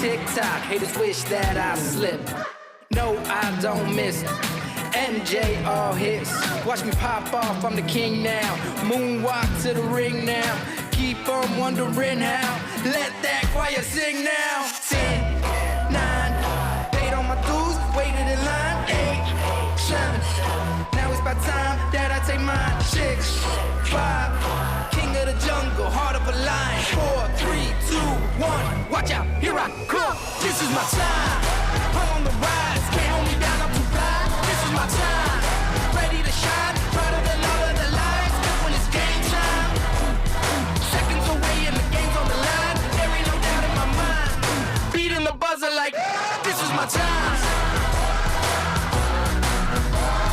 tick-tock, haters wish that I slip. No, I don't miss. MJ all hits. Watch me pop off, I'm the king now. Moonwalk to the ring now. Keep on wondering how. Let that choir sing now. 10, 9, paid on my dues, waited in line. 8, 7, now it's about time that I take mine. 6, 5, king of the jungle, heart of a lion. 4, 3, 2, 1, watch out, here I come. This is my time. I'm on the rise, can't hold me down, I'm too fly. This is my time, ready to shine, brighter than all of the lights. When it's game time, seconds away and the game's on the line. There ain't no doubt in my mind, beating the buzzer like this is my time.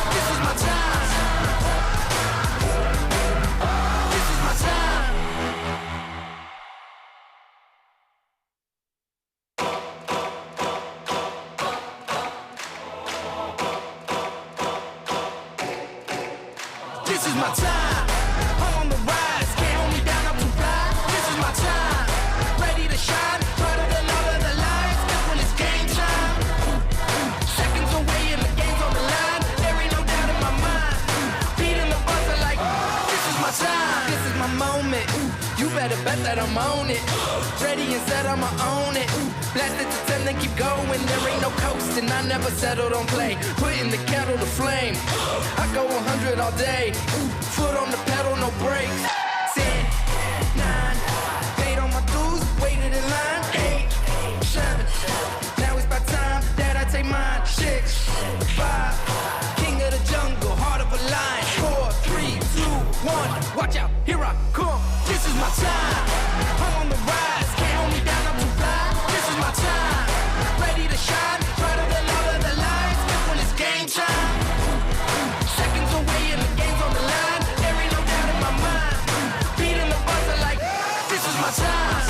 This is my time. This is my time. This is my time. I'm on the rise, can't hold me down, I'm too fly. This is my time, ready to shine, brighter than all of the lights. When it's game time, seconds away and the game's on the line. There ain't no doubt in my mind, beating the buzzer like this is my time. This is my moment. You better bet that I'm on it. Ready and set, I'ma own it. Blasted to 10, then keep going. There ain't no coasting, I never settled on play. Putting the kettle to flame. I go 100 all day. Foot on the pedal, no brakes. 10, 9, paid on my dues, waited in line. 8, 7, now it's about time that I take mine. 6, 5, king of the jungle, heart of a lion. 4, 3, 2, 1, watch out, here I come. This is my time. I'm on the rise, can't hold me down, I'm too fly. This is my time, ready to shine, brighter than all of the lights. When it's game time, seconds away and the game's on the line. There ain't no doubt in my mind, beating the buzzer like this is my time.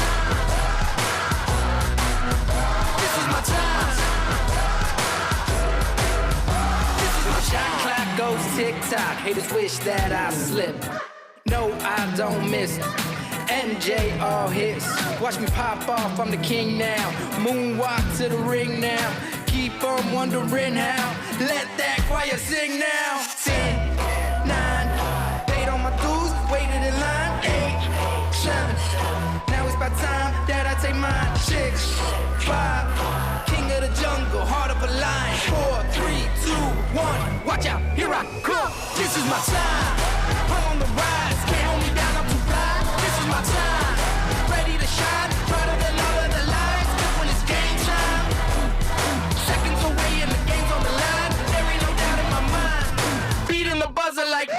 This is my time. This is my shot clock goes tick-tock, haters wish that I slip. No, I don't miss. MJ all hits. Watch me pop off, I'm the king now. Moonwalk to the ring now. Keep on wondering how. Let that choir sing now. 10, 9, paid on my dues, waited in line. 8, 7, now it's about time that I take mine. 6, 5, king of the jungle, heart of a lion. 4, 3, 2, 1, watch out, here I come. This is my time. I'm on the rise, can't hold me down, I'm too fly. This is my time, ready to shine, brighter than all of the lights. When it's game time, seconds away and the game's on the line. There ain't no doubt in my mind, beating the buzzer like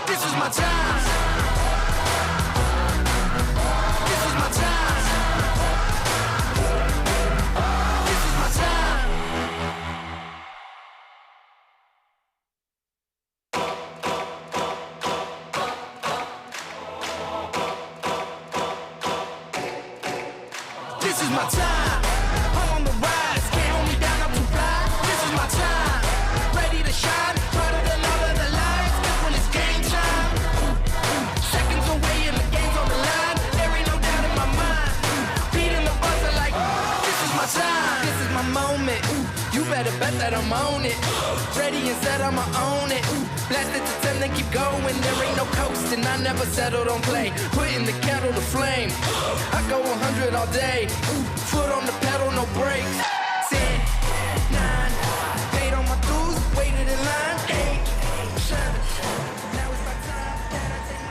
this is my time. This is my time. This is my time. This is my time. I'm on the rise, can't hold me down, I'm too fly. This is my time, ready to shine, brighter than all of the lights. When it's game time, seconds away and the game's on the line. There ain't no doubt in my mind, beating the buzzer like this is my time. This is my moment. You better bet that I'm on it. Ready and set, I'ma own it. Blasted to 10, then keep going. There ain't no coasting, I never settled on play. Putting the kettle to flame. I go 100 all day. Foot on the pedal, no brakes. 10, 9, paid on my dues, waited in line. 8, 7, now it's my time that I take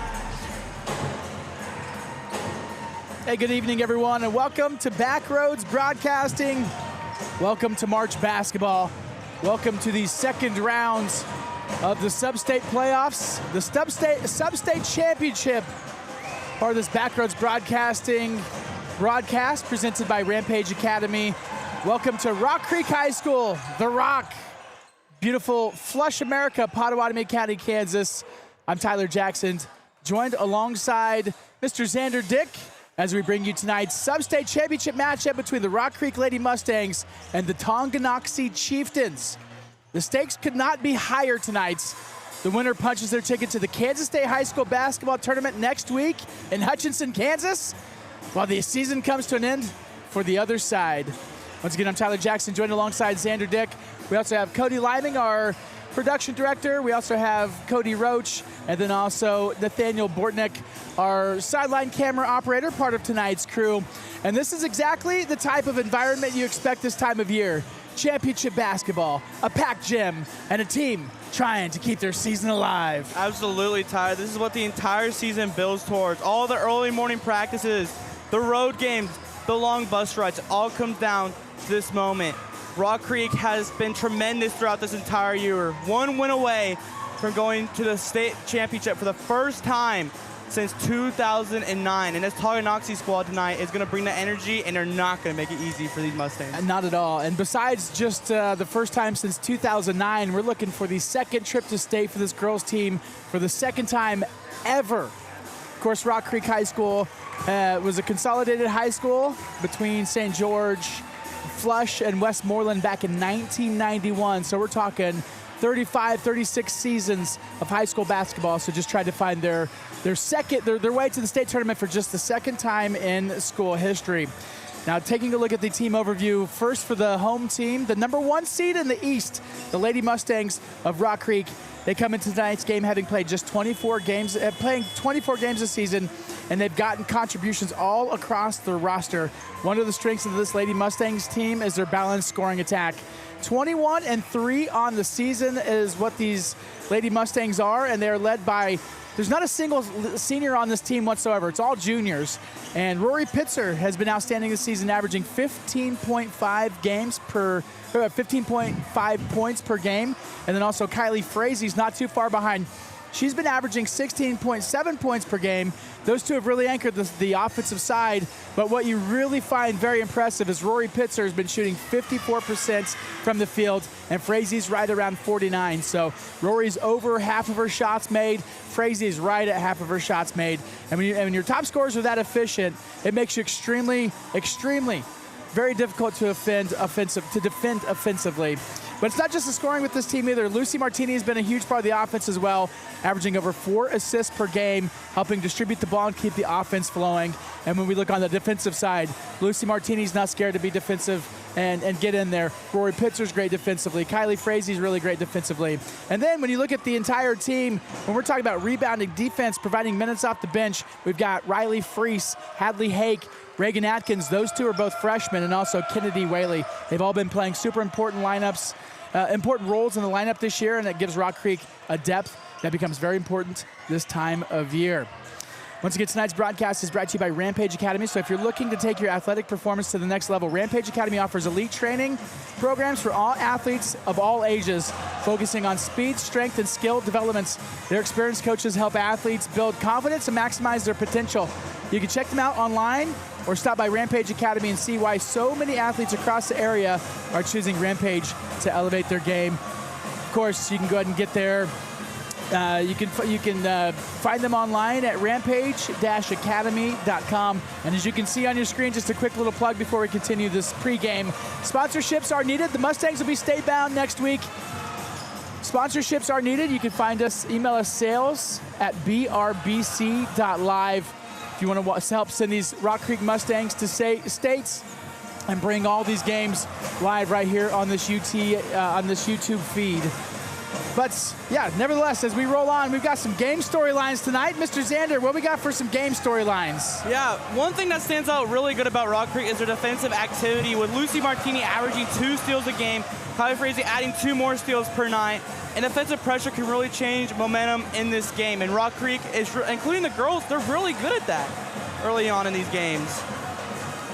mine. Hey, good evening, everyone, and welcome to Backroads Broadcasting. Welcome to March basketball. Welcome to the second rounds of the sub-state playoffs, the sub-state championship. Part of this Backroads Broadcasting broadcast presented by Rampage Academy. Welcome to Rock Creek High School, The Rock. Beautiful Flush America, Potawatomi County, Kansas. I'm Tyler Jackson, joined alongside Mr. Xander Dick as we bring you tonight's sub-state championship matchup between the Rock Creek Lady Mustangs and the Tonganoxie Chieftains. The stakes could not be higher tonight. The winner punches their ticket to the Kansas State High School basketball tournament next week in Hutchinson, Kansas, while the season comes to an end for the other side. Once again, I'm Tyler Jackson, joined alongside Xander Dick. We also have Cody Liming, our production director. We also have Cody Roach, and then also Nathaniel Bortnick, our sideline camera operator, part of tonight's crew. And this is exactly the type of environment you expect this time of year. Championship basketball, a packed gym, and a team trying to keep their season alive. Absolutely, Tyler. This is what the entire season builds towards. All the early morning practices, the road games, the long bus rides, it all comes down to this moment. Rock Creek has been tremendous throughout this entire year. One win away from going to the state championship for the first time since 2009. And this Tonganoxie squad tonight is going to bring the energy, and they're not going to make it easy for these Mustangs. Not at all. And besides just the first time since 2009, we're looking for the second trip to state for this girls team for the second time ever. Of course, Rock Creek High School was a consolidated high school between St. George, Flush, and Westmoreland back in 1991. So we're talking 35, 36 seasons of high school basketball. So just tried to find their way to the state tournament for just the second time in school history. Now, taking a look at the team overview, first for the home team, the number 1 seed in the East, the Lady Mustangs of Rock Creek. They come into tonight's game having played just 24 games, playing 24 games this season, and they've gotten contributions all across their roster. One of the strengths of this Lady Mustangs team is their balanced scoring attack. 21-3 on the season is what these Lady Mustangs are, and they're led by, there's not a single senior on this team whatsoever. It's all juniors. And Rory Pitzer has been outstanding this season, averaging 15.5 points per game. And then also Kylie Frazie's not too far behind. She's been averaging 16.7 points per game. Those two have really anchored the offensive side. But what you really find very impressive is Rory Pitzer has been shooting 54% from the field, and Frazie's right around 49. So Rory's over half of her shots made. Frazie's right at half of her shots made. And when your top scorers are that efficient, it makes you extremely, very difficult to defend offensively. But it's not just the scoring with this team either. Lucy Martini has been a huge part of the offense as well, averaging over 4 assists per game, helping distribute the ball and keep the offense flowing. And when we look on the defensive side, Lucy Martini's not scared to be defensive and get in there. Rory Pitzer's great defensively. Kylie Frazie's really great defensively. And then when you look at the entire team, when we're talking about rebounding defense, providing minutes off the bench, we've got Riley Freese, Hadley Hake, Reagan Atkins. Those two are both freshmen, and also Kennedy Whaley. They've all been playing super important lineups, important roles in the lineup this year, and it gives Rock Creek a depth that becomes very important this time of year. Once again, tonight's broadcast is brought to you by Rampage Academy. So if you're looking to take your athletic performance to the next level, Rampage Academy offers elite training programs for all athletes of all ages, focusing on speed, strength, and skill developments. Their experienced coaches help athletes build confidence and maximize their potential. You can check them out online or stop by Rampage Academy and see why so many athletes across the area are choosing Rampage to elevate their game. Of course, you can go ahead and get there. You can find them online at rampage-academy.com. And as you can see on your screen, just a quick little plug before we continue this pregame. Sponsorships are needed. The Mustangs will be state-bound next week. Sponsorships are needed. You can find us, email us sales@brbc.live if you want to help send these Rock Creek Mustangs to states and bring all these games live right here on this YouTube feed. But yeah, nevertheless, as we roll on, we've got some game storylines tonight. Mr. Xander, what we got for some game storylines? Yeah, one thing that stands out really good about Rock Creek is their defensive activity, with Lucy Martini averaging 2 steals a game, Kylie Frazee adding 2 more steals per night. And defensive pressure can really change momentum in this game. And Rock Creek, including the girls, they're really good at that early on in these games.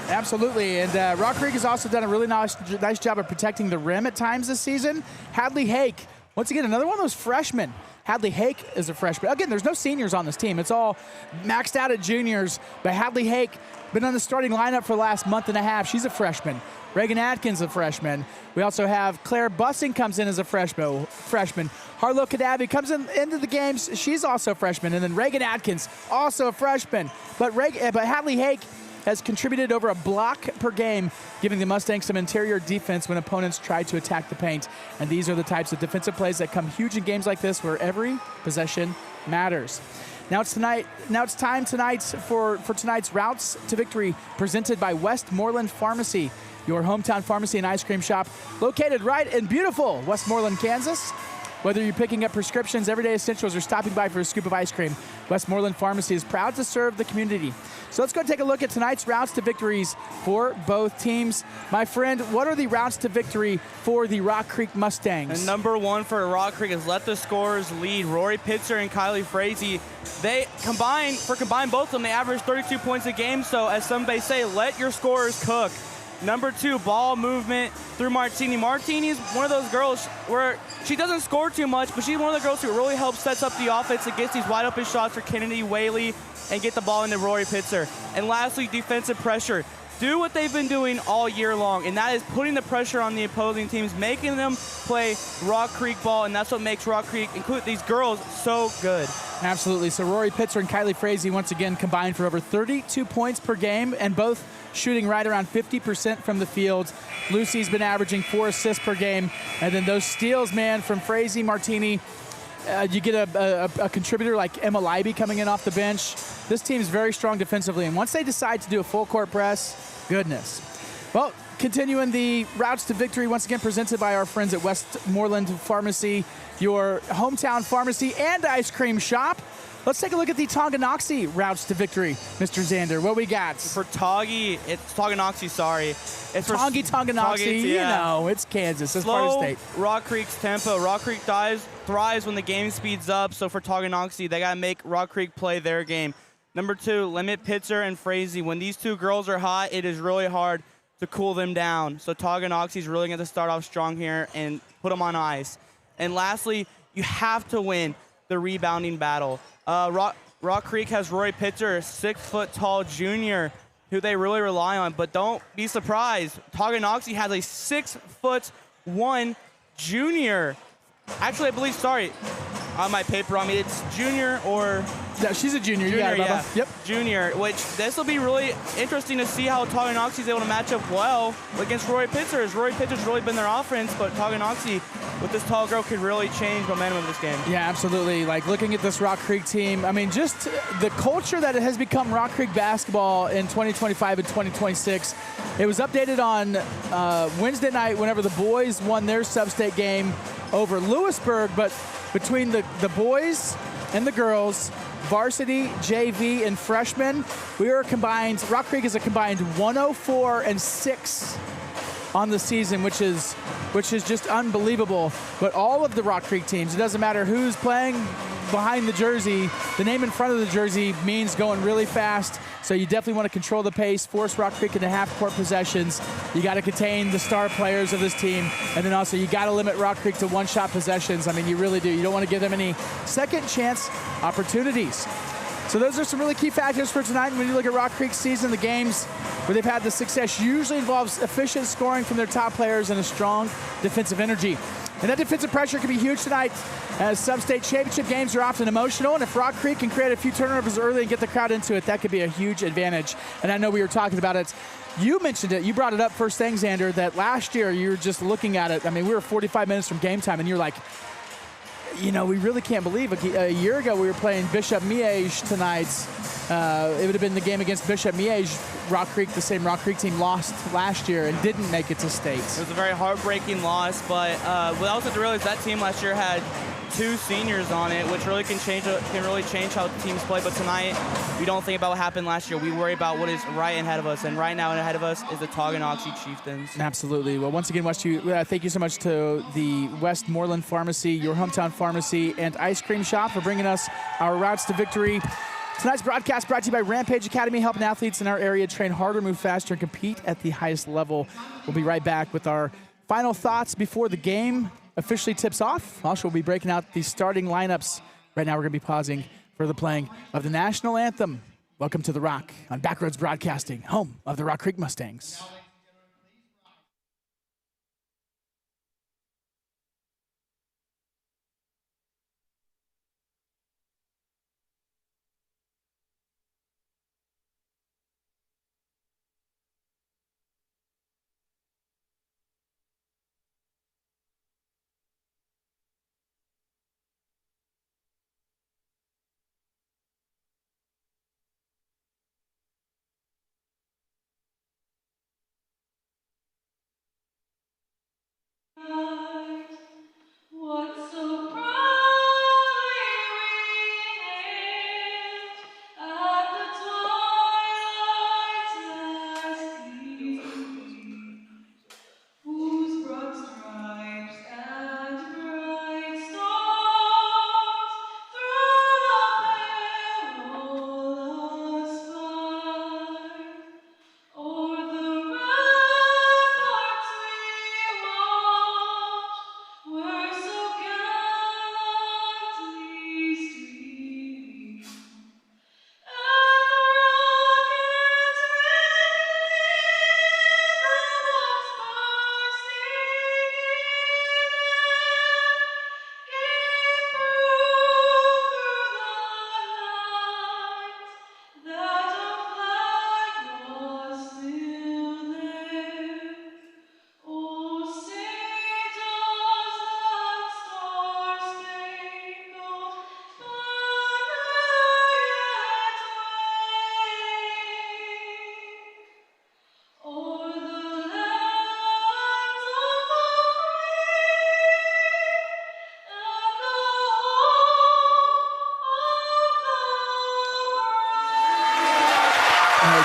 Absolutely, and Rock Creek has also done a really nice job of protecting the rim at times this season. Hadley Hake, once again, another one of those freshmen. Hadley Hake is a freshman. Again, there's no seniors on this team. It's all maxed out at juniors. But Hadley Hake, been on the starting lineup for the last month and a half. She's a freshman. Reagan Atkins, a freshman. We also have Claire Bussing comes in as a freshman. Harlow Kadabi comes into the games. She's also a freshman. And then Reagan Atkins, also a freshman. But Hadley Hake has contributed over a block per game, giving the Mustangs some interior defense when opponents try to attack the paint. And these are the types of defensive plays that come huge in games like this, where every possession matters. Now it's time for tonight's Routes to Victory, presented by Westmoreland Pharmacy. your hometown pharmacy and ice cream shop, located right in beautiful Westmoreland, Kansas. Whether you're picking up prescriptions, everyday essentials, or stopping by for a scoop of ice cream, Westmoreland Pharmacy is proud to serve the community. So let's go take a look at tonight's routes to victories for both teams. My friend, what are the routes to victory for the Rock Creek Mustangs? And number one for Rock Creek is let the scorers lead. Rory Pitzer and Kylie Frazee, they combined both of them, they average 32 points a game. So as some may say, let your scorers cook. Number two, ball movement through Martini. Martini's one of those girls where she doesn't score too much, but she's one of the girls who really helps sets up the offense and gets these wide open shots for Kennedy Whaley and get the ball into Rory Pitzer. And lastly, defensive pressure. Do what they've been doing all year long, and that is putting the pressure on the opposing teams, making them play Rock Creek ball, and that's what makes Rock Creek, include these girls, so good. Absolutely. So Rory Pitzer and Kylie Frazee once again combined for over 32 points per game, and both shooting right around 50% from the field. Lucy's been averaging 4 assists per game, and then those steals, man, from Frazee, Martini. You get a contributor like Emma Leiby coming in off the bench. This team's very strong defensively, and once they decide to do a full court press, goodness. Well, continuing the routes to victory, once again presented by our friends at Westmoreland Pharmacy, your hometown pharmacy and ice cream shop. Let's take a look at the Tonganoxie routes to victory, Mr. Zander. What we got? For Toggy, it's Tonganoxie, sorry. It's for Tonganoxie, you know, it's Kansas, it's part of the state. Rock Creek's tempo. Rock Creek thrives when the game speeds up, so for Tonganoxie, they gotta make Rock Creek play their game. Number two, limit Pitzer and Frazee. When these two girls are hot, it is really hard to cool them down. So Tonganoxie's really gonna start off strong here and put them on ice. And lastly, you have to win the rebounding battle. Rock Creek has Rory Pitzer, a 6-foot-tall junior who they really rely on, but don't be surprised. Tonganoxie has a 6'1" junior. Actually, I believe, sorry, on my paper, I mean, it's junior or... Yeah, she's a junior. Junior, yeah. Yep. Junior, which this will be really interesting to see how Tonganoxie is able to match up well against Rory Pitzer. As Rory Pitzer's really been their offense, but Tonganoxie with this tall girl could really change momentum of this game. Yeah, absolutely. Like looking at this Rock Creek team, I mean, just the culture that it has become Rock Creek basketball in 2025 and 2026. It was updated on Wednesday night whenever the boys won their sub-state game over Lewisburg, but between the boys and the girls, varsity, JV, and freshmen, we are combined. Rock Creek is a combined 104-6 on the season, which is just unbelievable. But all of the Rock Creek teams, it doesn't matter who's playing behind the jersey, the name in front of the jersey means going really fast. So you definitely want to control the pace, force Rock Creek into half-court possessions. You got to contain the star players of this team, and then also you got to limit Rock Creek to one-shot possessions. I mean, you really do. You don't want to give them any second-chance opportunities. So those are some really key factors for tonight. When you look at Rock Creek's season, the games where they've had the success usually involves efficient scoring from their top players and a strong defensive energy. And that defensive pressure can be huge tonight, as sub-state championship games are often emotional, and if Rock Creek can create a few turnovers early and get the crowd into it, that could be a huge advantage. And I know we were talking about it. You mentioned it. You brought it up first thing, Xander, that last year you were just looking at it. I mean, we were 45 minutes from game time, and you're like, you know, we really can't believe a year ago we were playing Bishop Miege tonight. It would have been the game against Bishop Miege. Rock Creek, the same Rock Creek team, lost last year and didn't make it to state. It was a very heartbreaking loss, but what else have to realize, that team last year had 2 seniors on it, which really can really change how the teams play. But tonight, we don't think about what happened last year. We worry about what is right ahead of us, and right now ahead of us is the Tonganoxie Chieftains. Absolutely. Well, once again, thank you so much to the Westmoreland Pharmacy, your hometown pharmacy and ice cream shop, for bringing us our routes to victory. Tonight's broadcast brought to you by Rampage Academy, helping athletes in our area train harder, move faster, and compete at the highest level. We'll be right back with our final thoughts before the game officially tips off. Also, we'll be breaking out the starting lineups. Right now, we're going to be pausing for the playing of the national anthem. Welcome to The Rock on Backroads Broadcasting, home of the Rock Creek Mustangs.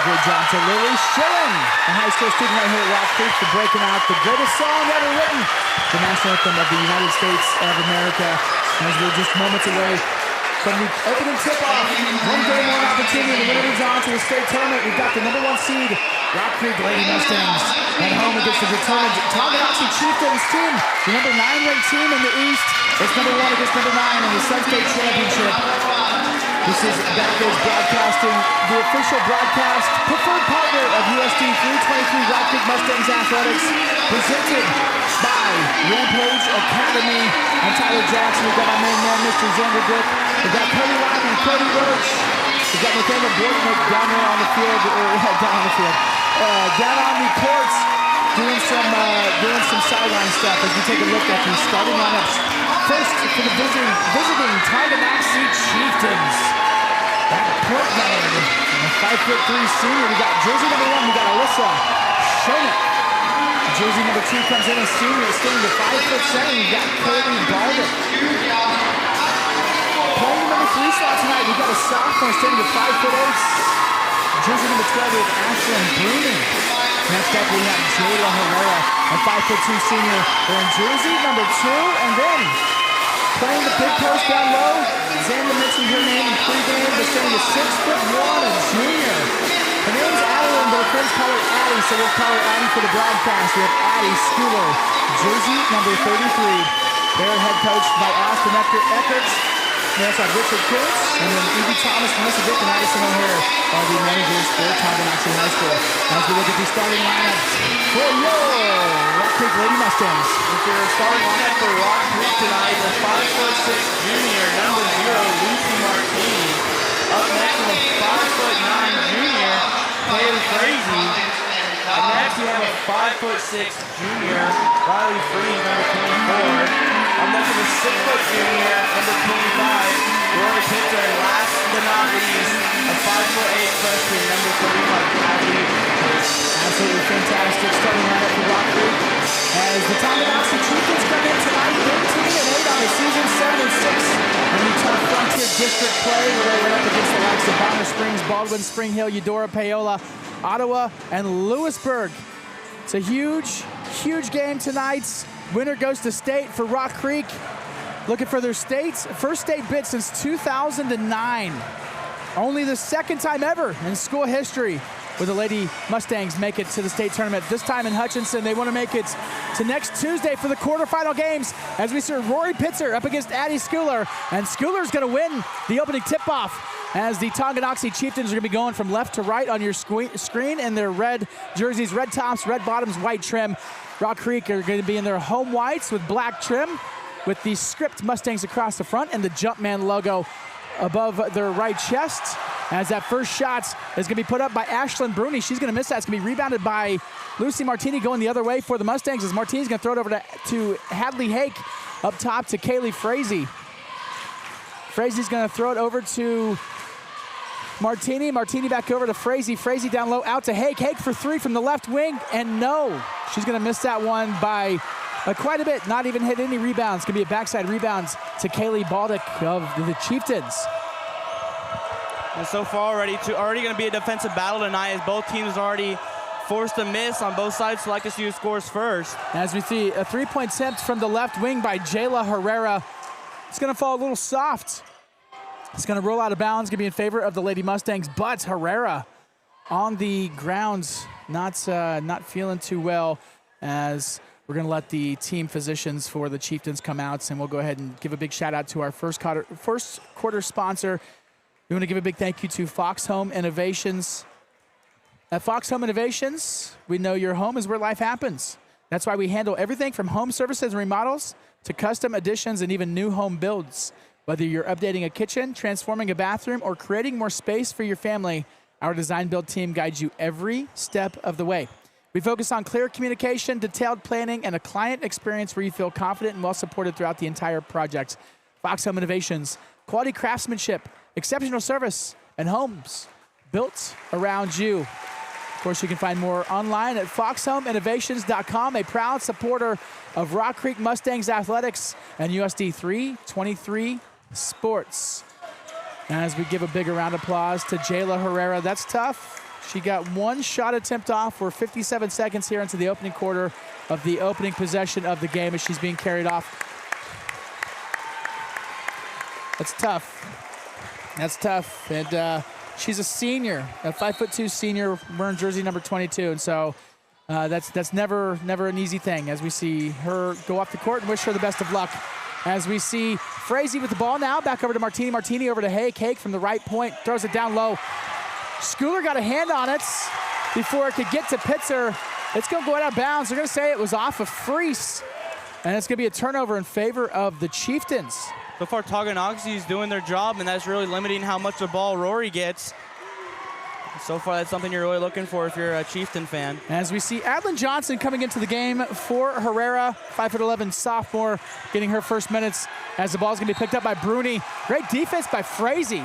great job to Lily Schilling, a high school student right here at Rock Creek, for breaking out the greatest song ever written, the national anthem of the United States of America. As we're just moments away from the opening tip-off, one game, one opportunity, and the winner moves on to the state tournament. We've got the #1 seed, Rock Creek Lady Mustangs, at home against the determined Tonganoxie Chieftains team, the #9 ranked team in the East. It's #1 against #9 in the Sub-State Championship. This is Backroads Broadcasting, the official broadcast preferred partner of USD 323 Rock Creek Mustangs Athletics, presented by Rampage Academy. I'm Tyler Jackson. We've got my main man, Mr. Xander Dick. We've got Cody Lyman, Cody Roach. We've got Nathaniel Bortnick down there on the field, down on the courts, doing some sideline stuff as we take a look at the starting lineups. First, for the visiting Tonganoxie Chieftains. At point guard, a 5'3" senior. We got jersey #1. We got Alyssa Schoeneck. Jersey #2 comes in as senior, standing at 5'7". We got Kaylee Baldick. Playing the #3 slot tonight, we got a sophomore standing at 5'8". Jersey #12 with Ashlyn Bruning. Next up, we have Jayla Herrera, a 5'2" senior. They're in jersey #2, and then playing the big post down low. Xander mentioned her name in pregame. They're standing at 6'1", a junior. Her name's Adeline, but her friends call her Addie, so we'll call her Addie for the broadcast. We have Addie Schooler, jersey #33. They're head coached by Austin Eckerts. We also have Richard Kuntz, and then Evie Thomas, Melissa Dick, and Addison O'Hare are the managers for Tonganoxie High School. As we look at the starting lineups for your Rock Creek Lady Mustangs. With your starting lineup for Rock Creek tonight, the 5'6" junior, #0, Lucy Martini. Up next, the 5'9" junior, Kaylee Frazee. Up next, we have a 5'6" junior, Riley Freeze, #24. Up next, is a 6' junior, #25, Rory Pitzer. And last but not least, a 5'8" freshman, #35, Kathy Hurst. Absolutely fantastic starting lineup for Rock Creek. As the Tonganoxie Chieftains come in tonight, 13-8 on the season, 7-6 in the tough Frontier District play, where they went up against the likes of Bonner Springs, Baldwin, Spring Hill, Eudora, Paola, Ottawa, and Lewisburg. It's a huge, huge game tonight. Winner goes to state for Rock Creek. Looking for their first state bid since 2009. Only the second time ever in school history where the Lady Mustangs make it to the state tournament. This time in Hutchinson, they want to make it to next Tuesday for the quarterfinal games as we see Rory Pitzer up against Addie Schooler. And Schooler's going to win the opening tip-off as the Tonganoxie Chieftains are going to be going from left to right on your screen in their red jerseys, red tops, red bottoms, white trim. Rock Creek are going to be in their home whites with black trim with the script Mustangs across the front and the Jumpman logo above their right chest. As that first shot is going to be put up by Ashlyn Bruni. She's going to miss that. It's going to be rebounded by Lucy Martini going the other way for the Mustangs as Martini's going to throw it over to Hadley Hake up top to Kaylee Frazee. Frazie's going to throw it over to Martini. Martini back over to Frazee. Frazee down low out to Hake. Hake for three from the left wing, and no. She's going to miss that one by quite a bit. Not even hit any rebounds. It's going to be a backside rebound to Kaylee Baldick of the Chieftains. And so far already going to be a defensive battle tonight as both teams already forced a miss on both sides. So like to see who scores first. As we see a three-point attempt from the left wing by Jayla Herrera. It's going to fall a little soft. It's going to roll out of bounds, going to be in favor of the Lady Mustangs, but Herrera on the ground, not feeling too well, as we're going to let the team physicians for the Chieftains come out, and we'll go ahead and give a big shout out to our first quarter sponsor. We want to give a big thank you to Fox Home Innovations. At Fox Home Innovations, we know your home is where life happens. That's why we handle everything from home services and remodels to custom additions and even new home builds. Whether you're updating a kitchen, transforming a bathroom, or creating more space for your family, our design build team guides you every step of the way. We focus on clear communication, detailed planning, and a client experience where you feel confident and well supported throughout the entire project. Fox Home Innovations, quality craftsmanship, exceptional service, and homes built around you. Of course, you can find more online at foxhomeinnovations.com, a proud supporter of Rock Creek Mustangs Athletics and USD 323 Sports. As we give a bigger round of applause to Jayla Herrera. That's tough. She got one shot attempt off. We're 57 seconds here into the opening quarter of the opening possession of the game as she's being carried off. That's tough. That's tough. And she's a senior, a 5'2" senior wearing jersey number 22. And so that's never an easy thing as we see her go off the court and wish her the best of luck. As we see Frazee with the ball now, back over to Martini. Martini over to Hake. Hake from the right point, throws it down low. Schooler got a hand on it before it could get to Pitzer. It's going to go out of bounds. They're going to say it was off of Freese. And it's going to be a turnover in favor of the Chieftains. So far, Tonganoxie is doing their job, and that's really limiting how much the ball Rory gets. So far, that's something you're really looking for if you're a Chieftain fan. As we see Adlin Johnson coming into the game for Herrera, 5'11" sophomore, getting her first minutes as the ball's going to be picked up by Bruni. Great defense by Frazee.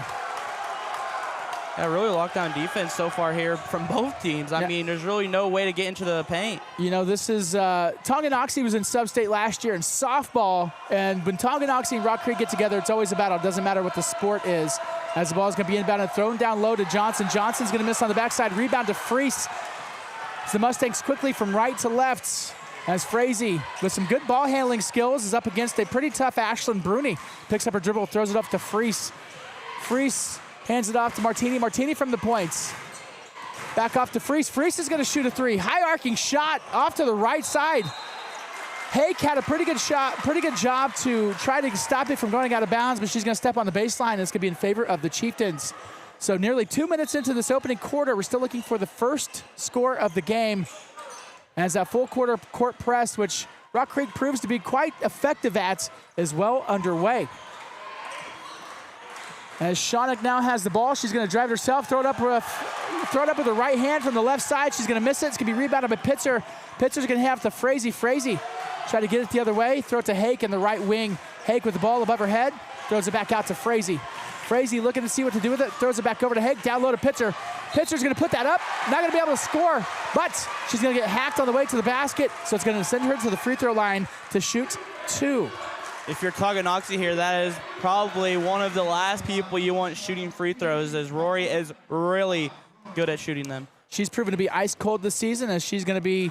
Yeah, really lockdown defense so far here from both teams. I mean, there's really no way to get into the paint. You know, this is, Tonganoxie was in sub-state last year in softball, and when Tonganoxie and Rock Creek get together, it's always a battle. It doesn't matter what the sport is. As the ball's going to be inbound and thrown down low to Johnson. Johnson's going to miss on the backside. Rebound to Freese. The Mustangs quickly from right to left as Frazee, with some good ball handling skills, is up against a pretty tough Ashlyn Bruni. Picks up her dribble, throws it up to Freese. Freese hands it off to Martini. Martini from the points. Back off to Freese. Freese is going to shoot a three. High arcing shot off to the right side. Hake had a pretty good shot, pretty good job to try to stop it from going out of bounds, but she's going to step on the baseline, and it's going to be in favor of the Chieftains. So nearly 2 minutes into this opening quarter, we're still looking for the first score of the game as that full quarter court press, which Rock Creek proves to be quite effective at, is well underway. As Shawnick now has the ball, she's going to drive it herself, throw it up with her right hand from the left side. She's going to miss it. It's going to be rebounded by Pitzer. Pitzer's going to have to Frazee. Frazee try to get it the other way, throw it to Hake in the right wing. Hake with the ball above her head, throws it back out to Frazee. Frazee looking to see what to do with it, throws it back over to Hake, down low to Pitzer. Pitzer's going to put that up, not going to be able to score, but she's going to get hacked on the way to the basket, so it's going to send her to the free throw line to shoot two. If you're Tonganoxie here, that is probably one of the last people you want shooting free throws, as Rory is really good at shooting them. She's proven to be ice cold this season, as she's going to be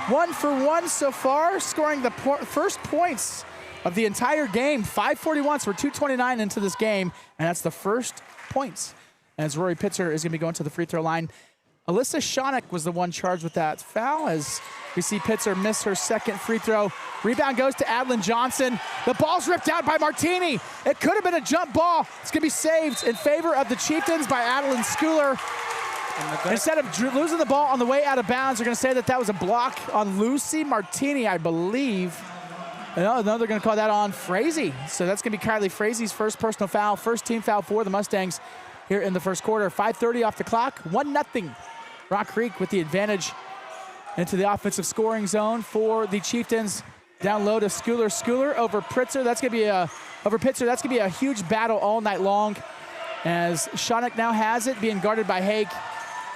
1 for 1 so far, scoring the first points of the entire game. 5:41, so we're 2:29 into this game, and that's the first points. As Rory Pitzer is going to be going to the free throw line. Alyssa Shawnick was the one charged with that foul, as we see Pitzer miss her second free throw. Rebound goes to Adlin Johnson. The ball's ripped out by Martini. It could have been a jump ball. It's going to be saved in favor of the Chieftains by Adlin Schooler. Instead of losing the ball on the way out of bounds, they're going to say that was a block on Lucy Martini, I believe. No, they're going to call that on Frazee. So that's going to be Kylie Frazee's first personal foul, first team foul for the Mustangs here in the first quarter. 5:30 off the clock, 1-0. Rock Creek with the advantage into the offensive scoring zone for the Chieftains. Down low to Schooler. Schooler over Pitzer. That's going to be Pitzer. That's going to be a huge battle all night long, as Shawnick now has it, being guarded by Hake.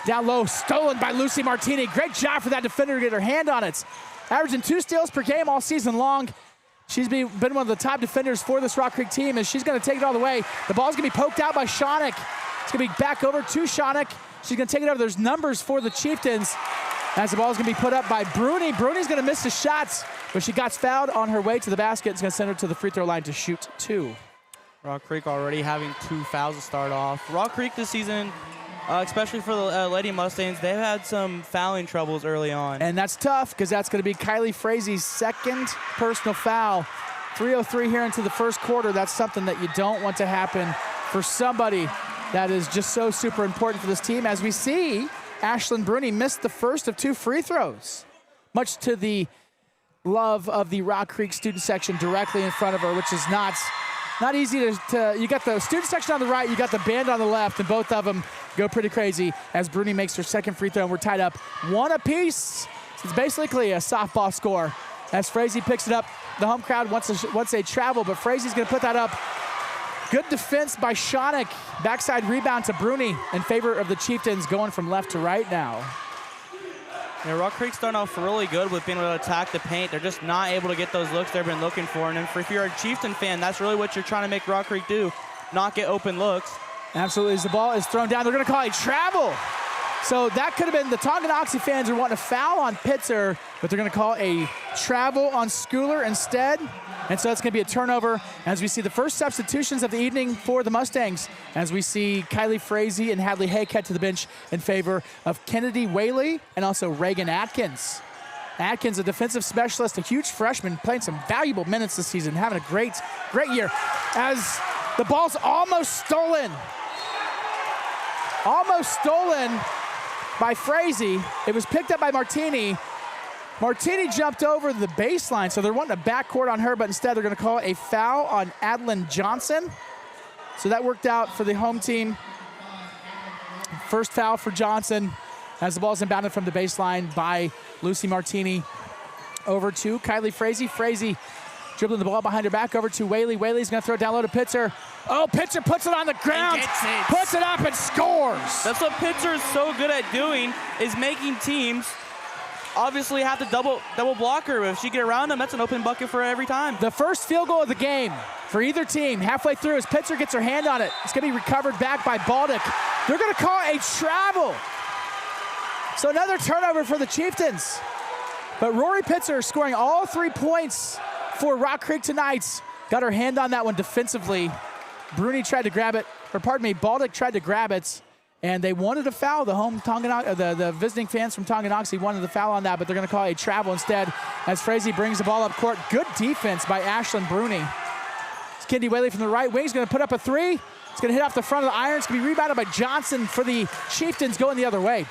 Down low, stolen by Lucy Martini. Great job for that defender to get her hand on it. Averaging 2 steals per game all season long. She's been one of the top defenders for this Rock Creek team, as she's going to take it all the way. The ball's going to be poked out by Shawnick. It's going to be back over to Shawnick. She's going to take it over. There's numbers for the Chieftains, as the ball's going to be put up by Bruni. Bruni's going to miss the shots, but she got fouled on her way to the basket. It's going to send her to the free throw line to shoot two. Rock Creek already having 2 fouls to start off. Rock Creek this season, especially for the Lady Mustangs, they've had some fouling troubles early on. And that's tough, because that's going to be Kylie Frazee's second personal foul. 3:03 here into the first quarter. That's something that you don't want to happen for somebody that is just so super important for this team. As we see, Ashlyn Bruni missed the first of 2 free throws, much to the love of the Rock Creek student section directly in front of her, which is not easy to you got the student section on the right, you got the band on the left, and both of them go pretty crazy as Bruni makes her second free throw, and we're tied up 1 apiece. It's basically a softball score as Frazee picks it up. The home crowd wants a travel, but Frazee's going to put that up. Good defense by Shawnick. Backside rebound to Bruni in favor of the Chieftains, going from left to right now. Yeah, Rock Creek's starting off really good with being able to attack the paint. They're just not able to get those looks they've been looking for. And if you're a Chieftain fan, that's really what you're trying to make Rock Creek do, not get open looks. Absolutely. As the ball is thrown down, they're going to call a travel. So that could have been, the Tonganoxie fans are wanting to foul on Pitzer, but they're going to call a travel on Schooler instead. And so it's going to be a turnover as we see the first substitutions of the evening for the Mustangs, as we see Kylie Frazee and Hadley Hake head to the bench in favor of Kennedy Whaley and also Reagan Atkins. Atkins, a defensive specialist, a huge freshman, playing some valuable minutes this season, having a great year. As the ball's almost stolen by Frazee. It was picked up by Martini. Martini jumped over the baseline, so they're wanting a backcourt on her, but instead they're going to call a foul on Adeline Johnson. So that worked out for the home team. First foul for Johnson as the ball's inbounded from the baseline by Lucy Martini. Over to Kylie Frazee. Frazee dribbling the ball behind her back over to Whaley. Whaley's going to throw it down low to Pitzer. Oh, Pitzer puts it on the ground, puts it up and scores. That's what Pitzer is so good at doing, is making teams obviously have to double block her. If she get around them, that's an open bucket for her every time. The first field goal of the game for either team, halfway through, as Pitzer gets her hand on it. It's going to be recovered back by Baldick. They're going to call a travel. So another turnover for the Chieftains. But Rory Pitzer scoring all 3 points for Rock Creek tonight. Got her hand on that one defensively. Bruni tried to grab it, or pardon me, Baldick tried to grab it, and they wanted a foul. The visiting fans from Tonganoxie wanted the foul on that, but they're going to call a travel instead as Frazee brings the ball up court. Good defense by Ashlyn Bruni. It's Kendi Whaley from the right wing. He's going to put up a three. It's going to hit off the front of the iron. It's going to be rebounded by Johnson for the Chieftains going the other way.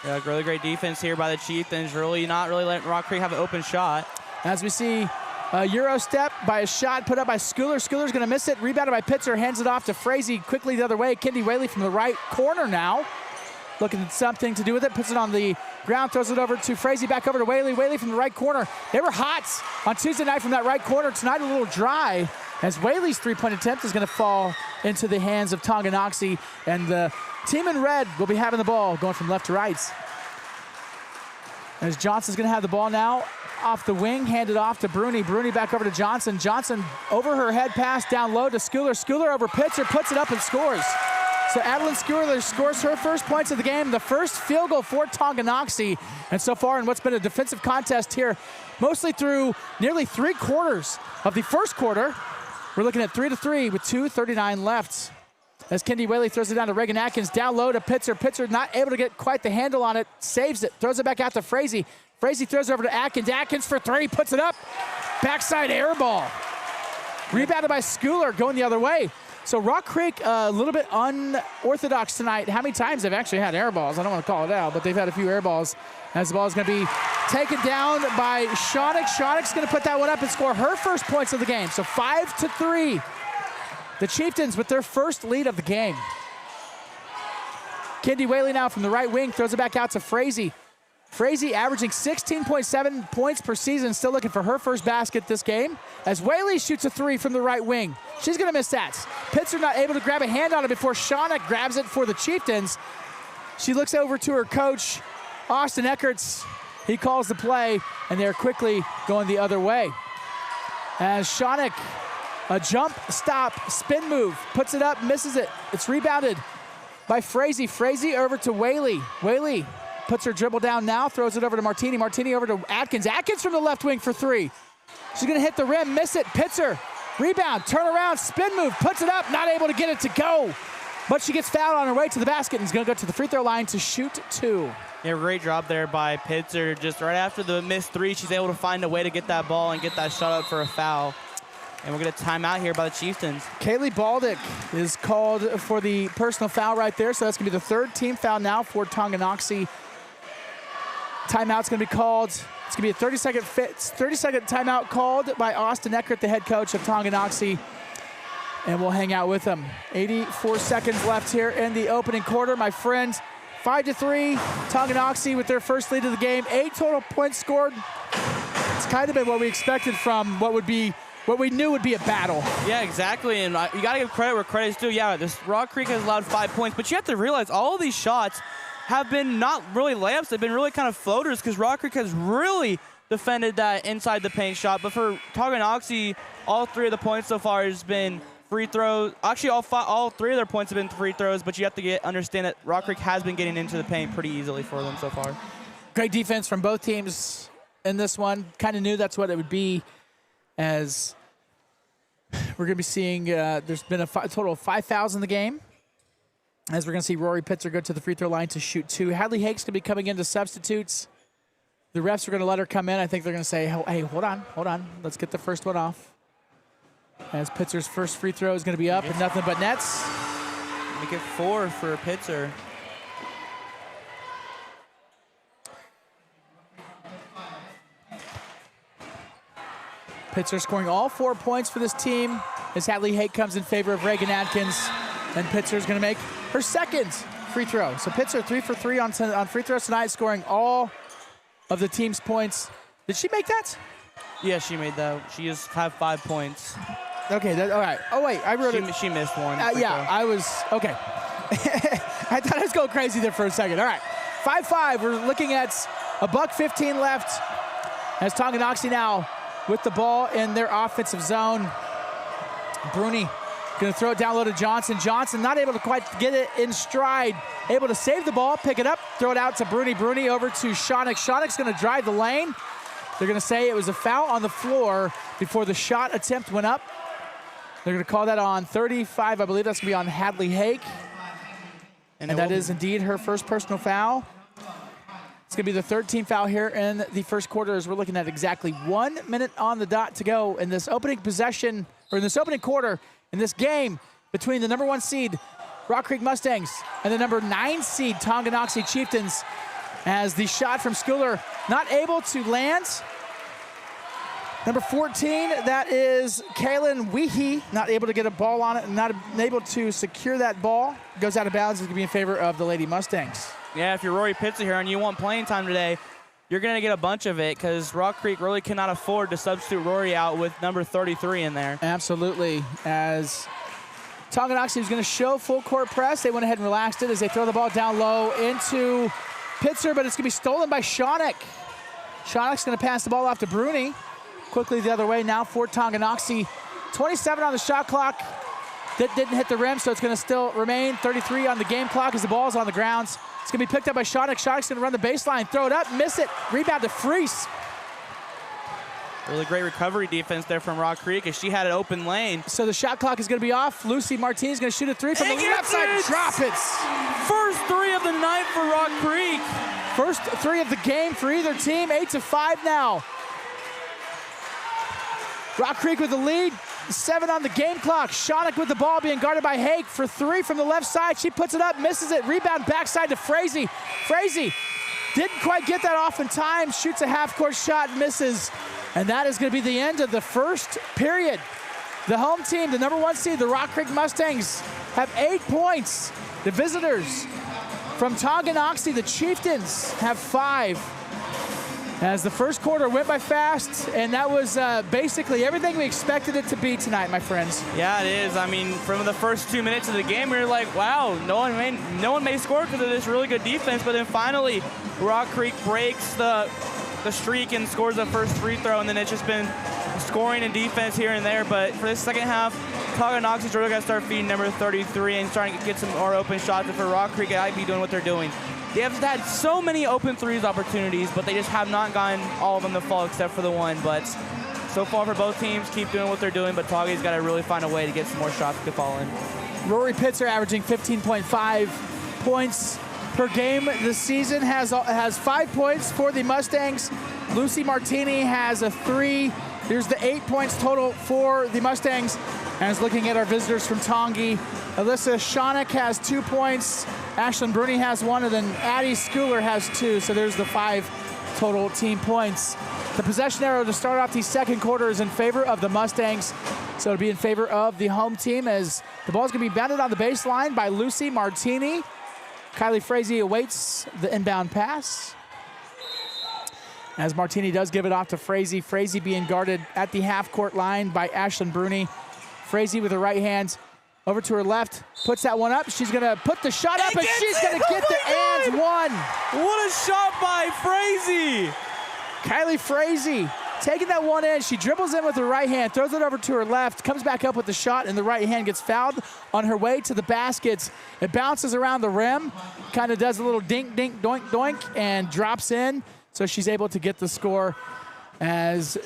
Yeah, really great defense here by the Chieftains. Not really letting Rock Creek have an open shot. As we see a Euro step by a shot put up by Schooler. Schooler's going to miss it. Rebounded by Pitzer. Hands it off to Frazee quickly the other way. Kendi Whaley from the right corner now. Looking at something to do with it. Puts it on the ground. Throws it over to Frazee. Back over to Whaley. Whaley from the right corner. They were hot on Tuesday night from that right corner. Tonight a little dry as Whaley's three-point attempt is going to fall into the hands of Tonganoxie. And the team in red will be having the ball going from left to right. As Johnson's going to have the ball now. Off the wing, handed off to Bruni. Bruni back over to Johnson. Johnson over her head pass down low to Schooler. Schooler over Pitzer, puts it up and scores. So Adeline Schooler scores her first points of the game, the first field goal for Tonganoxie. And so far in what's been a defensive contest here, mostly through nearly 3/4 of the first quarter, we're looking at 3-3 with 2:39 left. As Kendi Whaley throws it down to Reagan Atkins, down low to Pitzer. Pitzer not able to get quite the handle on it, saves it, throws it back out to Frazee. Frazee throws it over to Atkins. Atkins for three, puts it up. Backside air ball. Rebounded by Schooler, going the other way. So Rock Creek a little bit unorthodox tonight. How many times they've actually had air balls? I don't want to call it out, but they've had a few air balls. As the ball is going to be taken down by Shawnick. Shawnick's going to put that one up and score her first points of the game. So 5-3. The Chieftains with their first lead of the game. Kendi Whaley now from the right wing, throws it back out to Frazee. Frazee averaging 16.7 points per season, still looking for her first basket this game. As Whaley shoots a three from the right wing. She's gonna miss that. Pitzer not able to grab a hand on it before Shawnick grabs it for the Chieftains. She looks over to her coach, Austin Eckerts. He calls the play, and they're quickly going the other way. As Shawnick, a jump, stop, spin move, puts it up, misses it. It's rebounded by Frazee. Frazee over to Whaley. Whaley puts her dribble down now, throws it over to Martini. Martini over to Atkins. Atkins from the left wing for three. She's gonna hit the rim, miss it. Pitzer, rebound, turn around, spin move, puts it up, not able to get it to go. But she gets fouled on her way to the basket and is gonna go to the free throw line to shoot two. Yeah, great job there by Pitzer. Just right after the missed three, she's able to find a way to get that ball and get that shot up for a foul. And we're going to time out here by the Chieftains. Kaylee Baldick is called for the personal foul right there, so that's going to be the third team foul now for Tonganoxie. Timeout's going to be called. It's going to be a 30-second timeout called by Austin Eckert, the head coach of Tonganoxie. And we'll hang out with him. 84 seconds left here in the opening quarter. My friends, 5-3, Tonganoxie with their first lead of the game. 8 total points scored. It's kind of been what we expected from what we knew would be a battle. Yeah, exactly, and you got to give credit where credit's due. Yeah, this Rock Creek has allowed 5 points, but you have to realize all of these shots have been not really layups. They've been really kind of floaters because Rock Creek has really defended that inside the paint shot. But for Tonganoxie, all 3 of the points so far has been free throws. Actually, all 3 of their points have been free throws, but you have to understand that Rock Creek has been getting into the paint pretty easily for them so far. Great defense from both teams in this one. Kind of knew that's what it would be, as we're going to be seeing there's been a total of 5 fouls in the game, as we're going to see Rory Pitzer go to the free throw line to shoot 2. Hadley Hake's going to be coming into substitutes. The refs are going to let her come in. I think they're going to say, hey, hold on. Let's get the first one off. As Pitzer's first free throw is going to be up and nothing but nets. Make it 4 for Pitzer. Pitzer scoring all 4 points for this team as Hadley Hake comes in favor of Reagan Adkins. And Pitzer's going to make her second free throw. So Pitzer 3 for 3 on free throws tonight, scoring all of the team's points. Did she make that? Yeah, she made that. She just had 5 points. Okay, all right. Oh, wait, I wrote it. She missed one. Yeah, I was, okay. I thought I was going crazy there for a second. All right, 5-5. We're looking at $1:15 left as Tonganoxie now with the ball in their offensive zone. Bruni going to throw it down low to Johnson. Johnson not able to quite get it in stride. Able to save the ball, pick it up, throw it out to Bruni. Bruni over to Shonik. Shonik's going to drive the lane. They're going to say it was a foul on the floor before the shot attempt went up. They're going to call that on 35. I believe that's going to be on Hadley Hake. And that is indeed her first personal foul. It's going to be the third team foul here in the first quarter, as we're looking at exactly 1 minute on the dot to go in this opening possession, or in this opening quarter, in this game between the number 1 seed, Rock Creek Mustangs, and the number 9 seed, Tonganoxie Chieftains, as the shot from Schooler not able to land. Number 14, that is Kaylin Weehee, not able to get a ball on it and not able to secure that ball. Goes out of bounds. It's going to be in favor of the Lady Mustangs. Yeah, if you're Rory Pitzer here and you want playing time today, you're going to get a bunch of it, because Rock Creek really cannot afford to substitute Rory out with number 33 in there. Absolutely. As Tonganoxie was going to show full court press, they went ahead and relaxed it as they throw the ball down low into Pitzer, but it's going to be stolen by Shonik. Shonik's going to pass the ball off to Bruni. Quickly the other way now for Tonganoxie. 27 on the shot clock. That didn't hit the rim, so it's going to still remain 33 on the game clock as the ball's on the grounds. It's going to be picked up by Shonik. Shonik's going to run the baseline, throw it up, miss it. Rebound to Freese. Really great recovery defense there from Rock Creek as she had an open lane. So the shot clock is going to be off. Lucy Martinez is going to shoot a 3 from the left side. Drop it. First 3 of the night for Rock Creek. First 3 of the game for either team. 8-5 now. Rock Creek with the lead. 7 on the game clock. Shonik with the ball being guarded by Hake for 3 from the left side. She puts it up, misses it. Rebound backside to Frazee. Frazee didn't quite get that off in time. Shoots a half-court shot, misses. And that is going to be the end of the first period. The home team, the number 1 seed, the Rock Creek Mustangs, have 8 points. The visitors from Tonganoxie, the Chieftains, have 5. As the first quarter went by fast, and that was basically everything we expected it to be tonight, my friends. Yeah, it is. I mean, from the first 2 minutes of the game, we were like, wow, no one may score because of this really good defense. But then finally, Rock Creek breaks the streak and scores the first free throw, and then it's just been scoring and defense here and there. But for this second half, Tonganoxie's really got to start feeding number 33 and starting to get some more open shots. And for Rock Creek, I'd be doing what they're doing. They have had so many open threes opportunities, but they just have not gotten all of them to fall except for the one. But so far for both teams, keep doing what they're doing, but Toggy's got to really find a way to get some more shots to fall in. Rory Pitzer averaging 15.5 points per game this season, has 5 points for the Mustangs. Lucy Martini has a 3. Here's the 8 points total for the Mustangs. And looking at our visitors from Tongi, Alyssa Shonik has 2 points. Ashlyn Bruni has 1, and then Addie Schooler has 2. So there's the 5 total team points. The possession arrow to start off the second quarter is in favor of the Mustangs. So it'll be in favor of the home team as the ball's going to be bounded on the baseline by Lucy Martini. Kylie Frazee awaits the inbound pass, as Martini does give it off to Frazee. Frazee being guarded at the half-court line by Ashlyn Bruni. Frazee with her right hand over to her left, puts that one up. She's going to put the shot up, and she's going to get the and one. What a shot by Frazee. Kylie Frazee taking that one in. She dribbles in with her right hand, throws it over to her left, comes back up with the shot, and the right hand gets fouled on her way to the basket. It bounces around the rim, kind of does a little dink, dink, doink, doink, and drops in. So she's able to get the score as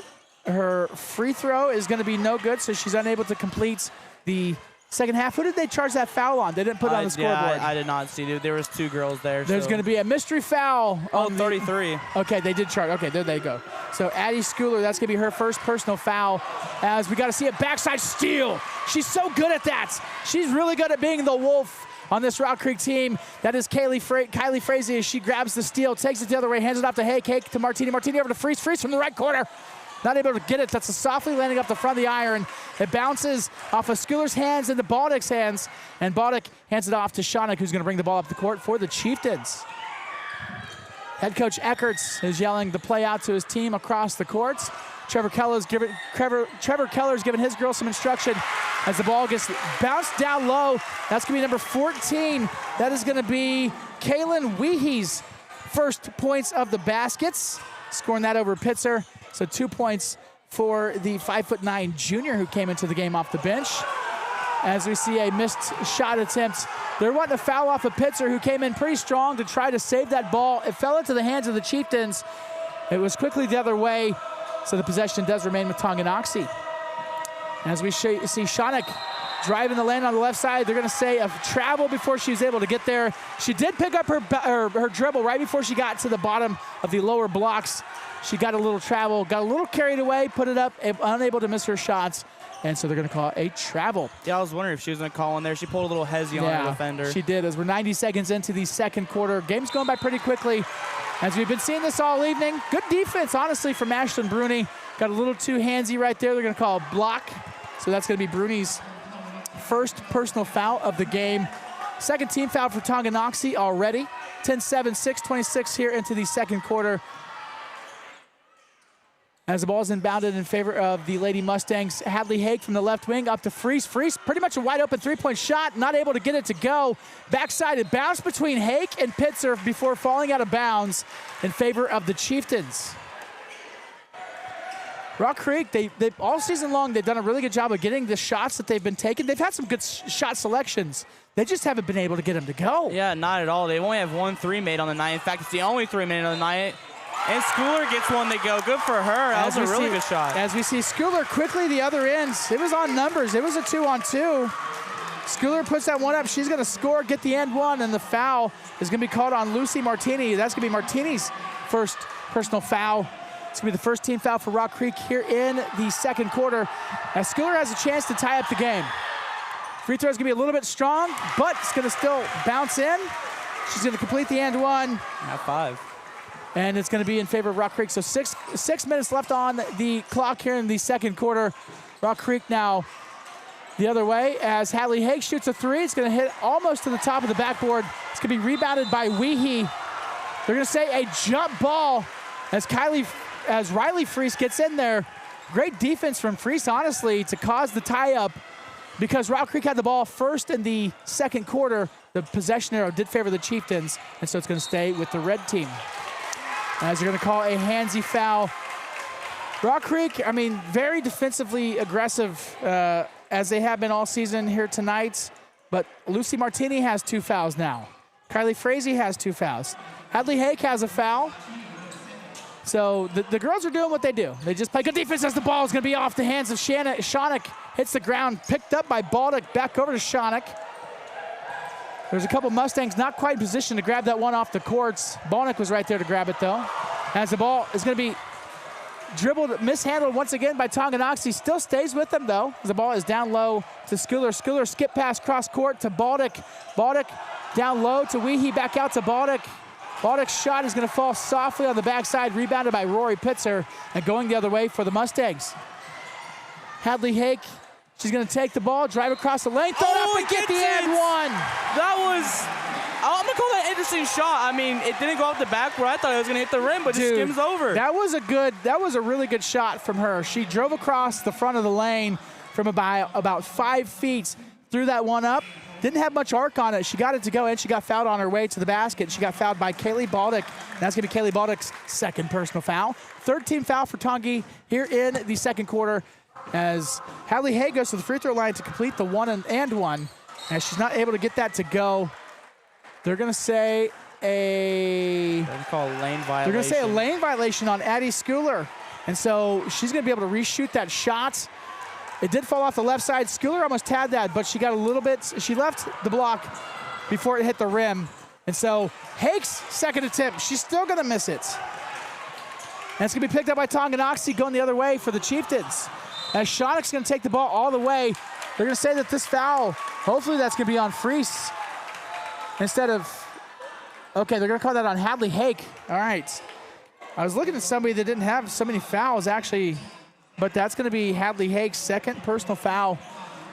her free throw is going to be no good, so she's unable to complete the second half. Who did they charge that foul on? They didn't put it on the scoreboard. I did not see. There was 2 girls there. There's going to be a mystery foul. Oh, on 33. Okay, they did charge. Okay, there they go. So Addie Schooler, that's going to be her first personal foul, as we got to see a backside steal. She's so good at that. She's really good at being the wolf on this Rock Creek team. That is Kylie Frazee as she grabs the steal, takes it the other way, hands it off to Hake. Hake to Martini. Martini over to Freeze. Freeze from the right corner. Not able to get it. That's a softly landing up the front of the iron. It bounces off of Schooler's hands into Baldick's hands, and Baldick hands it off to Shonik, who's going to bring the ball up the court for the Chieftains. Head coach Eckerts is yelling the play out to his team across the courts. Trevor Keller's giving his girls some instruction as the ball gets bounced down low. That's going to be number 14. That is going to be Kaylin Weehe's first points of the baskets, scoring that over Pitzer. So 2 points for the 5'9" junior who came into the game off the bench. As we see a missed shot attempt, they're wanting to foul off of Pitzer, who came in pretty strong to try to save that ball. It fell into the hands of the Chieftains. It was quickly the other way, so the possession does remain with Tonganoxie. As we see Shonik driving the lane on the left side, they're going to say a travel before she was able to get there. She did pick up her dribble right before she got to the bottom of the lower blocks. She got a little travel, got a little carried away, put it up, unable to miss her shots, and so they're going to call a travel. Yeah, I was wondering if she was going to call in there. She pulled a little hezzy on the defender. She did, as we're 90 seconds into the second quarter. Game's going by pretty quickly, as we've been seeing this all evening. Good defense, honestly, from Ashlyn Bruni. Got a little too handsy right there. They're going to call a block, so that's going to be Bruni's first personal foul of the game. Second team foul for Tonganoxie already. 10-7, 6:26 here into the second quarter. As the ball is inbounded in favor of the Lady Mustangs, Hadley Hake from the left wing up to Freeze. Freeze, pretty much a wide open three-point shot, not able to get it to go. Backside, it bounced between Hake and Pitzer before falling out of bounds in favor of the Chieftains. Rock Creek, they all season long, they've done a really good job of getting the shots that they've been taking. They've had some good shot selections. They just haven't been able to get them to go. Yeah, not at all. They only have 1 3 made on the night. In fact, it's the only 3 made on the night. And Schooler gets one to go. Good for her. That was a really good shot. As we see Schooler quickly the other end. It was on numbers. It was a 2-on-2. Schooler puts that one up. She's going to score, get the end one, and the foul is going to be called on Lucy Martini. That's going to be Martini's first personal foul. It's going to be the first team foul for Rock Creek here in the second quarter, as Schooler has a chance to tie up the game. Free throw is going to be a little bit strong, but it's going to still bounce in. She's going to complete the end one. At 5. And it's going to be in favor of Rock Creek. So six minutes left on the clock here in the second quarter. Rock Creek now the other way as Hadley Hake shoots a 3. It's going to hit almost to the top of the backboard. It's going to be rebounded by Weehee. They're going to say a jump ball as Riley Freese gets in there. Great defense from Freese, honestly, to cause the tie-up, because Rock Creek had the ball first in the second quarter. The possession arrow did favor the Chieftains, and so it's going to stay with the red team. As they're going to call a handsy foul. Rock Creek, I mean, very defensively aggressive as they have been all season here tonight. But Lucy Martini has 2 fouls now. Kylie Frazee has 2 fouls. Hadley Hake has a foul. So the girls are doing what they do. They just play good defense as the ball is going to be off the hands of Shonik. Hits the ground, picked up by Baldick, back over to Shonik. There's a couple Mustangs not quite in position to grab that one off the courts. Baldick was right there to grab it, though. As the ball is going to be dribbled, mishandled once again by Tonganoxie. Still stays with them, though. The ball is down low to Schooler. Schooler skip pass cross court to Baldick. Baldick down low to Weehee, back out to Baldick. Baldick's shot is going to fall softly on the backside, rebounded by Rory Pitzer, and going the other way for the Mustangs. Hadley Hake, she's going to take the ball, drive across the lane, throw it up and get the and one. That was, I'm going to call that an interesting shot. I mean, it didn't go off the backboard. I thought it was going to hit the rim, but just skims over. That was a really good shot from her. She drove across the front of the lane from about 5 feet, threw that one up, Didn't have much arc on it. She got it to go, and she got fouled on her way to the basket. She got fouled by Kaylee Baldick. That's going to be Kaylee Baldick's second personal foul. Third team foul for Tongi here in the second quarter as Hadley Hay goes to the free throw line to complete the 1-and-1. As she's not able to get that to go, they're going to say They're going to call a lane violation. They're going to say a lane violation on Addie Schooler. And so she's going to be able to reshoot that shot. It did fall off the left side. Schooler almost had that, but she got a little bit. She left the block before it hit the rim. And so Hake's second attempt, she's still going to miss it. And it's going to be picked up by Tonganoxie going the other way for the Chieftains. As Shonnick's going to take the ball all the way. They're going to say that this foul, hopefully that's going to be on Freese instead of, okay, they're going to call that on Hadley Hake. All right. I was looking at somebody that didn't have so many fouls actually, but that's going to be Hadley Hake's second personal foul.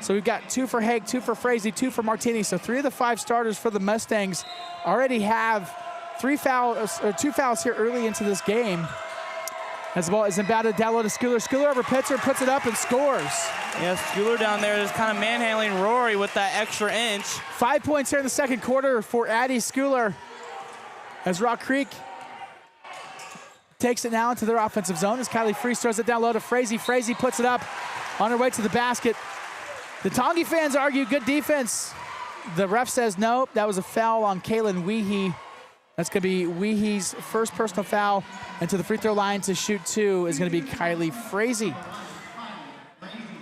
So we've got 2 for Hake, 2 for Frazee, 2 for Martini. So 3 of the 5 starters for the Mustangs already have 2 fouls here early into this game. As the ball is inbounded down low to Schooler. Schooler over Pitzer, puts it up and scores. Yeah, Schooler down there is kind of manhandling Rory with that extra inch. 5 points here in the second quarter for Addie Schooler. As Rock Creek takes it now into their offensive zone as Kylie Freese throws it down low to Frazee. Frazee puts it up on her way to the basket. The Tongi fans argue good defense. The ref says no, that was a foul on Kaylin Weehee. That's going to be Weehee's first personal foul. And to the free throw line to shoot 2 is going to be Kylie Frazee.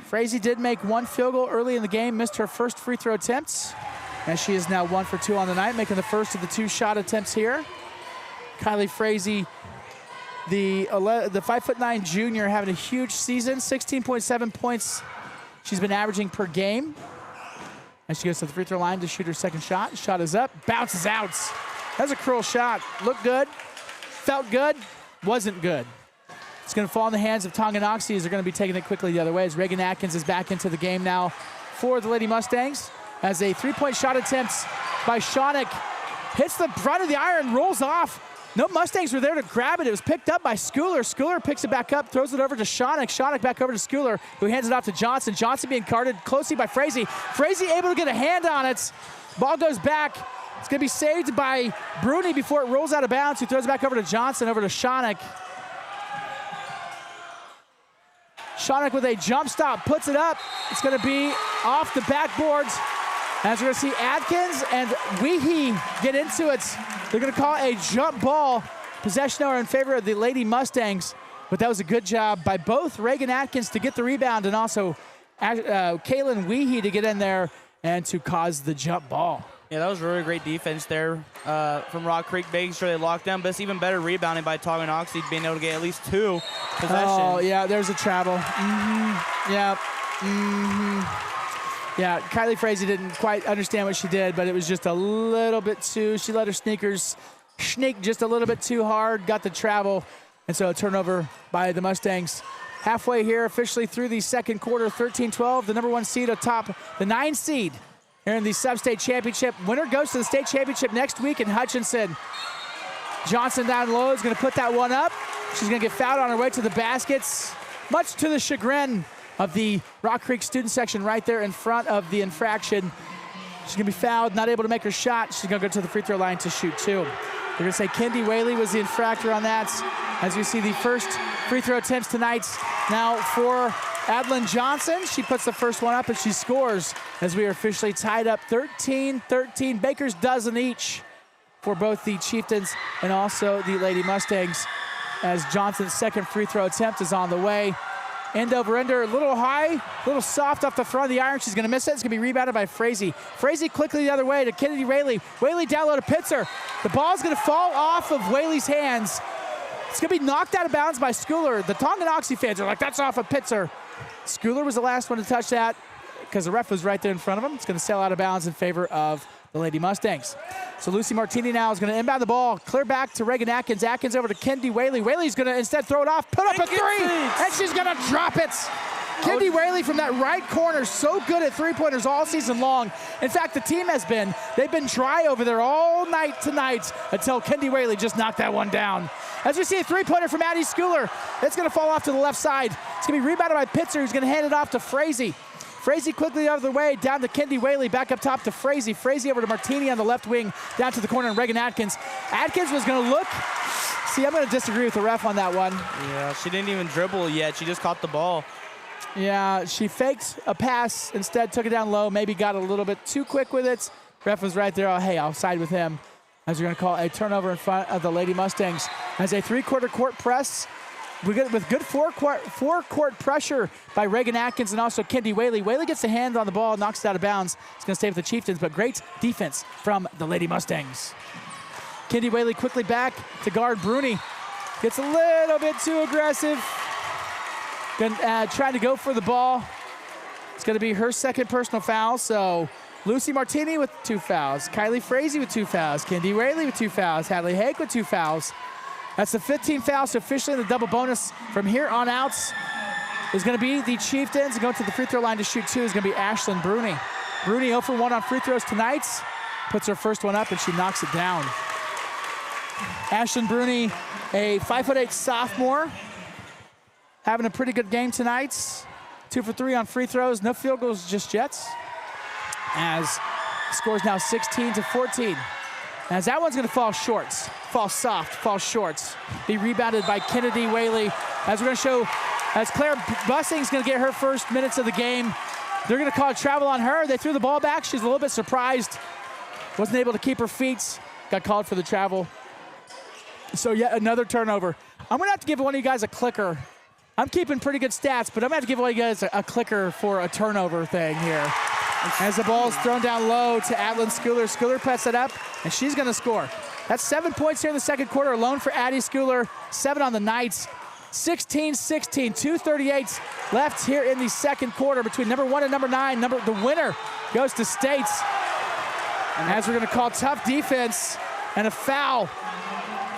Frazee did make 1 field goal early in the game, missed her first free throw attempt. And she is now 1 for 2 on the night, making the first of the 2 shot attempts here. Kylie Frazee, the 5'9" junior, having a huge season, 16.7 points she's been averaging per game. And she goes to the free throw line to shoot her second shot. Shot is up, bounces out. That's a cruel shot. Looked good, felt good, wasn't good. It's going to fall in the hands of Tonganoxie as they're going to be taking it quickly the other way as Reagan Atkins is back into the game now for the Lady Mustangs. As a 3-point shot attempt by Shonick hits the front of the iron, rolls off. No Mustangs were there to grab it. It was picked up by Schooler. Schooler picks it back up, throws it over to Shonick. Shonick back over to Schooler, who hands it off to Johnson. Johnson being guarded closely by Frazee. Frazee able to get a hand on it. Ball goes back. It's going to be saved by Bruni before it rolls out of bounds, who throws it back over to Johnson, over to Shonick. Shonick with a jump stop, puts it up. It's going to be off the backboards. As we're going to see Adkins and Weehee get into it. They're going to call a jump ball. Possession over in favor of the Lady Mustangs. But that was a good job by both Reagan Atkins to get the rebound and also Kaylin Weehee to get in there and to cause the jump ball. Yeah, that was really great defense there from Rock Creek, making sure they locked down. But it's even better rebounding by Tonganoxie, being able to get at least 2 possessions. Oh, yeah, there's a travel. Yeah. Yeah, Kylie Frazee didn't quite understand what she did, but it was just a little bit too, she let her sneakers sneak just a little bit too hard, got the travel, and so a turnover by the Mustangs. Halfway here, officially through the second quarter, 13-12, the number 1 seed atop the 9 seed here in the Sub-State Championship. Winner goes to the state championship next week in Hutchinson. Johnson down low is going to put that one up. She's going to get fouled on her way to the baskets, much to the chagrin of the Rock Creek student section right there in front of the infraction. She's going to be fouled, not able to make her shot. She's going to go to the free throw line to shoot 2. We're going to say Kendi Whaley was the infractor on that. As we see the first free throw attempts tonight now for Adlin Johnson. She puts the first one up and she scores as we are officially tied up 13-13. Baker's dozen each for both the Chieftains and also the Lady Mustangs as Johnson's second free throw attempt is on the way. End over ender, a little high, a little soft off the front of the iron. She's going to miss it. It's going to be rebounded by Frazee. Frazee quickly the other way to Kennedy Whaley. Whaley down low to Pitzer. The ball's going to fall off of Whaley's hands. It's going to be knocked out of bounds by Schooler. The Tonganoxie fans are like, that's off of Pitzer. Schooler was the last one to touch that because the ref was right there in front of him. It's going to sail out of bounds in favor of the Lady Mustangs. So Lucy Martini now is going to inbound the ball, clear back to Reagan Atkins. Atkins over to Kendi Whaley. Whaley's going to instead throw it off, put up a 3, and she's going to drop it. Kendi Whaley from that right corner, so good at 3-pointers all season long. In fact, the team has been, they've been dry over there all night tonight until Kendi Whaley just knocked that one down. As we see a 3-pointer from Addie Schooler, it's going to fall off to the left side. It's going to be rebounded by Pitzer, who's going to hand it off to Frazee. Frazee quickly out of the way, down to Kendi Whaley, back up top to Frazee. Frazee over to Martini on the left wing, down to the corner, and Reagan Atkins. Atkins was going to look. See, I'm going to disagree with the ref on that one. Yeah, she didn't even dribble yet. She just caught the ball. Yeah, she faked a pass, instead took it down low, maybe got a little bit too quick with it. Ref was right there. Oh, hey, I'll side with him. As we're going to call a turnover in front of the Lady Mustangs. As a three-quarter court press, with good four-court pressure by Reagan Atkins and also Kendi Whaley. Whaley gets the hand on the ball, knocks it out of bounds. It's going to stay with the Chieftains, but great defense from the Lady Mustangs. Kendi Whaley quickly back to guard Bruni. Gets a little bit too aggressive. Trying to go for the ball. It's going to be her second personal foul, so Lucy Martini with 2 fouls. Kylie Frazee with 2 fouls. Kendi Whaley with 2 fouls. Hadley Hake with 2 fouls. That's the 15 fouls, so officially in the double bonus from here on out is going to be the Chieftains. Going to the free throw line to shoot 2 is going to be Ashlyn Bruni. Bruni 0 for 1 on free throws tonight. Puts her first one up and she knocks it down. Ashlyn Bruni, a 5'8" sophomore, having a pretty good game tonight. 2 for 3 on free throws, no field goals just yet. As the score is now 16-14. As that one's going to fall short, fall soft, fall short. Be rebounded by Kennedy Whaley. As we're going to show, as Claire Bussing's going to get her first minutes of the game. They're going to call a travel on her. They threw the ball back. She's a little bit surprised. Wasn't able to keep her feet. Got called for the travel. So yet another turnover. I'm going to have to give one of you guys a clicker. I'm keeping pretty good stats, but I'm going to have to give one of you guys a clicker for a turnover thing here. As the ball is thrown down low to Adlin Schooler. Schooler puts it up, and she's going to score. That's 7 points here in the second quarter alone for Addie Schooler. 7 on the night. 16-16, 2:38 left here in the second quarter between number 1 and number 9. The winner goes to States. And as we're going to call tough defense and a foul.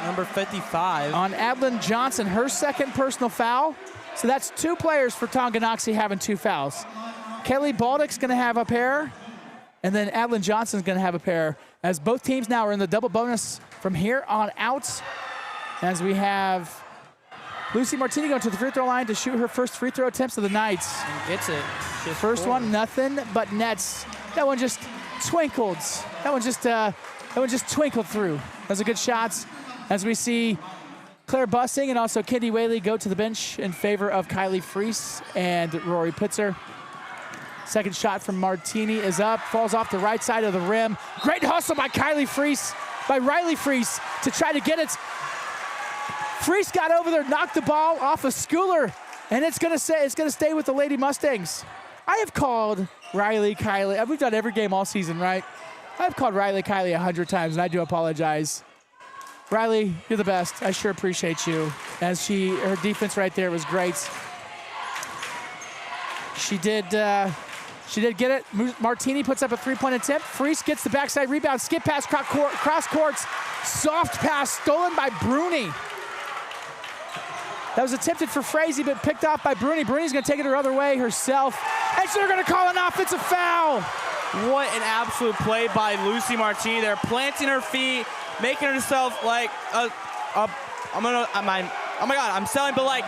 Number 55. On Adlin Johnson, her second personal foul. So that's 2 players for Tonganoxie having 2 fouls. Kelly Baldick's going to have a pair, and then Adlin Johnson's going to have a pair, as both teams now are in the double bonus from here on out. As we have Lucy Martini going to the free throw line to shoot her first free throw attempts of the night. And gets it. First one, nothing but nets. That one just twinkled. That one just twinkled through. That was a good shot. As we see Claire Bussing and also Kendi Whaley go to the bench in favor of Kylie Freese and Rory Pitzer. Second shot from Martini is up, falls off the right side of the rim. Great hustle by Kylie Freese, by Riley Freese to try to get it. Freese got over there, knocked the ball off of Schooler, and it's gonna stay with the Lady Mustangs. I have called Riley Kylie. We've done every game all season, right? I've called Riley Kylie 100 times, and I do apologize. Riley, you're the best. I sure appreciate you. As her defense right there was great. She did get it. Martini puts up a 3-point attempt. Freese gets the backside rebound. Skip pass, cross courts. Soft pass stolen by Bruni. That was attempted for Frazee, but picked off by Bruni. Bruni's going to take it her other way herself. And so they're going to call an offensive foul. What an absolute play by Lucy Martini. They're planting her feet, making herself like oh my God, I'm selling, but like,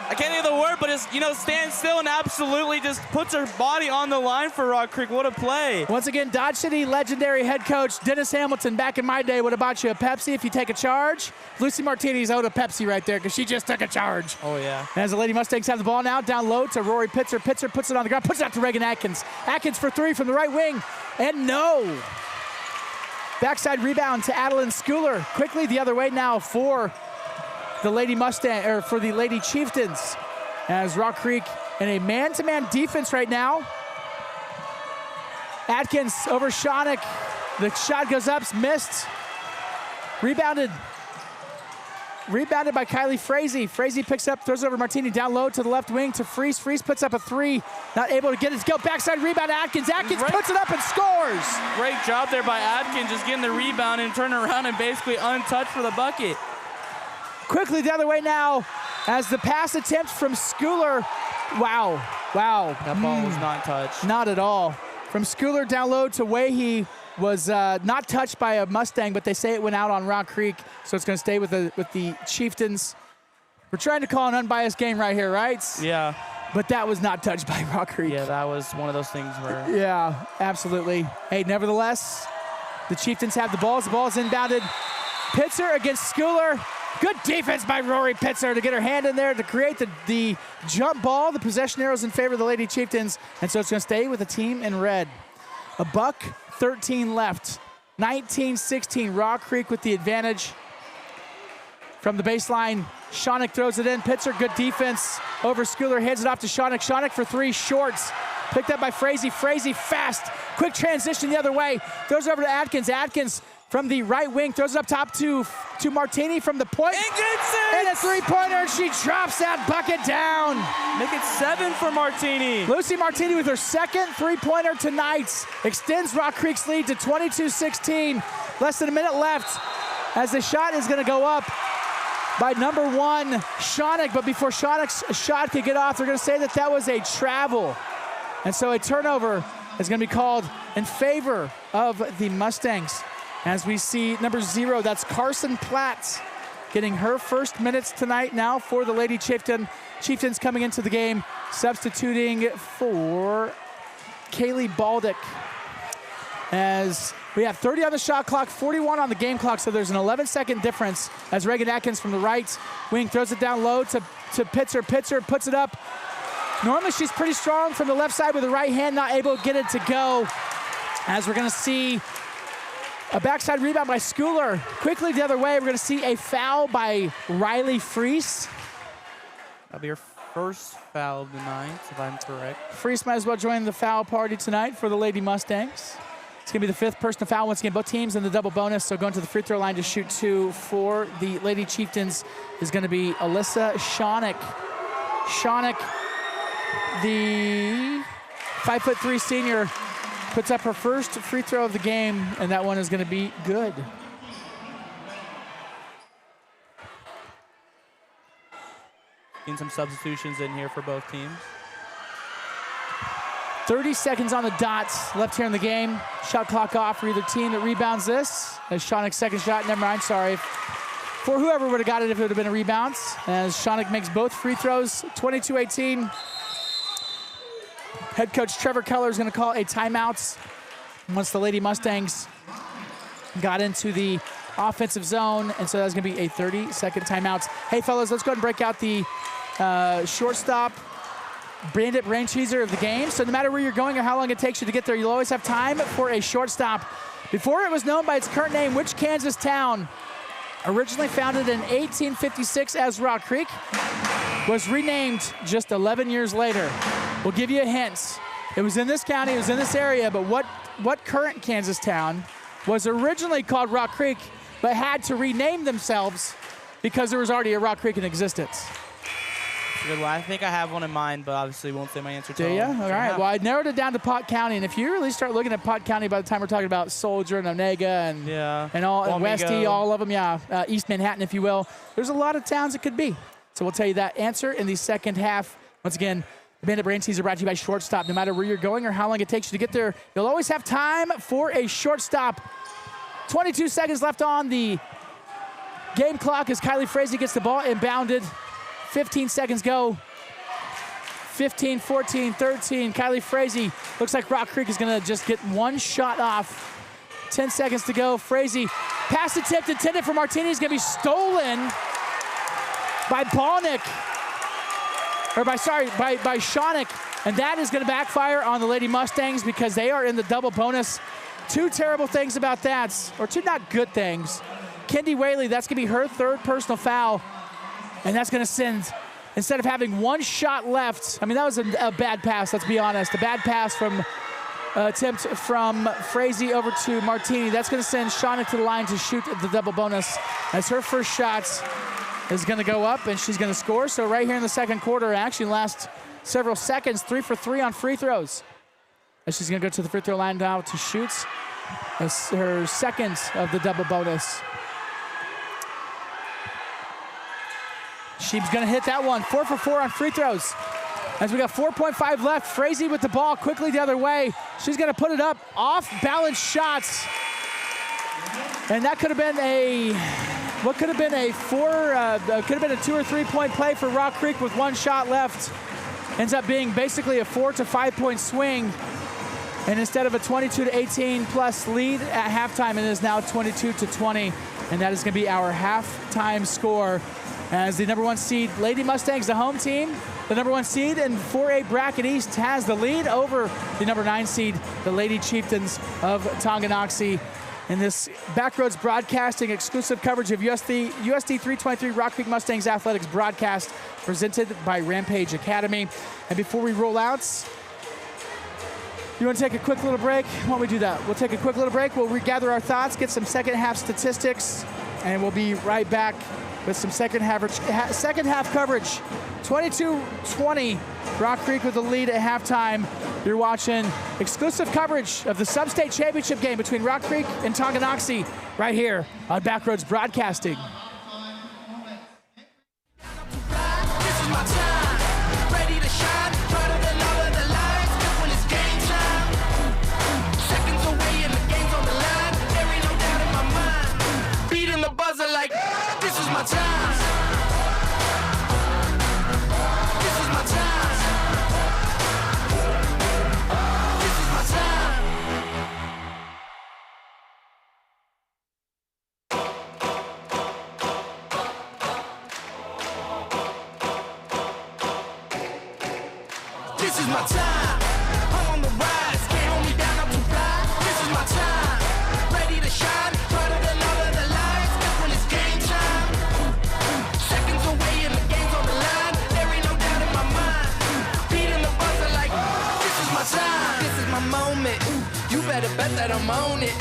I can't think of the word, but just, stands still and absolutely just puts her body on the line for Rock Creek. What a play. Once again, Dodge City legendary head coach Dennis Hamilton. Back in my day, would have bought you a Pepsi if you take a charge. Lucy Martini's owed a Pepsi right there because she just took a charge. Oh, yeah. As the Lady Mustangs have the ball now, down low to Rory Pitzer. Pitzer puts it on the ground, puts it out to Reagan Atkins. Atkins for 3 from the right wing, and no. Backside rebound to Adlin Schooler. Quickly the other way now for the Lady for the Lady Chieftains, as Rock Creek in a man-to-man defense right now. Atkins over Shonick. The shot goes up, missed. Rebounded by Kylie Frazee. Frazee picks up, throws it over Martini, down low to the left wing to Freese. Freese puts up a 3, not able to get it to go. Backside rebound to Atkins. Atkins puts it up and scores. Great job there by Atkins, just getting the rebound and turning around and basically untouched for the bucket. Quickly the other way now, as the pass attempt from Schooler. Wow. That ball was not touched. Not at all. From Schooler down low to Wahey was not touched by a Mustang, but they say it went out on Rock Creek, so it's going to stay with the Chieftains. We're trying to call an unbiased game right here, right? Yeah. but that was not touched by Rock Creek. Yeah, that was one of those things where... Yeah, absolutely. Hey, nevertheless, the Chieftains have the balls. The ball is inbounded. Pitzer against Schooler. Good defense by Rory Pitzer to get her hand in there to create the jump ball. The possession arrows in favor of the Lady Chieftains, and so it's going to stay with the team in red. $1:13 left. 19-16, Rock Creek with the advantage. From the baseline, Shawnick throws it in. Pitzer, good defense over Schooler, hands it off to Shawnick. Shawnick for three, shorts. Picked up by Frazee. Frazee fast, quick transition the other way. Throws it over to Atkins. Atkins from the right wing throws it up top to Martini from the point. And a three-pointer, and she drops that bucket down. Make it 7 for Martini. Lucy Martini with her second three-pointer tonight extends Rock Creek's lead to 22-16. Less than a minute left as the shot is going to go up by number 1, Shawnick. But before Shawnick's shot could get off, they're going to say that was a travel. And so a turnover is going to be called in favor of the Mustangs. As we see number 0, that's Carson Platt, getting her first minutes tonight now for the Lady Chieftains coming into the game, substituting for Kaylee Baldick. As we have 30 on the shot clock, 41 on the game clock, so there's an 11-second difference as Reagan Atkins from the right wing throws it down low to Pitzer. Pitzer puts it up. Normally she's pretty strong from the left side with the right hand, not able to get it to go. As we're going to see a backside rebound by Schooler. Quickly the other way, we're going to see a foul by Riley Freese. That'll be her first foul of the night, if I'm correct. Freese might as well join the foul party tonight for the Lady Mustangs. It's going to be the 5th personal foul once again, both teams in the double bonus. So going to the free throw line to shoot 2 for the Lady Chieftains is going to be Alyssa Shawnick. Shawnick, the 5'3" senior, puts up her first free throw of the game, and that one is going to be good. Getting some substitutions in here for both teams. 30 seconds on the dot left here in the game. Shot clock off for either team that rebounds this. As Shawnick's second shot, never mind, sorry. For whoever would have got it if it would have been a rebound. As Shawnick makes both free throws, 22-18. Head coach Trevor Keller is going to call a timeout once the Lady Mustangs got into the offensive zone, and so that's going to be a 30-second timeout. Hey, fellas, let's go ahead and break out the shortstop Bandit brain teaser of the game. So no matter where you're going or how long it takes you to get there, you'll always have time for a shortstop. Before it was known by its current name, which Kansas town, originally founded in 1856 as Rock Creek, was renamed just 11 years later? We'll give you a hint. It was in this county, it was in this area, but what current Kansas town was originally called Rock Creek, but had to rename themselves because there was already a Rock Creek in existence? Good one. I think I have one in mind, but obviously won't say my answer. Do you? All right. Well, I narrowed it down to Pot County, and if you really start looking at Pot County, by the time we're talking about Soldier and Onega and all and Westy, all of them, East Manhattan, if you will, there's a lot of towns it could be. So we'll tell you that answer in the second half. Once again, the Bandit Brain Teaser brought to you by Shortstop. No matter where you're going or how long it takes you to get there, you'll always have time for a shortstop. 22 seconds left on the game clock as Kylie Frazee gets the ball inbounded. 15 seconds go. 15, 14, 13. Kylie Frazee looks like Rock Creek is going to just get one shot off. 10 seconds to go. Frazee, pass attempt intended for Martini is going to be stolen by Balnick. Or by Shawnick. And that is going to backfire on the Lady Mustangs because they are in the double bonus. Two terrible things about that, or two not good things. Kendi Whaley, that's going to be her 3rd personal foul. And that's going to send, instead of having one shot left, I mean, that was a bad pass, let's be honest. A bad pass from attempt from Frazee over to Martini. That's going to send Shawnick to the line to shoot the double bonus as her first shot is going to go up and she's going to score. So right here in the second quarter, actually last several seconds, 3 for 3 on free throws. And she's going to go to the free throw line now to shoot her second of the double bonus. She's going to hit that one. 4 for 4 on free throws. As we got 4.5 left, Frazee with the ball quickly the other way. She's going to put it up, off-balance shots. And that could have been could have been a 2 or 3 point play for Rock Creek with one shot left. ends up being basically a 4 to 5 point swing. And instead of a 22 to 18 plus lead at halftime, it is now 22 to 20. And that is going to be our halftime score as the number 1 seed Lady Mustangs, the home team, the number 1 seed in 4A Bracket East, has the lead over the number 9 seed, the Lady Chieftains of Tonganoxie. In this Backroads Broadcasting exclusive coverage of USD 323 Rock Creek Mustangs Athletics broadcast presented by Rampage Academy. And before we roll out, you want to take a quick little break? Why don't we do that? We'll take a quick little break. We'll regather our thoughts, get some second half statistics, and we'll be right back with some second half coverage. 22-20, Rock Creek with the lead at halftime. You're watching exclusive coverage of the Sub-State Championship game between Rock Creek and Tonganoxie right here on Backroads Broadcasting. This is my time, ready to shine, brighter than all of the lights. When it's game time, seconds away and the game's on the line. There ain't no doubt in my mind. Beating the buzzer like this is my time. This is my time. This is my time. This is my time. I'm on the rise. Can't hold me down, I'm too fly. This is my time. Ready to shine, brighter than all of the lights. When it's game time, seconds away and the game's on the line. There ain't no doubt in my mind. Beating the buzzer like this is my time. This is my moment. You better bet that I'm on it.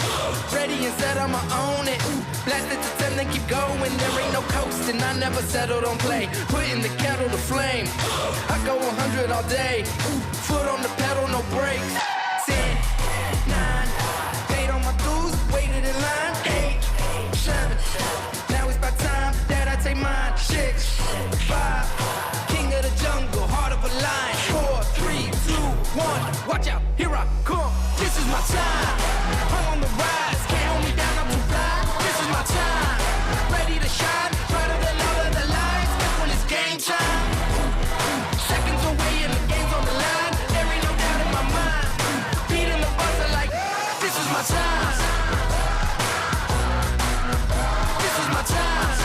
Ready and set, I'ma own it. Blast it to 10, then keep going. There ain't no coasting, I never settled on play. Putting the kettle to flame. I go 100 all day. Foot on the pedal, no brakes. 10, 9, paid on my dues, waited in line. 8, 7, now it's about time that I take mine. 6, 5, king of the jungle, heart of a lion. 4, 3, 2, 1, watch out, here I come. This is my time. I'm on the rise, can't hold me down, I'm too fly. This is my time, ready to shine, brighter than all of the lights. When it's game time, seconds away and the game's on the line. There ain't no doubt in my mind. Beating the buzzer like this is my time. This is my time.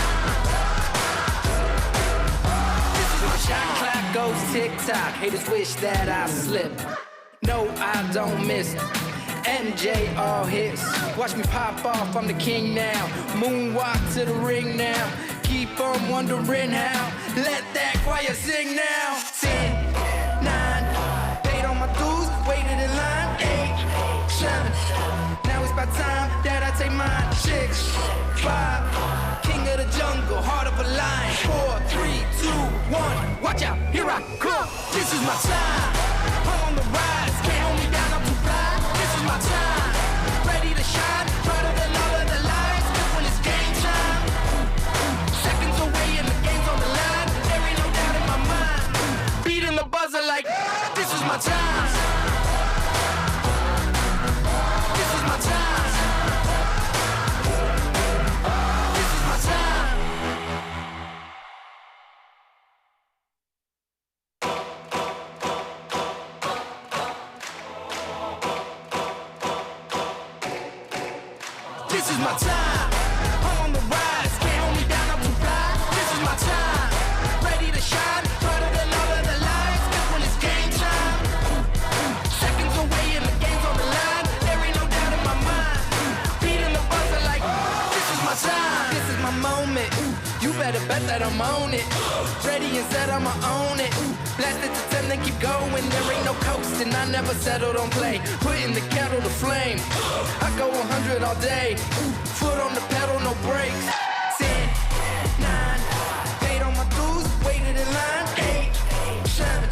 This is my shot clock goes tick tock. Haters wish that I slip. No, I don't miss. MJ all hits. Watch me pop off, I'm the king now. Moonwalk to the ring now. Keep on wondering how. Let that choir sing now. 10, 9, paid on my dues, waited in line. 8, 7, now it's about time that I take mine. 6, 5, king of the jungle, heart of a lion. 4, 3, 2, 1, watch out, here I come. This is my time. I'm on the rise, can't hold me down, I'm too fly. This is my time, ready to shine, brighter than all of the lights. When it's game time, seconds away and the game's on the line. There ain't no doubt in my mind. Beating the buzzer like this is my time. This is my time. This is my time. This is my time. I'm on the rise. Can't hold me down, I'm too fly. This is my time. Ready to shine, brighter than all of the lights. When it's game time, seconds away and the game's on the line. There ain't no doubt in my mind. Beating the buzzer like this is my time. This is my moment. You better bet that I'm on it. Ready and set, I'ma own it. Blast it to 10, then keep going. There ain't no coasting, I never settled on play. Putting the kettle to flame. I go 100 all day. Foot on the pedal, no brakes. 10, 9, paid on my dues, waited in line. 8, 7,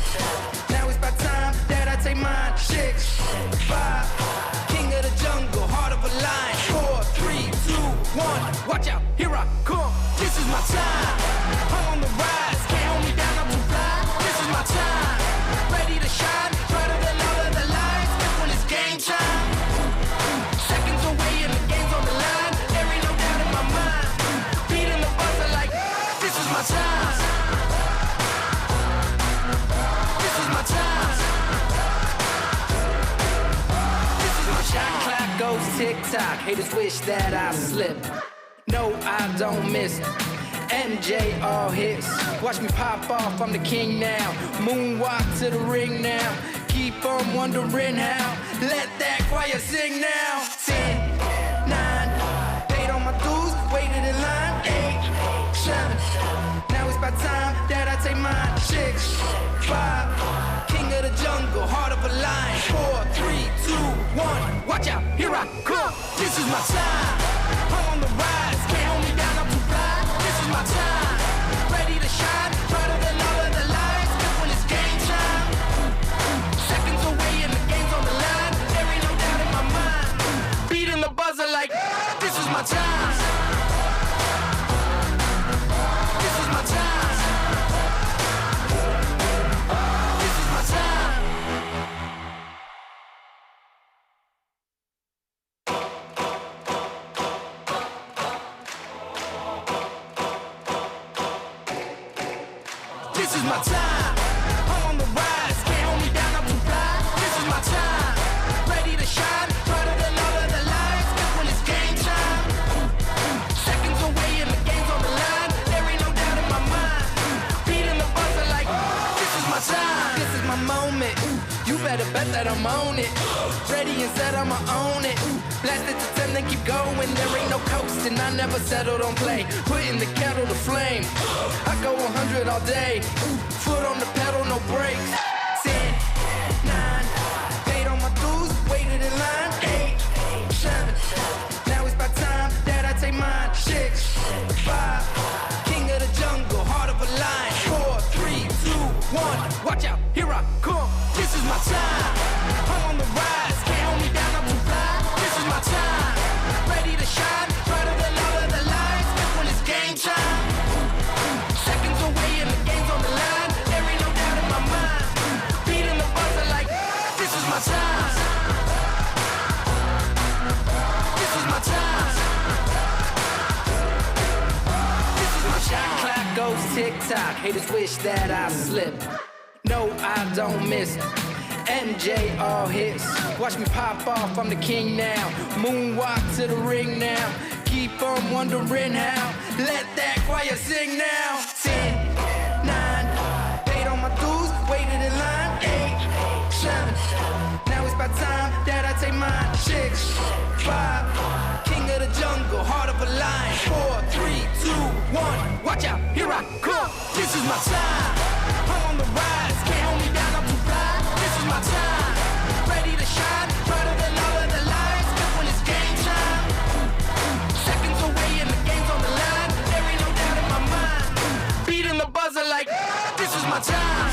now it's about time that I take mine. 6, 5, king of the jungle, heart of a lion. 4, 3, 2, 1, watch out, here I come. This is my time. I'm on the rise, can't hold me down, I'm too fly. This is my time, ready to shine, brighter than all of the lights. When it's game time, seconds away and the game's on the line. There ain't no doubt in my mind. Beating the buzzer like this is my time. This is TikTok, haters wish that I slip. No, I don't miss. MJ all hits. Watch me pop off, I'm the king now. Moonwalk to the ring now. Keep on wondering how. Let that choir sing now. 10, 9, paid on my dues, waited in line. 8, 7, now it's about time that I take mine. 6, 5, king of the jungle, heart of a lion. 4, 3, 2, 1, watch out, here I come. This is my time, I'm on the rise. Can't hold me down, I'm too fly. This is my time, ready to shine. Brighter than all of the lights, cause when it's game time. Seconds away and the game's on the line. There ain't no doubt in my mind. Beating the buzzer like, this is my time. This is my time. This is my time. This is my time, I'm on the rise, can't hold me down, I'm too fly. This is my time, ready to shine, brighter than all of the lights, cause when it's game time. Seconds away and the game's on the line, there ain't no doubt in my mind. Beating the buzzer like, this is my time. This is my moment, you better bet that I'm on it. Ready and set, I'ma own it. Blast it to 10, then keep going, there ain't no coasting, I never settle, don't play. Putting the kettle to flame, I go 100 all day. Foot on the pedal, no brakes. 10, 9, paid on my dues, waited in line. 8, 7, now it's about time that I take mine. 6, 5, king of the jungle, heart of a lion. 4, 3, 2, 1, watch out, here I come. This is my time, I'm on the rise. Can't hold me down, I'm too fly. This is my time, ready to shine, brighter than all of the lights. Cause when it's game time, seconds away and the game's on the line. There ain't no doubt in my mind. Beating the buzzer like, this is my time. This is my time. This is my shot clock goes tick-tock. Haters wish that I slip. No, I don't miss. MJ all hits. Watch me pop off, I'm the king now. Moonwalk to the ring now. Keep on wondering how. Let that choir sing now. 10, 9, paid on my dues, waited in line. 8, 7, now it's about time that I take mine. 6, 5, king of the jungle, heart of a lion. 4, 3, 2, 1, watch out, here I come. This is my time, I'm on the rise. Can't hold me down, I'm too fly. This is my time, ready to shine, brighter than all of the lights. Cause when it's game time, seconds away and the game's on the line. There ain't no doubt in my mind. Beating the buzzer like, this is my time.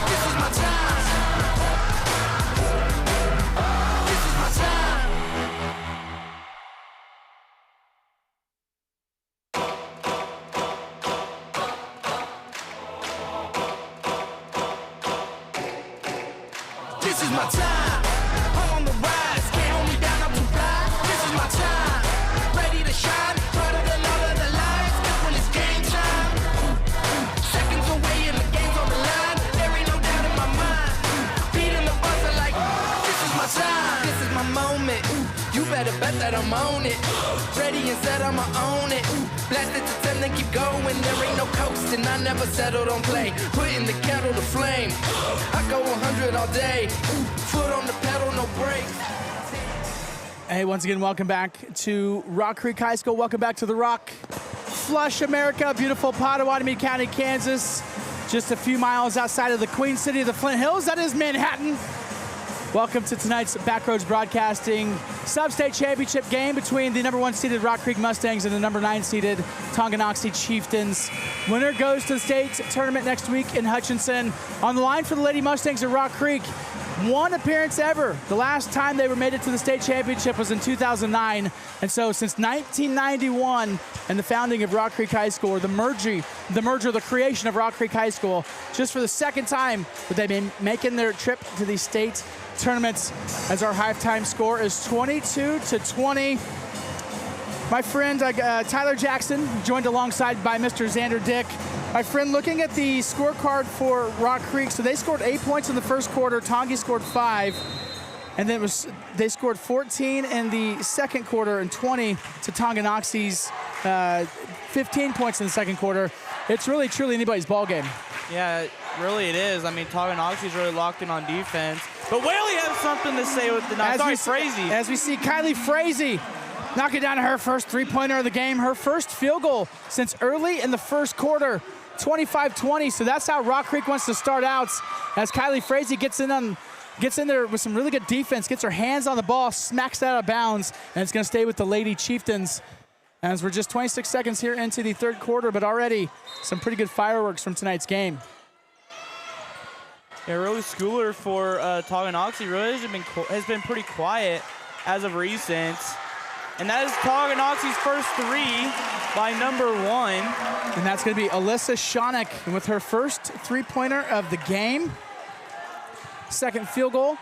This is my time. This is my time. This is my time, I'm on the rise. Can't hold me down, I'm too fly. This is my time, ready to shine, brighter than all of the lights. Cause when it's game time, seconds away and the game's on the line. There ain't no doubt in my mind. Beating the buzzer like, this is my time. This is my moment, you better bet that I'm on it. Ready and set, I'ma own it. Blast it to 10, then keep going. There ain't no coasting, I never settle, don't play. Putting the kettle to flame, I go 100 all day. Foot on the pedal, no brakes. Hey, once again, welcome back to Rock Creek High School. Welcome back to the Rock. Flush, America, beautiful Pottawatomie County, Kansas. Just a few miles outside of the Queen City of the Flint Hills. That is Manhattan. Welcome to tonight's Backroads Broadcasting Sub-State Championship game between the number 1 seeded Rock Creek Mustangs and the number 9 seeded Tonganoxie Chieftains. Winner goes to the state tournament next week in Hutchinson. On the line for the Lady Mustangs of Rock Creek, one appearance ever. The last time they were made it to the state championship was in 2009. And so since 1991 and the founding of Rock Creek High School, or the creation of Rock Creek High School, just for the second time would they be making their trip to the state tournaments, as our halftime score is 22-20. My friend Tyler Jackson, joined alongside by Mr. Xander Dick. My friend, looking at the scorecard for Rock Creek, so they scored 8 points in the first quarter. Tongi scored 5. And then they scored 14 in the second quarter and 20 to Tonganoxie's 15 points in the second quarter. It's really, truly anybody's ball game. Yeah, really it is. I mean, Tonganoxie's really locked in on defense. But Whaley has something to say with the knock. Sorry, Frazee. As we see Kylie Frazee knocking down her first three-pointer of the game, her first field goal since early in the first quarter, 25-20. So that's how Rock Creek wants to start out, as Kylie Frazee gets in there with some really good defense, gets her hands on the ball, smacks that out of bounds, and it's going to stay with the Lady Chieftains. As we're just 26 seconds here into the third quarter, but already some pretty good fireworks from tonight's game. Yeah, really Schooler for Tonganoxie really has been pretty quiet as of recent. And that is Tonganoxie's first three by number 1. And that's going to be Alyssa Schonek with her first three-pointer of the game. Second field goal.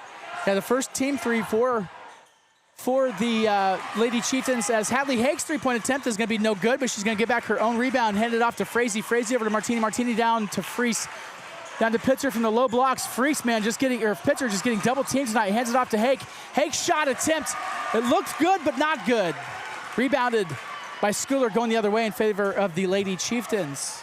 Yeah, the first team three for the Lady Chieftains, as Hadley Haig's three-point attempt is going to be no good, but she's going to get back her own rebound, hand it off to Frazee. Frazee over to Martini. Martini down to Freese. Down to Pitzer from the low blocks. Freese, man, Pitzer just getting double teamed tonight. Hands it off to Haig. Haig's shot attempt. It looked good, but not good. Rebounded by Schooler, going the other way in favor of the Lady Chieftains.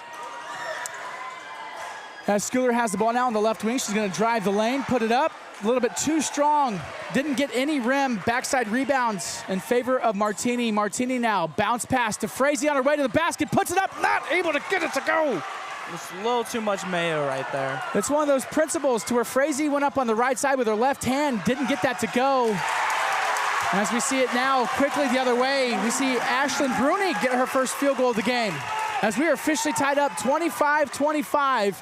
As Schooler has the ball now on the left wing, she's going to drive the lane, put it up. A little bit too strong. Didn't get any rim. Backside rebounds in favor of Martini. Martini now bounce pass to Frazee on her way to the basket. Puts it up, not able to get it to go. It's a little too much mayo right there. It's one of those principles to where Frazee went up on the right side with her left hand, didn't get that to go. And as we see it now, quickly the other way, we see Ashlyn Bruni get her first field goal of the game. As we are officially tied up 25-25.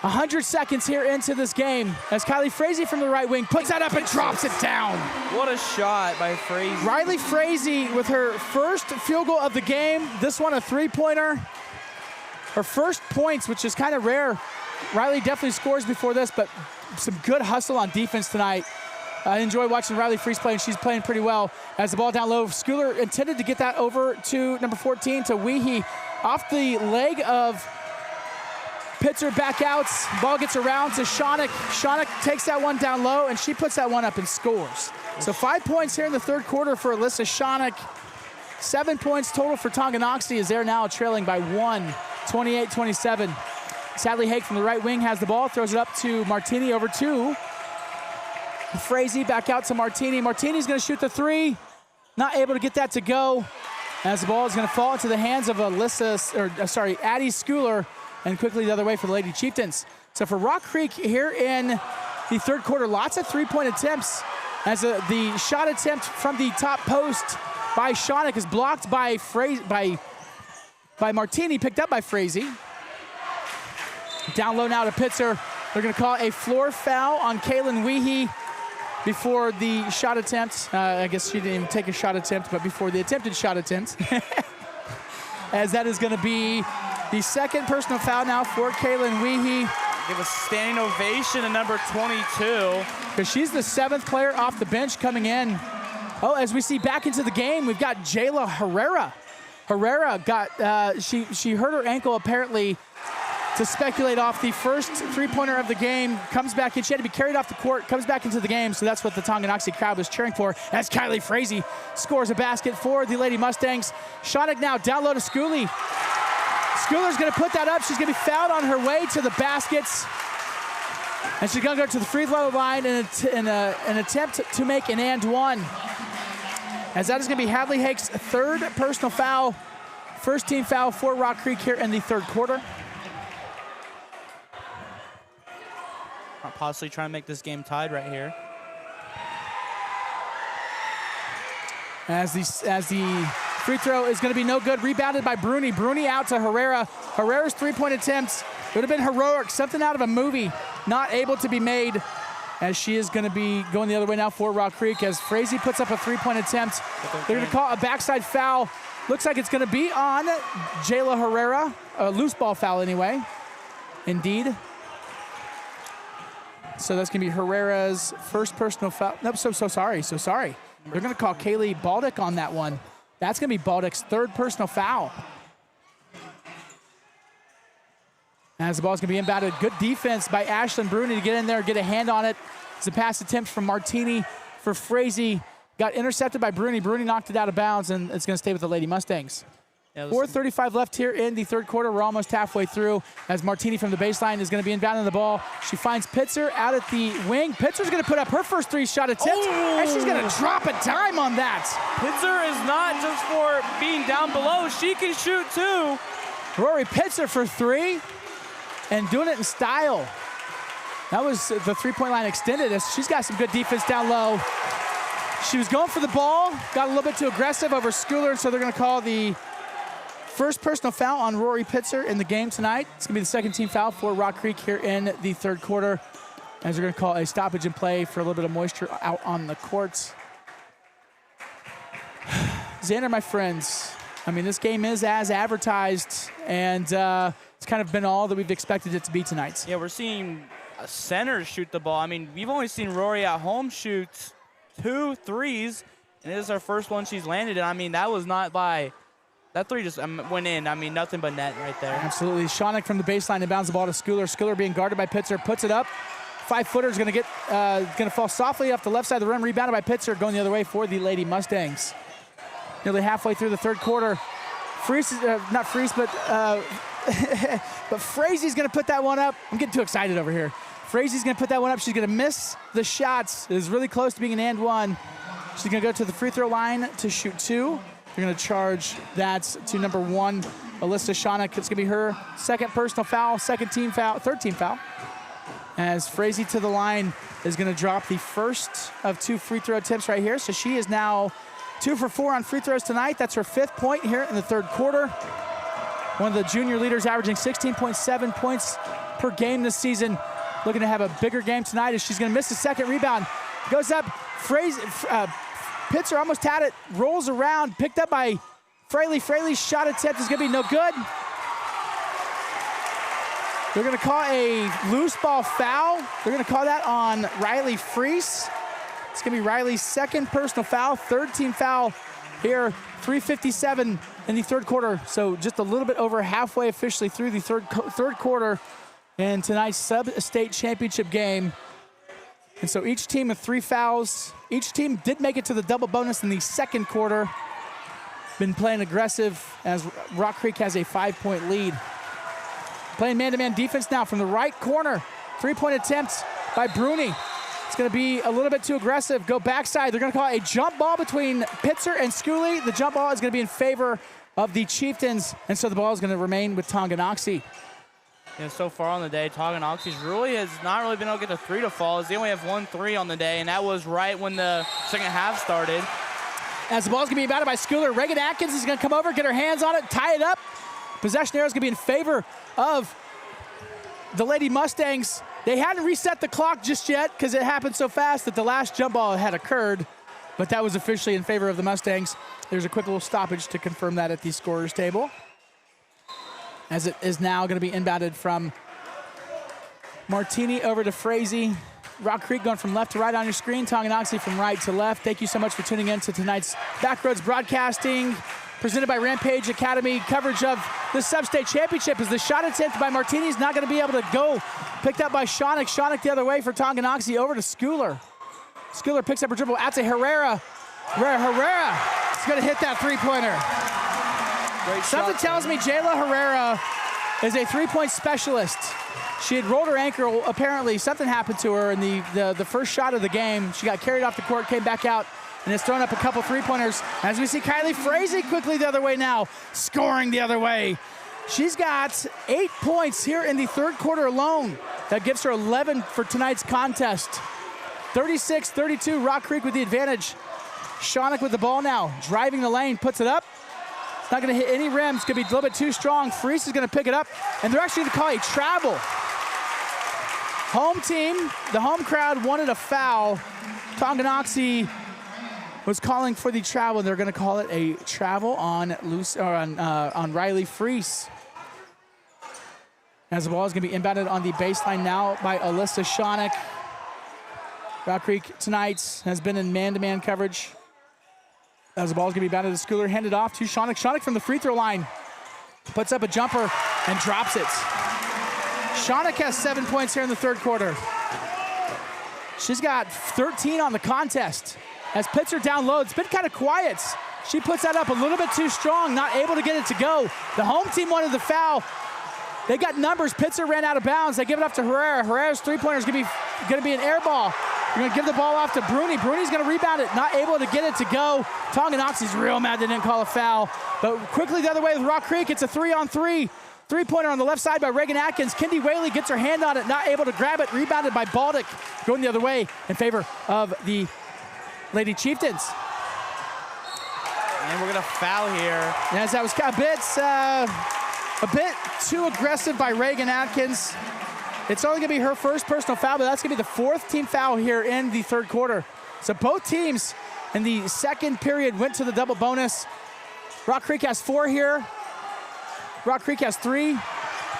100 seconds here into this game, as Kylie Frazee from the right wing puts that up and drops it down. What a shot by Frazee. Riley Frazee with her first field goal of the game. This one a three-pointer. Her first points, which is kind of rare. Riley definitely scores before this, but some good hustle on defense tonight. I enjoy watching Riley Freese play, and she's playing pretty well. As the ball down low, Schooler intended to get that over to number 14, to Weehee. Off the leg of Pitzer, back out. Ball gets around to Schonek. Schonek takes that one down low, and she puts that one up and scores. So 5 points here in the third quarter for Alyssa Schonek. 7 points total for Tonganoxie, as they're now trailing by 1, 28-27. Sadly, Haig from the right wing has the ball, throws it up to Martini, over to Frazee, back out to Martini. Martini's going to shoot the three. Not able to get that to go, as the ball is going to fall into the hands of Addie Schooler, and quickly the other way for the Lady Chieftains. So for Rock Creek here in the third quarter, lots of three-point attempts, as the shot attempt from the top post by Schonek is blocked by Martini, picked up by Frazee. Down low now to Pitzer. They're going to call a floor foul on Kaylin Weehee before the shot attempt. I guess she didn't even take a shot attempt, but before the attempted shot attempt. As that is going to be the second personal foul now for Kaylin Weehee. Give a standing ovation to number 22. Because she's the 7th player off the bench coming in. Oh, as we see back into the game, we've got Jayla Herrera. Herrera got, she hurt her ankle apparently to speculate off the first three-pointer of the game. Comes back in, she had to be carried off the court, comes back into the game, so that's what the Tonganoxie crowd was cheering for, as Kylie Frazee scores a basket for the Lady Mustangs. Schonek now down low to Schooley. Schooler's going to put that up. She's going to be fouled on her way to the baskets. And she's going to go to the free throw line in an attempt to make an and one. As that is going to be Hadley Haig's third personal foul. First team foul for Rock Creek here in the third quarter. Possibly trying to make this game tied right here. As the free throw is going to be no good. Rebounded by Bruni. Bruni out to Herrera. Herrera's three-point attempts would have been heroic. Something out of a movie. Not able to be made, as she is going to be going the other way now for Rock Creek, as Frazee puts up a three-point attempt. They're going to call a backside foul. Looks like it's going to be on Jayla Herrera. A loose ball foul anyway. Indeed. So that's going to be Herrera's first personal foul. Nope, so sorry. They're going to call Kaylee Baldick on that one. That's going to be Baldick's third personal foul. As the ball's going to be inbounded. Good defense by Ashlyn Bruni to get in there, get a hand on it. It's a pass attempt from Martini for Frazee. Got intercepted by Bruni. Bruni knocked it out of bounds, and it's going to stay with the Lady Mustangs. 4:35 left here in the third quarter. We're almost halfway through as Martini from the baseline is going to be inbounding the ball. She finds Pitzer out at the wing. Pitzer's going to put up her first 3-shot attempt, and she's going to drop a dime on that. Pitzer is not just for being down below. She can shoot, too. Rory Pitzer for 3, and doing it in style. That was the three-point line extended. She's got some good defense down low. She was going for the ball, got a little bit too aggressive over Schooler, so they're going to call the first personal foul on Rory Pitzer in the game tonight. It's going to be the second team foul for Rock Creek here in the third quarter, as they're going to call a stoppage in play for a little bit of moisture out on the courts. Xander, my friends, I mean, this game is as advertised, and it's kind of been all that we've expected it to be tonight. Yeah, we're seeing centers shoot the ball. I mean, we've only seen Rory at home shoot 2 threes, and this is her first one she's landed, and I mean, that was not by... That 3 just went in. I mean, nothing but net right there. Absolutely. Shonik from the baseline inbounds the ball to Schooler. Schooler being guarded by Pitzer, puts it up. 5-footer is going to fall softly off the left side of the rim, rebounded by Pitzer, going the other way for the Lady Mustangs. Nearly halfway through the third quarter. Not Freeze, but Frazee's going to put that one up. I'm getting too excited over here. Frazee's going to put that one up. She's going to miss the shots. It is really close to being an and one. She's going to go to the free throw line to shoot 2. They're going to charge that to number 1, Alyssa Shonik. It's going to be her second personal foul, third team foul. As Frazee to the line is going to drop the first of 2 free throw attempts right here. So she is now 2 for 4 on free throws tonight. That's her 5th point here in the third quarter. One of the junior leaders averaging 16.7 points per game this season. Looking to have a bigger game tonight as she's going to miss the second rebound. Goes up, Pitzer almost had it, rolls around, picked up by Fraley. Fraley's shot attempt is going to be no good. They're going to call a loose ball foul. They're going to call that on Riley Freese. It's going to be Riley's second personal foul, third team foul here, 3:57 in the third quarter. So just a little bit over halfway officially through the third quarter in tonight's sub-state championship game. And so each team with 3 fouls. Each team did make it to the double bonus in the second quarter. Been playing aggressive as Rock Creek has a 5-point lead. Playing man-to-man defense now from the right corner. 3-point attempt by Bruni. It's going to be a little bit too aggressive. Go backside. They're going to call a jump ball between Pitzer and Schooley. The jump ball is going to be in favor of the Chieftains, and so the ball is going to remain with Tonganoxie. Yeah, so far on the day, Tonganoxie has not really been able to get the 3 to fall, as they only have 1 3 on the day, and that was right when the second half started. As the ball's going to be batted by Schooler, Reagan Atkins is going to come over, get her hands on it, tie it up. Possession arrow is going to be in favor of the Lady Mustangs. They hadn't reset the clock just yet because it happened so fast that the last jump ball had occurred, but that was officially in favor of the Mustangs. There's a quick little stoppage to confirm that at the scorer's table, as it is now going to be inbounded from Martini over to Frazee. Rock Creek going from left to right on your screen. Tonganoxie from right to left. Thank you so much for tuning in to tonight's Backroads Broadcasting, presented by Rampage Academy. Coverage of the Sub-State Championship as the shot attempt by Martini is not going to be able to go. Picked up by Shonik. Shonik the other way for Tonganoxie over to Schooler. Schooler picks up her dribble out to Herrera. Herrera is going to hit that three-pointer. Something tells me Jayla Herrera is a 3-point specialist. She had rolled her ankle, apparently. Something happened to her in the first shot of the game. She got carried off the court, came back out, and has thrown up a couple 3-pointers. As we see Kylie Frazee quickly the other way now, scoring the other way. She's got 8 points here in the third quarter alone. That gives her 11 for tonight's contest. 36-32, Rock Creek with the advantage. Shonik with the ball now, driving the lane, puts it up. It's not going to hit any rims. It's going to be a little bit too strong. Freese is going to pick it up, and they're actually going to call a travel. Home team, the home crowd wanted a foul. Tonganoxie was calling for the travel, and they're going to call it a travel on Riley Freese. As the ball is going to be inbounded on the baseline now by Alyssa Shonik. Rock Creek tonight has been in man-to-man coverage. As the ball is going to be batted to Schooler, handed off to Shonik. Shonik from the free throw line puts up a jumper and drops it. Shonik has 7 points here in the third quarter. She's got 13 on the contest. As Pitzer down low, it's been kind of quiet. She puts that up a little bit too strong, not able to get it to go. The home team wanted the foul. They got numbers. Pitzer ran out of bounds. They give it up to Herrera. Herrera's three-pointer is going to be an air ball. They're going to give the ball off to Bruni. Bruni's going to rebound it, not able to get it to go. Tonganoxie's real mad they didn't call a foul. But quickly the other way with Rock Creek, it's a 3-on-3. Three-pointer on the left side by Reagan Atkins. Kendi Whaley gets her hand on it, not able to grab it. Rebounded by Baldick, going the other way in favor of the Lady Chieftains. And we're going to foul here. As that was a bit too aggressive by Reagan Atkins. It's only going to be her first personal foul, but that's going to be the fourth team foul here in the third quarter. So both teams in the second period went to the double bonus. Rock Creek has 4 here. Rock Creek has 3.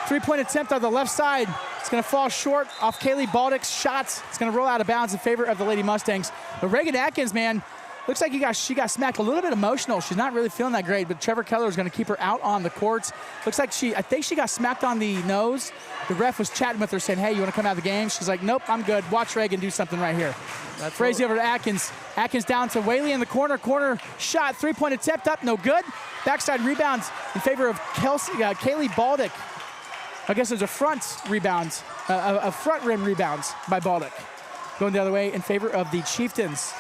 Three-point attempt on the left side. It's going to fall short off Kaylee Baldick's shots. It's going to roll out of bounds in favor of the Lady Mustangs. But Reagan Atkins, man, looks like she got smacked a little bit emotional. She's not really feeling that great, but Trevor Keller is going to keep her out on the courts. Looks like I think she got smacked on the nose. The ref was chatting with her saying, hey, you want to come out of the game? She's like, nope, I'm good. Watch Reagan do something right here. That's Frazee over to Atkins. Atkins down to Whaley in the corner. Corner shot, three-point attempt up, no good. Backside rebounds in favor of Kaylee Baldick. I guess there's a front rebound, a front rim rebounds by Baldick. Going the other way in favor of the Chieftains.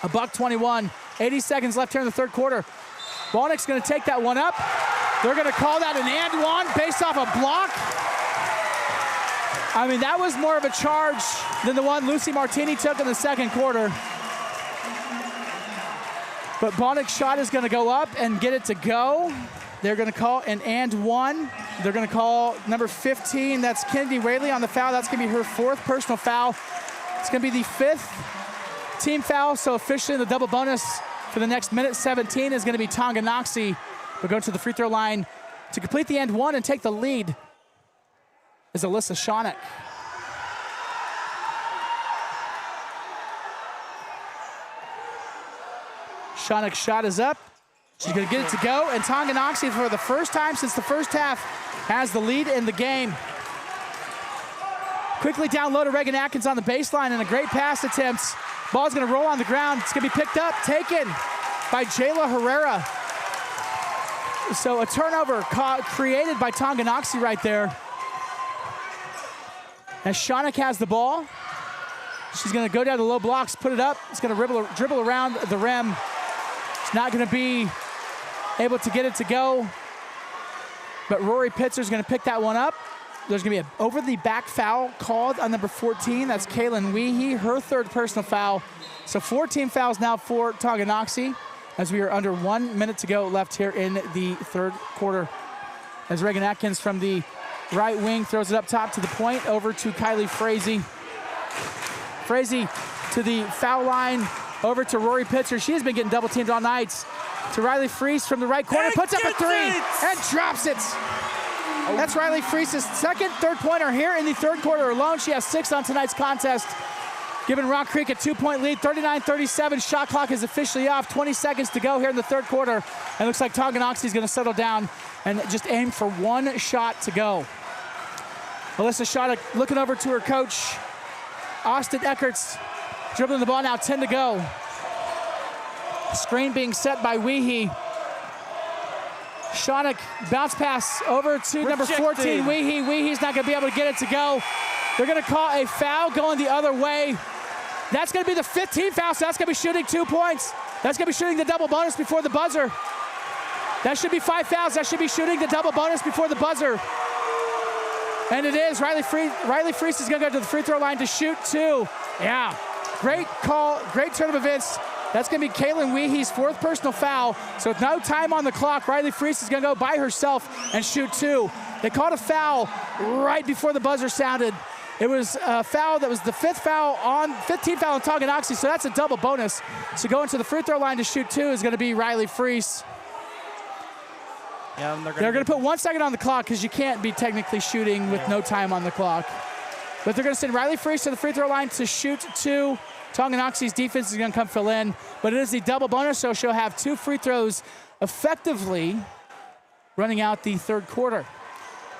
$1:21, 80 seconds left here in the third quarter. Baldick's gonna take that one up. They're gonna call that an and one based off a block. I mean, that was more of a charge than the one Lucy Martini took in the second quarter. But Baldick's shot is gonna go up and get it to go. They're gonna call an and one. They're gonna call number 15, that's Kendi Whaley on the foul. That's gonna be her 4th personal foul. It's gonna be the 5th team foul, so officially the double bonus for the next minute 17 is gonna be Tonganoxie. We'll go to the free throw line to complete the and one and take the lead is Alyssa Shonick. Shonick's shot is up. She's gonna get it to go, and Tonganoxie, for the first time since the first half, has the lead in the game. Quickly down low to Reagan Atkins on the baseline, and a great pass attempt. Ball's gonna roll on the ground. It's gonna be picked up, taken by Jayla Herrera. So a turnover created by Tonganoxie right there. As Shonick has the ball, she's gonna go down the low blocks, put it up. It's gonna dribble around the rim. It's not gonna be able to get it to go. But Rory Pitzer's gonna pick that one up. There's gonna be an over-the-back foul called on number 14. That's Kaylin Weehee, her 3rd personal foul. So 4 team fouls now for Tonganoxie as we are under 1 minute to go left here in the third quarter. As Reagan Atkins from the right wing throws it up top to the point, over to Kylie Frazee. Frazee to the foul line, over to Rory Pitzer. She has been getting double teamed all night. To Riley Freese from the right corner, puts up a 3 and drops it. That's Riley Freese's 2nd third-pointer here in the third quarter alone. She has 6 on tonight's contest, giving Rock Creek a 2-point lead. 39-37, shot clock is officially off. 20 seconds to go here in the third quarter. And it looks like Tonganoxie is gonna settle down and just aim for 1 shot to go. Alyssa Shonick looking over to her coach, Austin Eckerts, dribbling the ball now, 10 to go. Screen being set by Weehee. Shonick bounce pass over to number 14, Weehee. Weehee's not gonna be able to get it to go. They're gonna call a foul going the other way. That's gonna be the 15th foul, so that's gonna be shooting 2 points. That's gonna be shooting the double bonus before the buzzer. That should be 5 fouls. That should be shooting the double bonus before the buzzer. And it is. Riley Freese is gonna go to the free throw line to shoot 2. Yeah, great call, great turn of events. That's gonna be Kaylin Weehee's 4th personal foul. So with no time on the clock, Riley Freese is gonna go by herself and shoot 2. They called a foul right before the buzzer sounded. It was a foul that was the 15th foul on Tonganoxie, so that's a double bonus. So going to the free throw line to shoot 2 is gonna be Riley Freese. Yeah, they're gonna put 1 second on the clock because you can't be technically shooting with no time on the clock. But they're gonna send Riley Freese to the free throw line to shoot 2. Tonganoxie's defense is gonna come fill in, but it is the double bonus, so she'll have 2 free throws effectively running out the third quarter.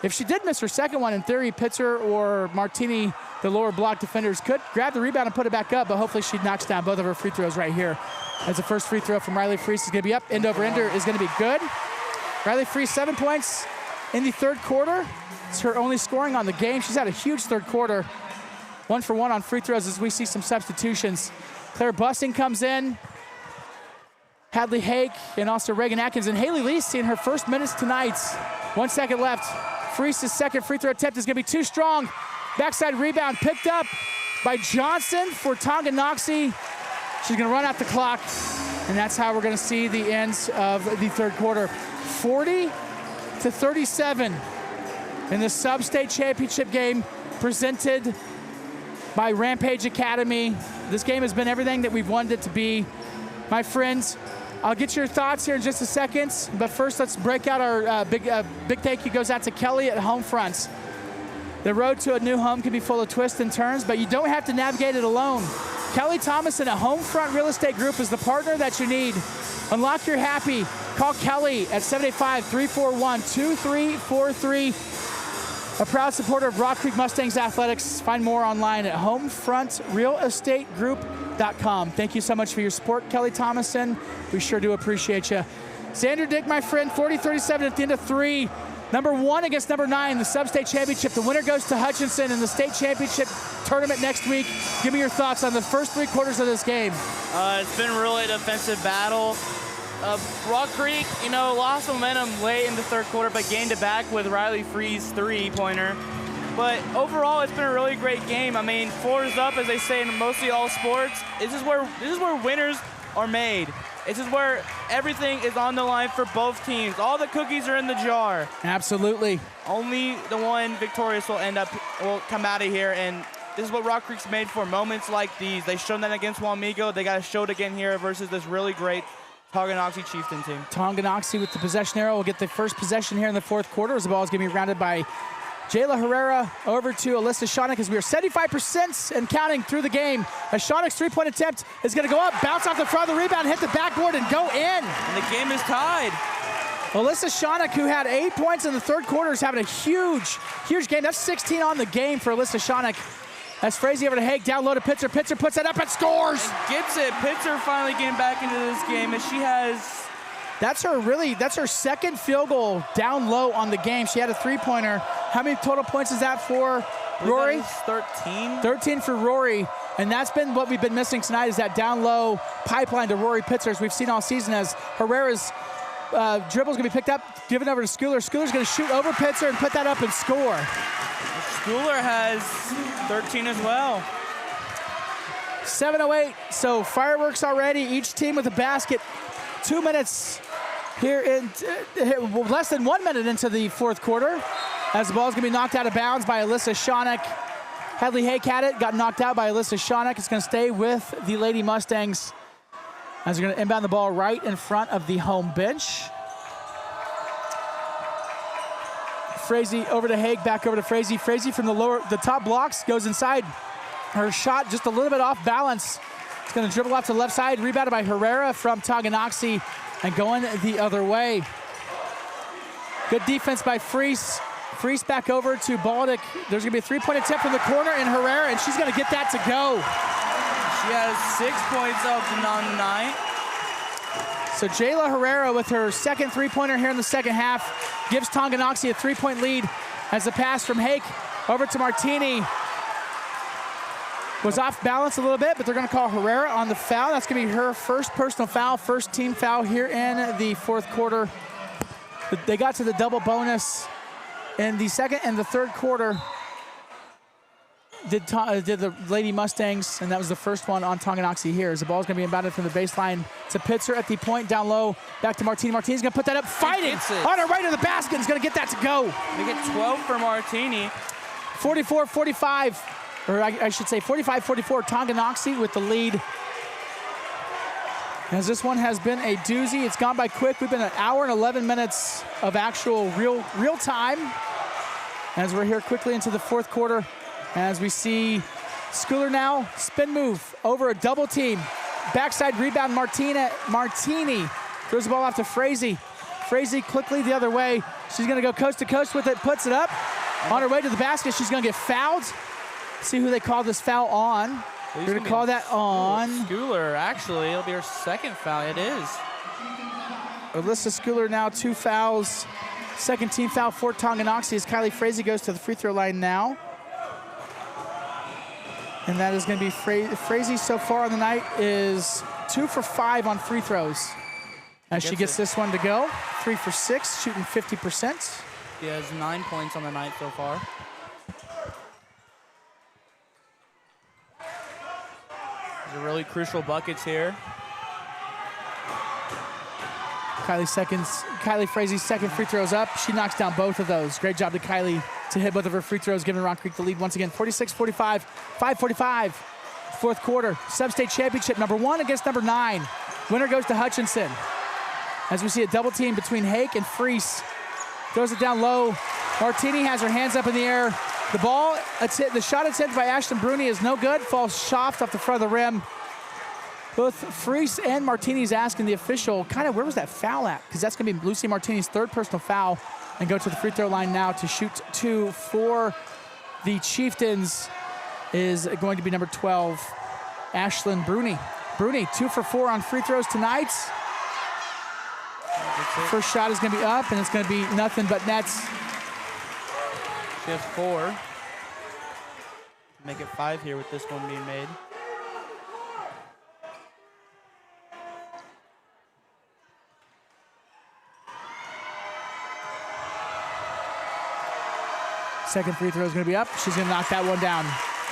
If she did miss her second one, in theory, Pitzer or Martini, the lower block defenders, could grab the rebound and put it back up, but hopefully she knocks down both of her free throws right here. As the first free throw from Riley Freese is going to be up. End over ender is going to be good. Riley Freese, 7 points in the third quarter. It's her only scoring on the game. She's had a huge third quarter. 1 for 1 on free throws as we see some substitutions. Claire Bussing comes in. Hadley Hake and also Reagan Atkins. And Haley Lee's seeing her first minutes tonight. 1 second left. Freese's second free throw attempt is going to be too strong. Backside rebound picked up by Johnson for Tonganoxie. She's going to run out the clock, and that's how we're going to see the ends of the third quarter. 40-37 in the Sub-State Championship game presented by Rampage Academy. This game has been everything that we've wanted it to be. My friends, I'll get your thoughts here in just a second, but first let's break out our big thank you goes out to Kelly at Homefronts. The road to a new home can be full of twists and turns, but you don't have to navigate it alone. Kelly Thomason at Homefront Real Estate Group is the partner that you need. Unlock your happy. Call Kelly at 785-341-2343. A proud supporter of Rock Creek Mustangs Athletics. Find more online at homefrontrealestategroup.com. Thank you so much for your support, Kelly Thomason. We sure do appreciate you. Xander Dick, my friend, 40-37 at the end of 3. Number 1 against number 9, the Sub-State Championship. The winner goes to Hutchinson in the state championship tournament next week. Give me your thoughts on the first 3 quarters of this game. It's been really a defensive battle. Rock Creek, lost momentum late in the third quarter, but gained it back with Riley Free's 3-pointer. But overall, it's been a really great game. I mean, 4 is up, as they say in mostly all sports. This is where winners are made. This is where everything is on the line for both teams. All the cookies are in the jar. Absolutely. Only the one victorious will come out of here, and this is what Rock Creek's made for, moments like these. They've shown that against Wamego. They got to show it again here versus this really great Tonganoxie Chieftain team. Tonganoxie with the possession arrow will get the first possession here in the fourth quarter as the ball is going to be rounded by Jayla Herrera over to Alyssa Shonick as we are 75% and counting through the game. As Shonick's 3-point attempt is going to go up, bounce off the front of the rebound, hit the backboard, and go in. And the game is tied. Alyssa Shonick, who had 8 points in the third quarter, is having a huge game. That's 16 on the game for Alyssa Shonick. That's Frazee over to Hake, down low to Pitzer. Pitzer puts it up and scores. And gets it. Pitzer finally getting back into this game as she has... That's her second field goal down low on the game. She had a 3-pointer. How many total points is that for Rory? 13. 13 for Rory. And that's been what we've been missing tonight, is that down low pipeline to Rory Pitzer, as we've seen all season, as Herrera's dribble's gonna be picked up, given over to Schooler. Schooler's gonna shoot over Pitzer and put that up and score. Schooler has 13 as well. 7:08, so fireworks already. Each team with a basket. 2 minutes here in less than 1 minute into the fourth quarter, as the ball is going to be knocked out of bounds by Alyssa Shonick. Hadley Hake had it, got knocked out by Alyssa Shonick. It's going to stay with the Lady Mustangs as they're going to inbound the ball right in front of the home bench. Frazee over to Hake, back over to Frazee. Frazee from the top blocks goes inside. Her shot just a little bit off balance. It's going to dribble off to the left side, rebounded by Herrera from Tonganoxie, and going the other way. Good defense by Freese. Freese back over to Baldick. There's going to be a 3-point attempt from the corner, and Herrera, and she's going to get that to go. She has 6 points up on the night. So Jayla Herrera with her second 3-pointer here in the second half gives Tonganoxie a 3-point lead as the pass from Hake over to Martini was off balance a little bit, but they're going to call Herrera on the foul. That's going to be her first personal foul, first team foul here in the fourth quarter. They got to the double bonus in the second and the third quarter. Did the Lady Mustangs, and that was the first one on Tonganoxie here. As the ball's going to be inbounded from the baseline to Pitzer at the point, down low, back to Martini. Martini's going to put that up, fighting on her right of the basket. Is going to get that to go. They get 12 for Martini. 44-45. Or I should say 45-44, Tonganoxie with the lead. As this one has been a doozy. It's gone by quick. We've been an hour and 11 minutes of actual real time. As we're here quickly into the fourth quarter, as we see Schooler now, spin move over a double team. Backside rebound, Martini throws the ball off to Frazee. Frazee quickly the other way. She's going to go coast to coast with it, puts it up. On her way to the basket, she's going to get fouled. See who they call this foul on. They're going to call that on. Schooler, actually. It'll be her second foul. It is. Alyssa Schooler now 2 fouls. Second team foul for Tonganoxie as Kylie Frazee goes to the free throw line now. And that is going to be Frazee so far on the night is 2 for 5 on free throws. As she gets this one to go, 3 for 6, shooting 50%. She has 9 points on the night so far. These are really crucial buckets here. Kylie Frazee's second free throws up. She knocks down both of those. Great job to Kylie to hit both of her free throws, giving Rock Creek the lead once again. 46-45, 5:45, fourth quarter. Sub-state championship, number 1 against number 9. Winner goes to Hutchinson. As we see a double team between Hake and Freese. Throws it down low. Martini has her hands up in the air. The ball, the shot attempt by Ashlyn Bruni is no good. Falls soft off the front of the rim. Both Freese and Martini's asking the official, kind of, where was that foul at? Because that's going to be Lucy Martini's third personal foul, and go to the free throw line now to shoot 2 for the Chieftains is going to be number 12, Ashlyn Bruni. Bruni, 2 for 4 on free throws tonight. First shot is going to be up, and it's going to be nothing but nets. She has 4. Make it 5 here with this one being made. Second free throw is going to be up. She's going to knock that one down.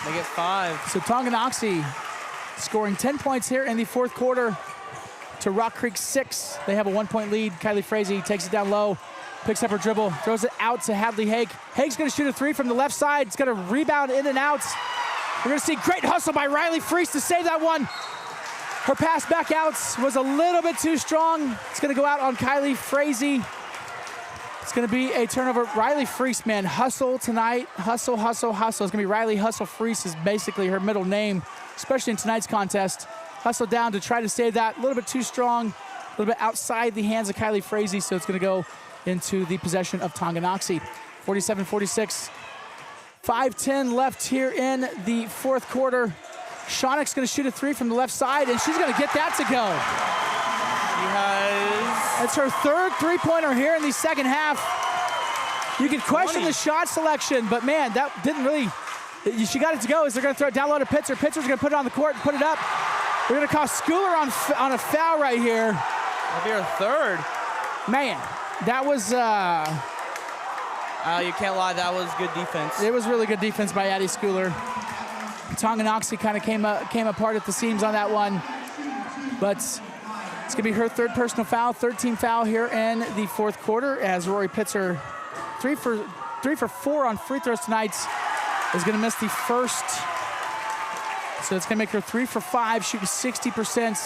Make it 5. So Tonganoxie scoring 10 points here in the fourth quarter to Rock Creek 6. They have a 1-point lead. Kylie Frazee takes it down low, picks up her dribble, throws it out to Hadley Hake. Hake's going to shoot a 3 from the left side. It's going to rebound in and out. We're going to see great hustle by Riley Freese to save that one. Her pass back out was a little bit too strong. It's going to go out on Kylie Frazee. It's going to be a turnover. Riley Freese, man, hustle tonight. Hustle, hustle, hustle. It's going to be Riley Hustle Freese is basically her middle name, especially in tonight's contest. Hustle down to try to save that. A little bit too strong, a little bit outside the hands of Kylie Frazee, so it's going to go into the possession of Tonganoxie. 47-46. 5:10 left here in the fourth quarter. Shawnick's going to shoot a 3 from the left side, and she's going to get that to go. That's her third three-pointer here in the second half. You could question the shot selection, but man, that didn't really, she got it to go. As they're going to throw it down low to Pitzer. Pitzer's going to put it on the court and put it up. They're going to call Schooler on a foul right here. That'll be her third. Man, that was... you can't lie, that was good defense. It was really good defense by Addie Schooler. Tonganoxie kind of came apart at the seams on that one. But it's going to be her third personal foul, third team foul here in the fourth quarter as Rory Pitzer, 3 for 4 on free throws tonight, is going to miss the first. So it's going to make her 3 for 5, shooting 60%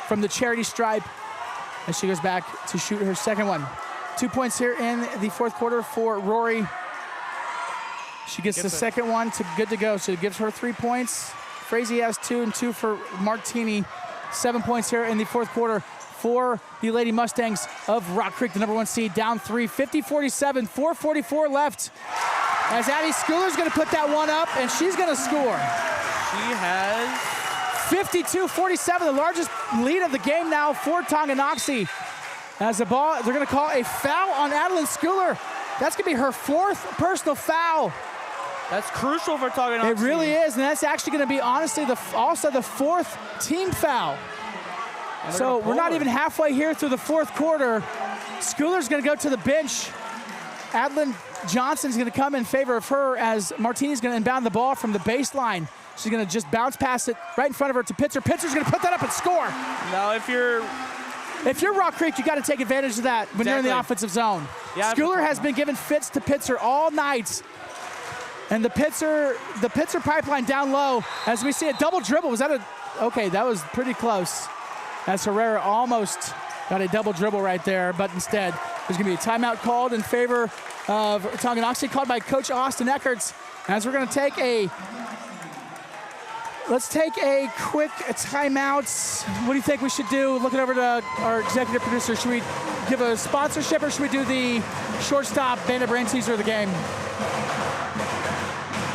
from the charity stripe as she goes back to shoot her second one. 2 points here in the fourth quarter for Rory. She gets the second one to good to go, so it gives her 3 points. Frazee has 2 and 2 for Martini. 7 points here in the fourth quarter for the Lady Mustangs of Rock Creek, the number 1 seed, down 3, 50-47, 4:44 left. As Addie Schooler's gonna put that one up, and she's gonna score. She has 52-47, the largest lead of the game now for Tonganoxie. As the ball, they're gonna call a foul on Adeline Schooler. That's gonna be her 4th personal foul. That's crucial for Tonganoxie. It really is, and that's actually gonna be honestly also the 4th team foul. So we're not even halfway here through the fourth quarter. Schooler's gonna go to the bench. Adeline Johnson's gonna come in favor of her as Martini's gonna inbound the ball from the baseline. She's gonna just bounce past it right in front of her to Pitzer. Pitzer's gonna put that up and score. Now if you're Rock Creek, you gotta take advantage of that when you're in the offensive zone. Yeah, Schooler has been giving fits to Pitzer all night. And the Pitzer pipeline down low as we see a double dribble. Was that okay, that was pretty close. As Herrera almost got a double dribble right there, but instead there's gonna be a timeout called in favor of Tonganoxie, called by Coach Austin Eckerts. As we're gonna take a Let's take a quick timeout. What do you think we should do? Looking over to our executive producer, should we give a sponsorship or should we do the shortstop bandit brain teaser of the game?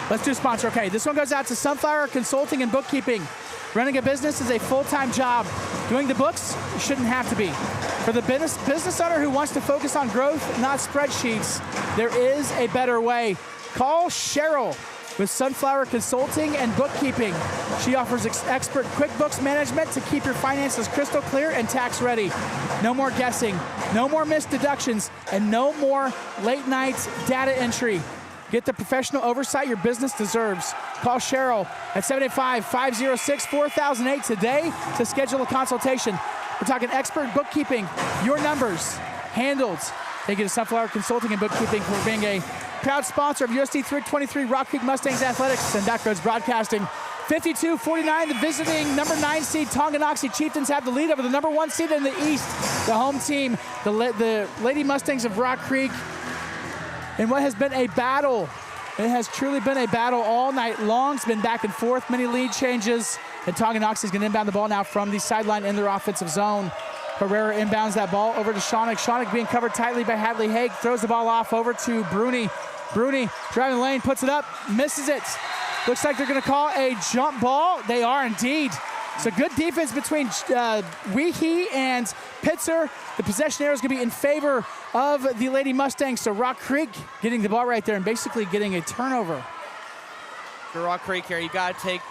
Let's do sponsor. Okay, this one goes out to Sunflower Consulting and Bookkeeping. Running a business is a full-time job. Doing the books shouldn't have to be. For the business owner who wants to focus on growth, not spreadsheets, there is a better way. Call Cheryl with Sunflower Consulting and Bookkeeping. She offers expert QuickBooks management to keep your finances crystal clear and tax ready. No more guessing, no more missed deductions, and no more late nights data entry. Get the professional oversight your business deserves. Call Cheryl at 785-506-4008 today to schedule a consultation. We're talking expert bookkeeping, your numbers, handled. Thank you to Sunflower Consulting and Bookkeeping for being a proud sponsor of USD 323 Rock Creek Mustangs Athletics and Backroads Broadcasting. 52-49, the visiting number 9 seed Tonganoxie Chieftains have the lead over the number 1 seed in the East. The home team, the Lady Mustangs of Rock Creek, in what has been a battle. It has truly been a battle all night long. It's been back and forth, many lead changes. And Tonganoxie is going to inbound the ball now from the sideline in their offensive zone. Herrera inbounds that ball over to Shonick. Shonick being covered tightly by Hadley Haig. Throws the ball off over to Bruni. Bruni driving the lane, puts it up, misses it. Looks like they're going to call a jump ball. They are indeed. So good defense between Weehee and Pitzer. The possession arrow is going to be in favor of the Lady Mustangs. So Rock Creek getting the ball right there and basically getting a turnover. For Rock Creek here, you got to take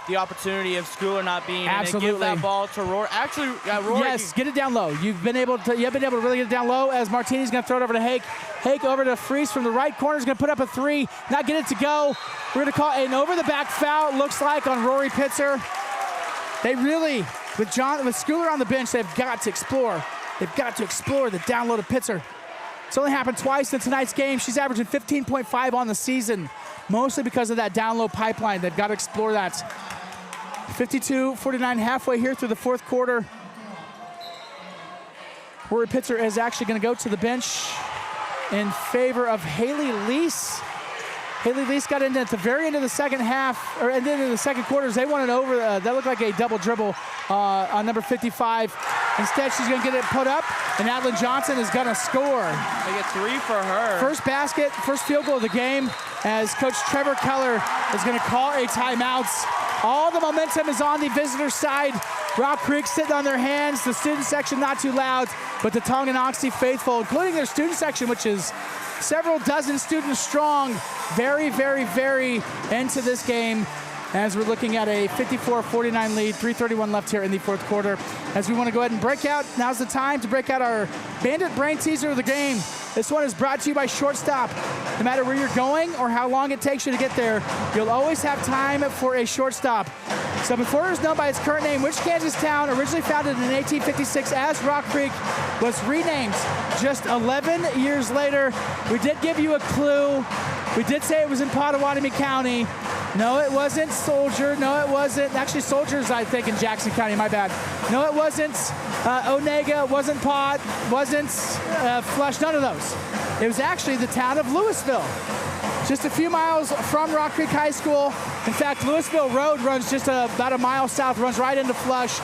the opportunity of Schooler not being Absolutely. And give that ball to Rory. Actually, Rory. Yes, get it down low. You've been able to really get it down low as Martini's going to throw it over to Hake. Hake over to Freeze from the right corner is going to put up a 3. Not get it to go. We're going to call an over-the-back foul, looks like, on Rory Pitzer. They really, with Schooler on the bench, they've got to explore. They've got to explore the down low to Pitzer. It's only happened twice in tonight's game. She's averaging 15.5 on the season, mostly because of that down low pipeline. They've got to explore that. 52-49 halfway here through the fourth quarter. Rory Pitzer is actually going to go to the bench in favor of Haley Lease. Haley Lease got in at the very end of the second half, or into the second quarters. They wanted over, that looked like a double dribble on number 55. Instead, she's going to get it put up, and Adlin Johnson is going to score. They get 3 for her. First basket, first field goal of the game, as Coach Trevor Keller is going to call a timeout. All the momentum is on the visitor side. Rock Creek sitting on their hands. The student section not too loud, but the Tonganoxie faithful, including their student section, which is several dozen students strong, very, very, very into this game as we're looking at a 54-49 lead, 3:31 left here in the fourth quarter. As we want to go ahead and break out, now's the time to break out our Bandit Brain Teaser of the game. This one is brought to you by Shortstop. No matter where you're going or how long it takes you to get there, you'll always have time for a shortstop. So before it was known by its current name, which Kansas town, originally founded in 1856 as Rock Creek, was renamed just 11 years later? We did give you a clue. We did say it was in Pottawatomie County. No, it wasn't Soldier. No, it wasn't. Actually, Soldier's, I think, in Jackson County. My bad. No, it wasn't Onega. It wasn't Pot. Wasn't Flush. None of those. It was actually the town of Louisville. Just a few miles from Rock Creek High School. In fact, Louisville Road runs just about a mile south, runs right into Flush.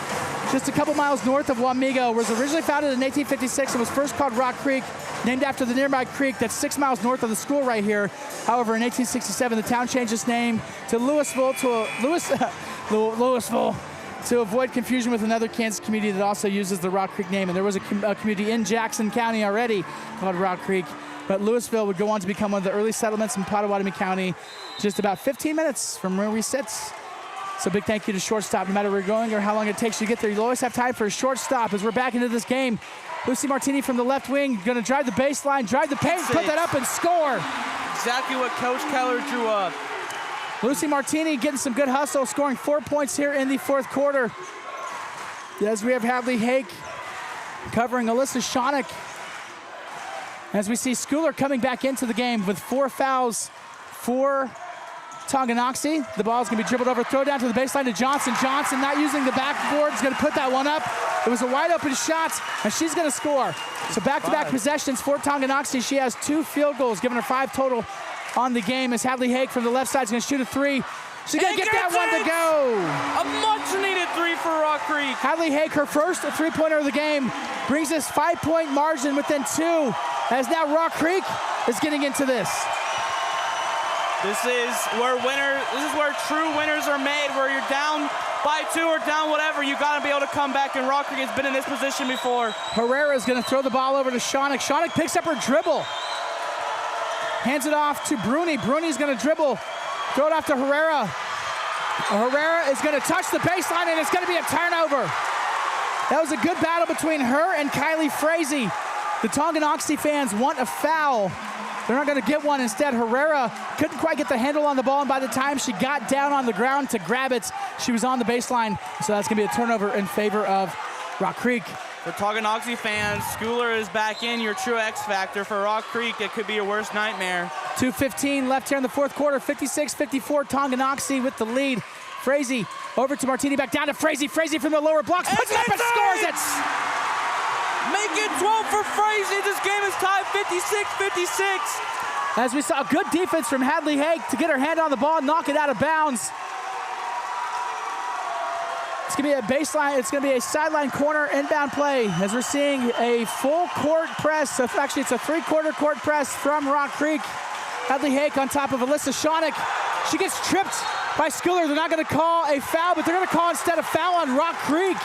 Just a couple miles north of Wamego. Was originally founded in 1856 and was first called Rock Creek, named after the nearby creek that's 6 miles north of the school right here. However, in 1867, the town changed its name to Louisville to avoid confusion with another Kansas community that also uses the Rock Creek name. And there was a community in Jackson County already called Rock Creek. But Louisville would go on to become one of the early settlements in Pottawatomie County, just about 15 minutes from where we sit. So big thank you to Shortstop. No matter where you're going or how long it takes you to get there, you'll always have time for a shortstop as we're back into this game. Lucy Martini from the left wing, going to drive the baseline, drive the paint, put that up and score. Exactly what Coach Keller drew up. Lucy Martini getting some good hustle, scoring 4 points here in the fourth quarter. As we have Hadley Hake covering Alyssa Shonick. As we see Schooler coming back into the game with 4 fouls for Tonganoxie. The ball is going to be dribbled over, throw down to the baseline to Johnson. Johnson not using the backboard, is going to put that one up. It was a wide open shot, and she's going to score. So back-to-back possessions for Tonganoxie. She has 2 field goals, giving her 5 total on the game as Hadley Hake from the left side is going to shoot a 3. She's going to get that one to go. A much-needed 3 for Rock Creek. Hadley Hake, her first three-pointer of the game, brings us 5-point margin within 2, as now Rock Creek is getting into this. This is where true winners are made, where you're down by 2 or down whatever, you got to be able to come back, and Rock Creek has been in this position before. Herrera's going to throw the ball over to Shawnick. Shawnick picks up her dribble. Hands it off to Bruni. Bruni's going to dribble. Throw it off to Herrera. Herrera is going to touch the baseline, and it's going to be a turnover. That was a good battle between her and Kylie Frazee. The Tonganoxie fans want a foul. They're not going to get one. Instead, Herrera couldn't quite get the handle on the ball, and by the time she got down on the ground to grab it, she was on the baseline. So that's going to be a turnover in favor of Rock Creek. For Tonganoxie fans, Schooler is back in, your true X factor. For Rock Creek, it could be your worst nightmare. 2:15 left here in the fourth quarter. 56-54, Tonganoxie with the lead. Frazee over to Martini, back down to Frazee. Frazee from the lower blocks, puts it up and scores it! Make it 12 for Frazee. This game is tied 56-56. As we saw, good defense from Hadley Hake to get her hand on the ball, knock it out of bounds. It's going to be a baseline, it's going to be a sideline corner inbound play as we're seeing a full court press. Actually, it's a 3/4 court press from Rock Creek. Hadley Hake on top of Alyssa Shawnick. She gets tripped by Schooler. They're not going to call a foul, but they're going to call instead a foul on Rock Creek.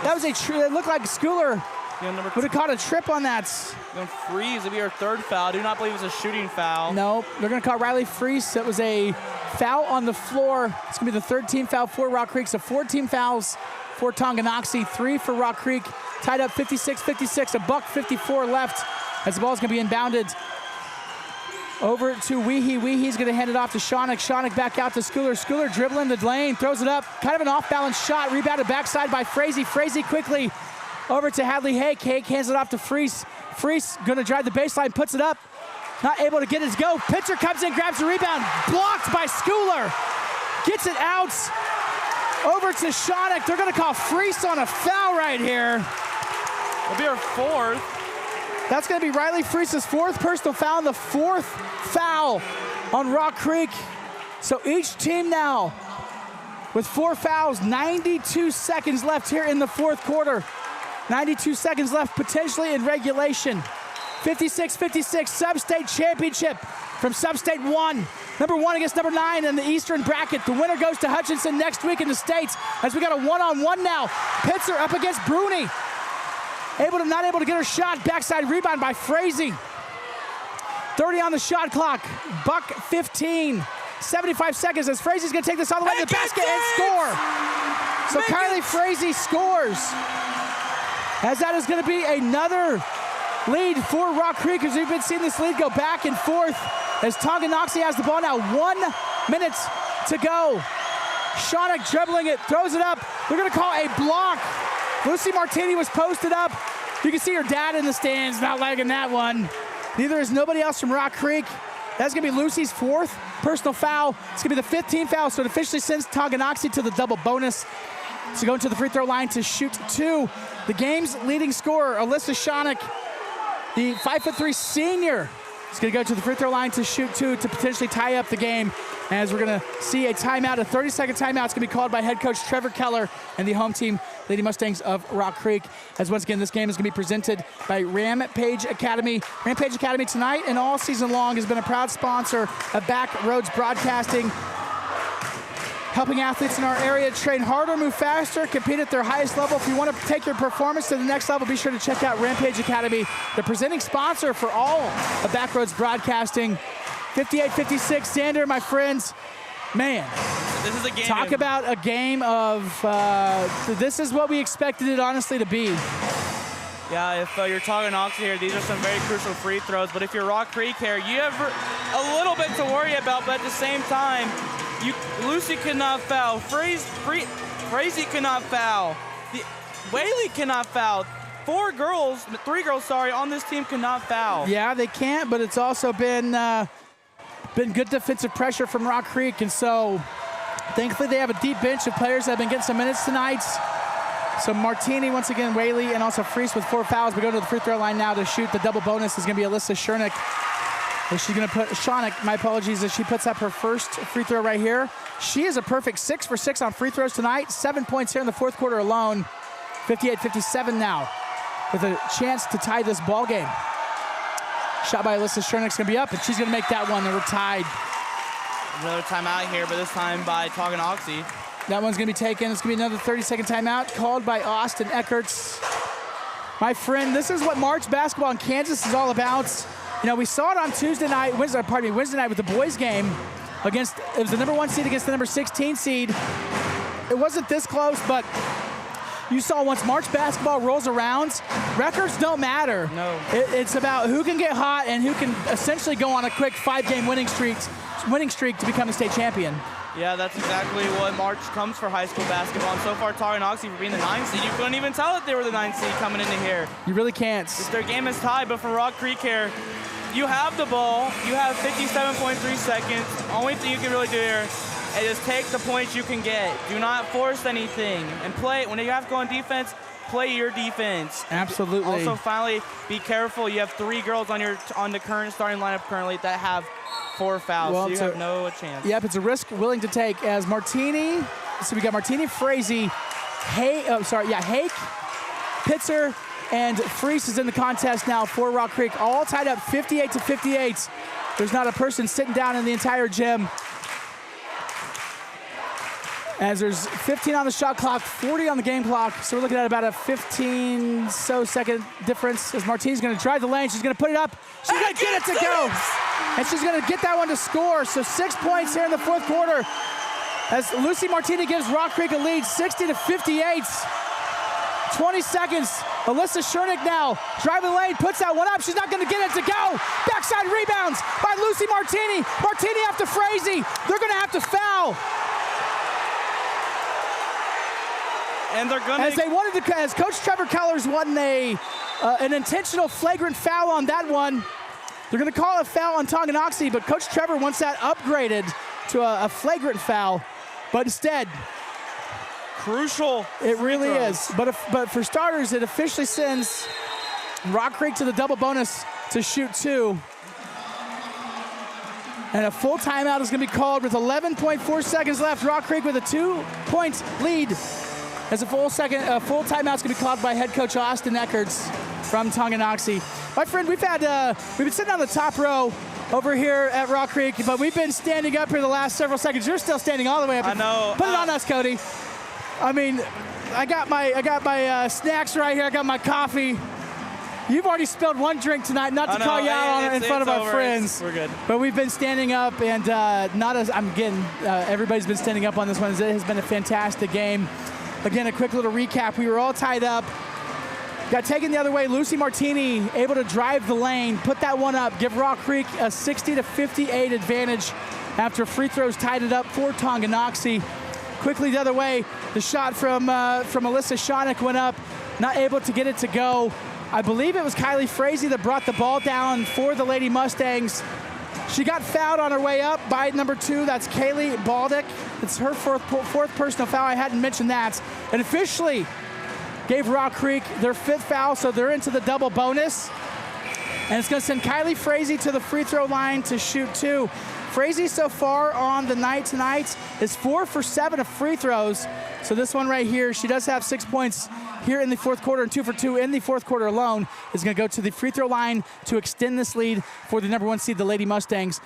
That was it looked like Schooler would have caught a trip on that. Going to freeze. It'll be her 3rd foul. I do not believe it's a shooting foul. No, they're going to call Riley Freese. It was a foul on the floor. It's going to be the 3rd team foul for Rock Creek. So 4 team fouls for Tonganoxie, 3 for Rock Creek. Tied up 56-56, $1:54 left as the ball is going to be inbounded over to Weehee. Weehee's going to hand it off to Shawnick. Shawnick back out to Schooler. Schooler dribbling the lane, throws it up. Kind of an off-balance shot, rebounded backside by Frazee. Frazee quickly over to Hadley Hake. Hake hands it off to Freese. Freese going to drive the baseline, puts it up. Not able to get it to go. Pitcher comes in, grabs the rebound. Blocked by Schooler. Gets it out over to Shawnick. They're going to call Freese on a foul right here. It'll be her 4th. That's going to be Riley Freese's 4th personal foul and the 4th foul on Rock Creek. So each team now with 4 fouls, 92 seconds left here in the fourth quarter. 92 seconds left potentially in regulation. 56-56, Sub-State Championship from Sub-State 1. Number 1 against number 9 in the Eastern bracket. The winner goes to Hutchinson next week in the States as we got a one-on-one now. Pitzer up against Bruni. Not able to get her shot. Backside rebound by Frazee. 30 on the shot clock. $1:15. 75 seconds as Frazee's going to take this all the way to the basket and score. So Kylie Frazee scores. As that is going to be another lead for Rock Creek, as we've been seeing this lead go back and forth as Tonganoxie has the ball now. 1 minute to go. Shawnick dribbling it, throws it up. They're going to call a block. Lucy Martini was posted up. You can see her dad in the stands, not liking that one. Neither is nobody else from Rock Creek. That's going to be Lucy's 4th personal foul. It's going to be the 15th foul, so it officially sends Tonganoxie to the double bonus. So going to the free throw line to shoot 2. The game's leading scorer, Alyssa Shawnick, the 5'3" senior, is going to go to the free throw line to shoot 2 to potentially tie up the game. As we're going to see a timeout, a 30-second timeout. It's going to be called by head coach Trevor Keller and the home team, Lady Mustangs of Rock Creek. As once again, this game is going to be presented by Rampage Academy. Rampage Academy tonight and all season long has been a proud sponsor of Backroads Broadcasting, helping athletes in our area train harder, move faster, compete at their highest level. If you want to take your performance to the next level, be sure to check out Rampage Academy, the presenting sponsor for all of Backroads Broadcasting. 58-56, Sander, my friends, man. This is a game. Talk about a game of, this is what we expected it honestly to be. Yeah, if you're Tonganoxie here, these are some very crucial free throws. But if you're Rock Creek here, you have a little bit to worry about, but at the same time, Lucy cannot foul. Frazee cannot foul. Whaley cannot foul. 3 girls, on this team cannot foul. Yeah, they can't, but it's also been good defensive pressure from Rock Creek, and so thankfully they have a deep bench of players that have been getting some minutes tonight. So Martini, once again, Whaley, and also Freese with 4 fouls. We go to the free throw line now to shoot the double bonus is going to be Alyssa Schernick. Is she going to put Shawnick, my apologies, as she puts up her first free throw right here. She is a perfect 6 for 6 on free throws tonight. 7 points here in the fourth quarter alone. 58-57 now with a chance to tie this ball game. Shot by Alyssa Schernick's going to be up, and she's going to make that one, and we're tied. Another timeout here, but this time by Tonganoxie. That one's going to be taken. It's going to be another 30-second timeout called by Austin Eckerts. My friend, this is what March basketball in Kansas is all about. You know, we saw it on Wednesday night with the boys game against, it was the number 1 seed against the number 16 seed. It wasn't this close, but you saw once March basketball rolls around, records don't matter. No. It's about who can get hot and who can essentially go on a quick 5-game winning streak to become the state champion. Yeah, that's exactly what March comes for high school basketball. And so far, Tonganoxie for being the 9th seed, you couldn't even tell that they were the 9th seed coming into here. You really can't. Their game is tied, but for Rock Creek here, you have the ball, you have 57.3 seconds. Only thing you can really do here is just take the points you can get. Do not force anything and play. When you have to go on defense, play your defense. Absolutely. Also, finally, be careful. You have 3 girls on the current starting lineup currently that have 4 fouls, so you have no chance. Yep, it's a risk willing to take as Martini. So we got Martini, Frazee, Hake, Pitzer, and Freese is in the contest now for Rock Creek, all tied up 58-58. There's not a person sitting down in the entire gym. As there's 15 on the shot clock, 40 on the game clock, so we're looking at about a 15-second difference. As Martini's going to drive the lane, she's going to put it up. She's going to get it to go. And she's going to get that one to score. So 6 points here in the fourth quarter as Lucy Martini gives Rock Creek a lead, 60-58. 20 seconds. Alyssa Schernick now driving the lane, puts that one up. She's not going to get it to go. Backside rebounds by Lucy Martini. Martini after Frazee. They're going to have to foul. And they're going to... As Coach Trevor Kellers wanted an intentional flagrant foul on that one. They're going to call a foul on Tonganoxie, but Coach Trevor wants that upgraded to a flagrant foul. But instead, crucial. It really is. But for starters, it officially sends Rock Creek to the double bonus to shoot 2. And a full timeout is going to be called with 11.4 seconds left. Rock Creek with a 2-point lead. As a full timeout is going to be called by head coach Austin Eckerts from Tonganoxie. My friend, we've been sitting on the top row over here at Rock Creek, but we've been standing up here the last several seconds. You're still standing all the way up. I know. Put it on us, Cody. I mean, I got my snacks right here. I got my coffee. You've already spilled one drink tonight, not to call you out on it in front of our friends. We're good. But we've been standing up, and everybody's been standing up on this one. It has been a fantastic game. Again, a quick little recap. We were all tied up. Got taken the other way. Lucy Martini able to drive the lane, put that one up, give Rock Creek a 60-58 advantage after free throws tied it up for Tonganoxie. Quickly the other way, the shot from Alyssa Schernick went up, not able to get it to go. I believe it was Kylie Frazee that brought the ball down for the Lady Mustangs. She got fouled on her way up by number 2. That's Kaylee Baldick. It's her fourth personal foul. I hadn't mentioned that. And officially gave Rock Creek their 5th foul, so they're into the double bonus. And it's going to send Kylie Frazee to the free throw line to shoot 2. Frazee so far on the night tonight is 4 for 7 of free throws. So this one right here, she does have 6 points here in the fourth quarter and 2 for 2 in the fourth quarter alone. Is going to go to the free throw line to extend this lead for the number 1 seed, the Lady Mustangs.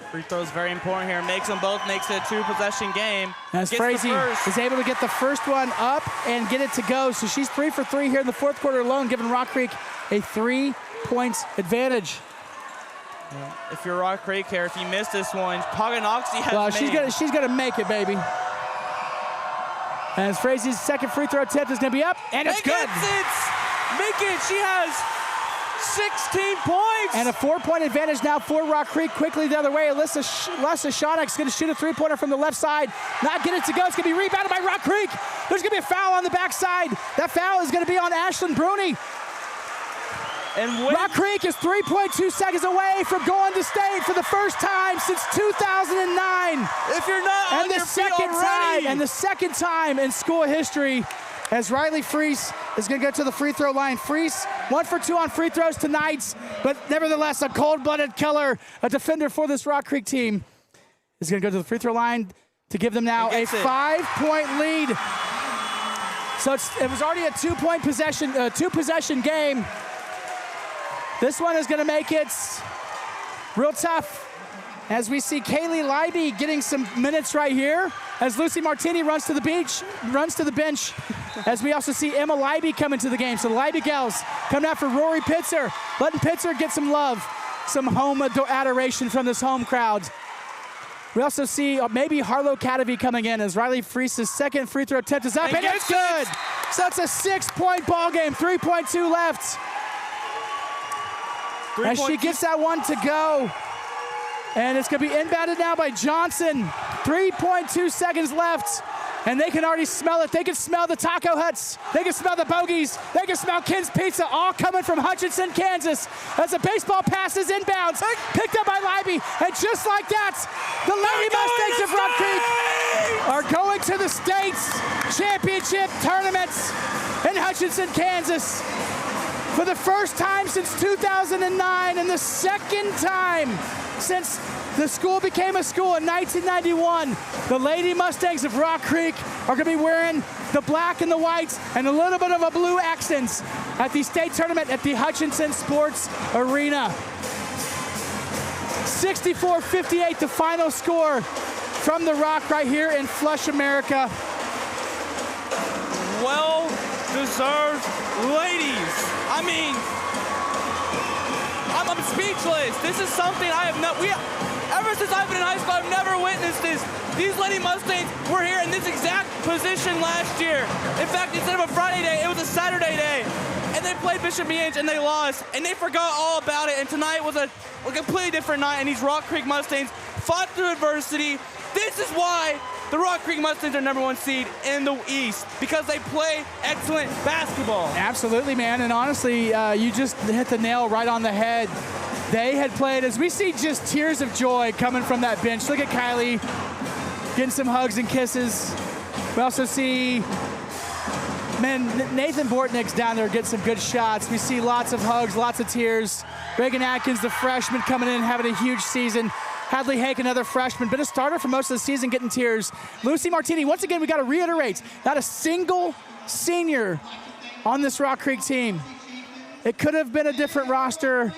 Free throw is very important here. Makes them both, makes it a 2-possession game. As Frazee is able to get the first one up and get it to go. So she's 3 for 3 here in the fourth quarter alone, giving Rock Creek a 3-point advantage. Yeah. If you're Rock Creek here, if you miss this one, Tonganoxie has she's gonna make it, baby. As Frazee's second free throw attempt is gonna be up, and it's good. Make it. She has 16 points. And a 4-point advantage now for Rock Creek. Quickly the other way, Alyssa Schernick's gonna shoot a 3-pointer from the left side. Not get it to go. It's gonna be rebounded by Rock Creek. There's gonna be a foul on the backside. That foul is gonna be on Ashlyn Bruni. And Rock Creek is 3.2 seconds away from going to state for the first time since 2009. If you're not on your feet already. And the second time in school history, as Riley Freese is going to go to the free throw line. Freese 1 for 2 on free throws tonight, but nevertheless a cold-blooded killer, a defender for this Rock Creek team. Is going to go to the free throw line to give them now a 5-point lead. So it was already a two-possession game. This one is going to make it real tough as we see Kaylee Leiby getting some minutes right here as Lucy Martini runs to the bench, as we also see Emma Leiby come into the game. So the Leiby gals coming out for Rory Pitzer, letting Pitzer get some love, some home adoration from this home crowd. We also see maybe Harlow Cadavy coming in as Riley Freese's second free throw attempt is up, and it's good. So it's a 6-point ball game, 3.2 left. As she gets that one to go. And it's going to be inbounded now by Johnson. 3.2 seconds left. And they can already smell it. They can smell the taco huts. They can smell the bogeys. They can smell Ken's Pizza, all coming from Hutchinson, Kansas. As the baseball pass is inbounds, picked up by Leiby. And just like that, the Lady Mustangs of Rock Creek are going to the state's championship tournaments in Hutchinson, Kansas. For the first time since 2009 and the second time since the school became a school in 1991, the Lady Mustangs of Rock Creek are going to be wearing the black and the whites and a little bit of a blue accents at the state tournament at the Hutchinson Sports Arena. 64-58 the final score from the Rock right here in Flush, America. Well-deserved ladies. I mean, I'm speechless. This is something I have ever since I've been in high school, I've never witnessed this. These Lady Mustangs were here in this exact position last year. In fact, instead of a Friday day, it was a Saturday day. And they played Bishop Meange and they lost. And they forgot all about it. And tonight was a completely different night. And these Rock Creek Mustangs fought through adversity. This is why the Rock Creek Mustangs are #1 seed in the East, because they play excellent basketball. Absolutely, man. And honestly, you just hit the nail right on the head. They had played, as we see just tears of joy coming from that bench. Look at Kylie getting some hugs and kisses. We also see, man, Nathan Bortnick's down there getting some good shots. We see lots of hugs, lots of tears. Reagan Atkins, the freshman, coming in and having a huge season. Hadley Hake, another freshman, been a starter for most of the season, getting tears. Lucy Martini, once again, we got to reiterate, not a single senior on this Rock Creek team. It could have been a different roster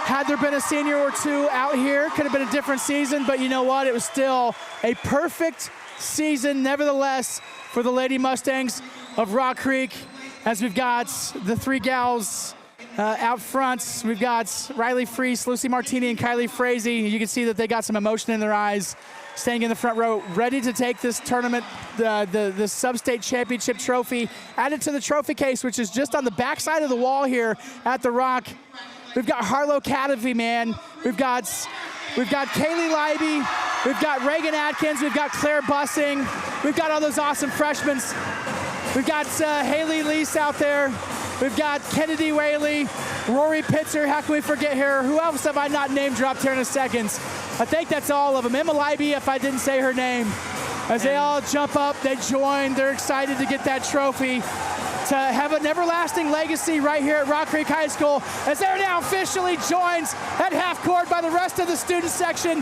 had there been a senior or two out here. Could have been a different season, but you know what? It was still a perfect season, nevertheless, for the Lady Mustangs of Rock Creek, as we've got the three gals out front. We've got Riley Freese, Lucy Martini, and Kylie Frazee. You can see that they got some emotion in their eyes, staying in the front row, ready to take this tournament, the sub-state championship trophy, added to the trophy case, which is just on the backside of the wall here at the Rock. We've got Harlow Cadavy, man. We've got Kaylee Leiby. We've got Reagan Atkins. We've got Claire Bussing. We've got all those awesome freshmen. We've got Haley Lease out there. We've got Kennedy Whaley, Rory Pitzer. How can we forget her? Who else have I not name dropped here in a second? I think that's all of them. Emma Leiby, if I didn't say her name. As they all jump up, they join. They're excited to get that trophy, to have an everlasting legacy right here at Rock Creek High School, as they're now officially joined at half court by the rest of the student section.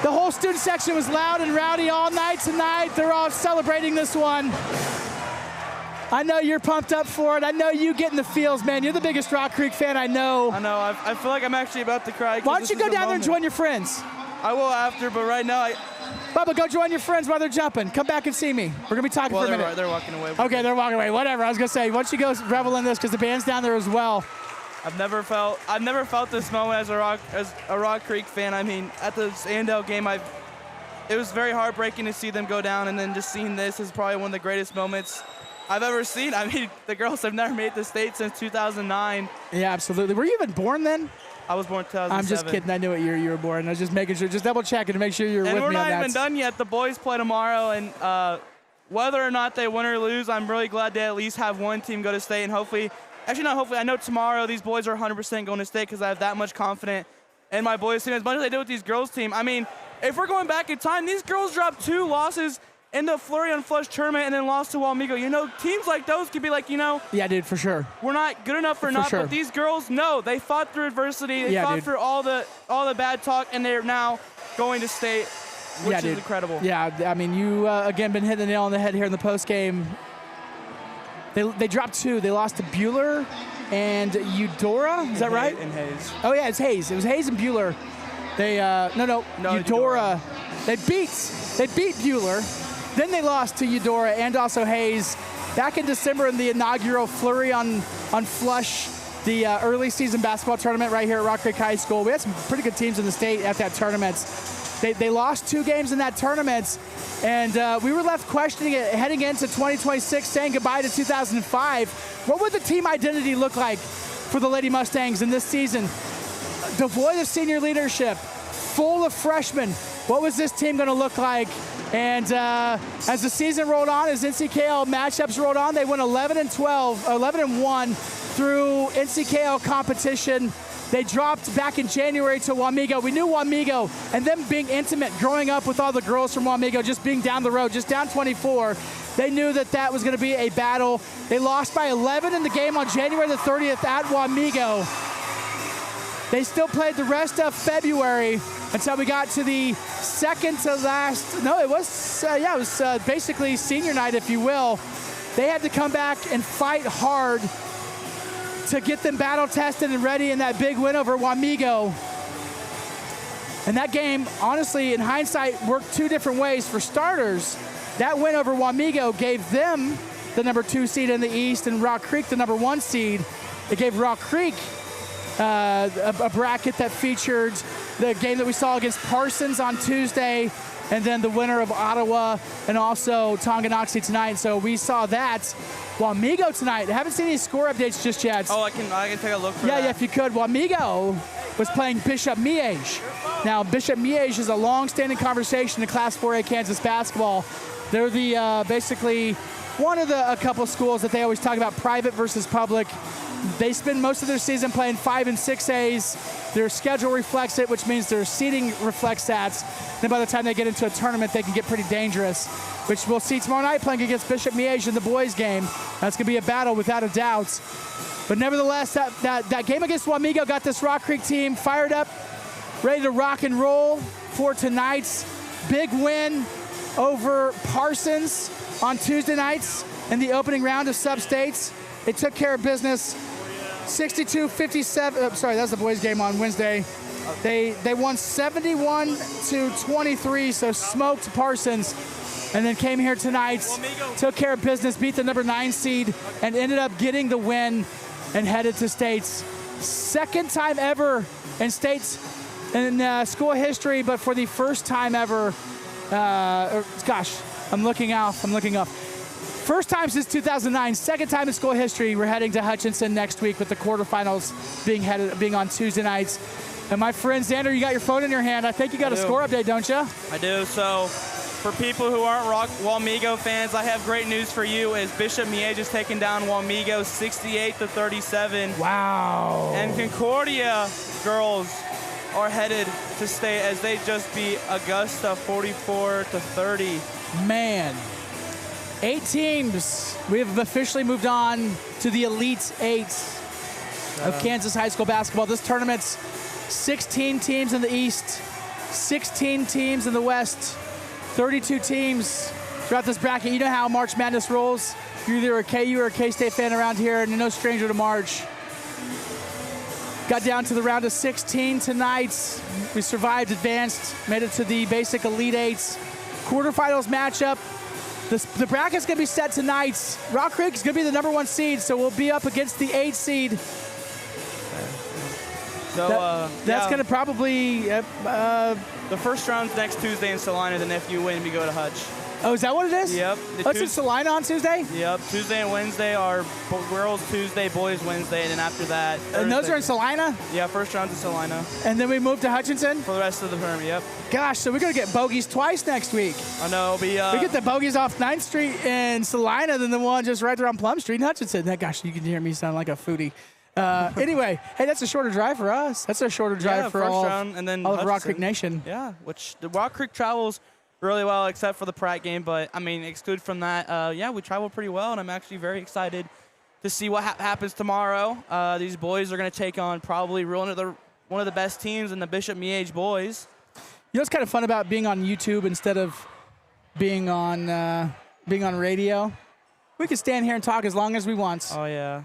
The whole student section was loud and rowdy all night tonight. They're all celebrating this one. I know you're pumped up for it. I know you get in the feels, man. You're the biggest Rock Creek fan I know. I know. I feel like I'm actually about to cry. Why don't you go down there and join your friends? I will after, but right now Bubba, go join your friends while they're jumping. Come back and see me. We're going to be talking for a minute. They're walking away. Okay, they're walking away. Whatever. I was going to say, why don't you go revel in this, because the band's down there as well. I've never felt this moment as a Rock Creek fan. I mean, at the Andale game, it was very heartbreaking to see them go down, and then just seeing this is probably one of the greatest moments I've ever seen. I mean, the girls have never made the state since 2009. Yeah, absolutely. Were you even born then? I was born in 2007. I'm just kidding. I knew what year you were born. I was just making sure, just double checking to make sure you're with me on that. And we're not even done yet. The boys play tomorrow, and whether or not they win or lose, I'm really glad they at least have one team go to state, and hopefully, actually not hopefully, I know tomorrow these boys are 100% going to state, because I have that much confidence in my boys team, as much as I did with these girls team. I mean, if we're going back in time, these girls dropped 2 losses in the Flurry on Flush tournament and then lost to Wamego. You know, teams like those could be like, you know, Yeah, dude, for sure. we're not good enough for not. sure. But these girls, no, they fought through adversity. They Yeah, fought dude. through all the bad talk, and they're now going to state, which Yeah, is dude. incredible. Yeah, I mean, you, again, been hitting the nail on the head here in the postgame. They dropped 2. They lost to Bueller and Eudora. Is that right? And Hayes. Oh, yeah, it's Hayes. It was Hayes and Bueller. They, no, Eudora. They beat Bueller. Then they lost to Eudora and also Hayes. Back in December in the inaugural Flurry on Flush, the early season basketball tournament right here at Rock Creek High School. We had some pretty good teams in the state at that tournament. They lost 2 games in that tournament, and we were left questioning it heading into 2026, saying goodbye to 2005. What would the team identity look like for the Lady Mustangs in this season? Devoid of senior leadership, full of freshmen. What was this team going to look like? And as the season rolled on, as NCKL matchups rolled on, they went 11-1 through NCKL competition. They dropped back in January to Wamego. We knew Wamego, and them being intimate, growing up with all the girls from Wamego, just being down the road, just down 24, they knew that was going to be a battle. They lost by 11 in the game on January the 30th at Wamego. They still played the rest of February until we got to the second to last. No, it was basically senior night, if you will. They had to come back and fight hard to get them battle tested and ready in that big win over Wamego. And that game, honestly, in hindsight, worked 2 different ways. For starters, that win over Wamego gave them the number 2 seed in the East and Rock Creek the number 1 seed. It gave Rock Creek a bracket that featured the game that we saw against Parsons on Tuesday, and then the winner of Ottawa and also Tonganoxie tonight. So we saw that. Wamego tonight, I haven't seen any score updates just yet. Oh, I can take a look for that. Yeah, if you could. Wamego was playing Bishop Miege. Now, Bishop Miege is a long-standing conversation in Class 4A Kansas basketball. They're the basically one of a couple schools that they always talk about private versus public. They spend most of their season playing 5 and 6As. Their schedule reflects it, which means their seeding reflects that. Then by the time they get into a tournament, they can get pretty dangerous, which we'll see tomorrow night playing against Bishop Miege in the boys' game. That's going to be a battle without a doubt. But nevertheless, that game against Wamego got this Rock Creek team fired up, ready to rock and roll for tonight's big win over Parsons on Tuesday nights in the opening round of sub-states. They took care of business, 62-57. Sorry, that's the boys' game on Wednesday. They won 71-23, so smoked Parsons, and then came here tonight, took care of business, beat the number 9 seed, and ended up getting the win and headed to states. Second time ever in states in school history, but for the first time ever. I'm looking off. First time since 2009, second time in school history. We're heading to Hutchinson next week with the quarterfinals being on Tuesday nights. And my friend Xander, you got your phone in your hand. I think you got a score update, don't you? I do. So for people who aren't Wamego fans, I have great news for you as Bishop Miege is taking down Wamego 68-37. Wow. And Concordia girls are headed to state as they just beat Augusta 44-30. Man. 8 teams. We have officially moved on to the Elite 8 of Kansas high school basketball. This tournament's 16 teams in the East, 16 teams in the West, 32 teams throughout this bracket. You know how March Madness rolls. You're either a KU or a K-State fan around here, and you're no stranger to March. Got down to the round of 16 tonight. We survived, advanced, made it to the basic Elite 8 quarterfinals matchup. The bracket's going to be set tonight. Rock Creek is going to be the number 1 seed, so we'll be up against the 8 seed. So that's going to probably... the first round's next Tuesday in Salina, then if you win, we go to Hutch. Oh, is that what it is? Yep. It's in Salina on Tuesday? Yep. Tuesday and Wednesday are girls Tuesday, boys Wednesday, and then after that... And those are in Salina? Yeah, first round's in Salina. And then we move to Hutchinson? For the rest of the term, yep. Gosh, so we're going to get bogeys twice next week. I know. We get the bogeys off 9th Street in Salina, then the one just right there on Plum Street in Hutchinson. Gosh, you can hear me sound like a foodie. Anyway, hey, that's a shorter drive for us. That's a shorter drive for all of Rock Creek Nation. Yeah, which the Rock Creek travels really well, except for the Pregame. But, I mean, exclude from that, yeah, we traveled pretty well, and I'm actually very excited to see what happens tomorrow. These boys are going to take on probably one of the best teams in the Bishop Miege boys. You know what's kind of fun about being on YouTube instead of being on radio? We can stand here and talk as long as we want. Oh, yeah.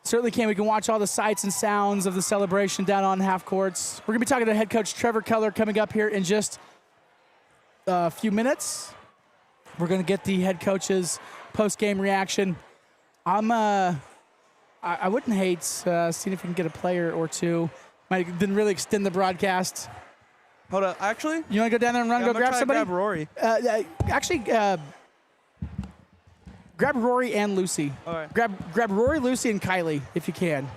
Certainly can. We can watch all the sights and sounds of the celebration down on half courts. We're going to be talking to head coach Trevor Keller coming up here in just a few minutes. We're going to get the head coach's post-game reaction. I wouldn't hate seeing if we can get a player or two. Might didn't really extend the broadcast. Hold up. Actually, you want to go down there and run and go grab somebody? Grab Rory. Grab Rory and Lucy. All right. Grab Rory, Lucy, and Kylie if you can.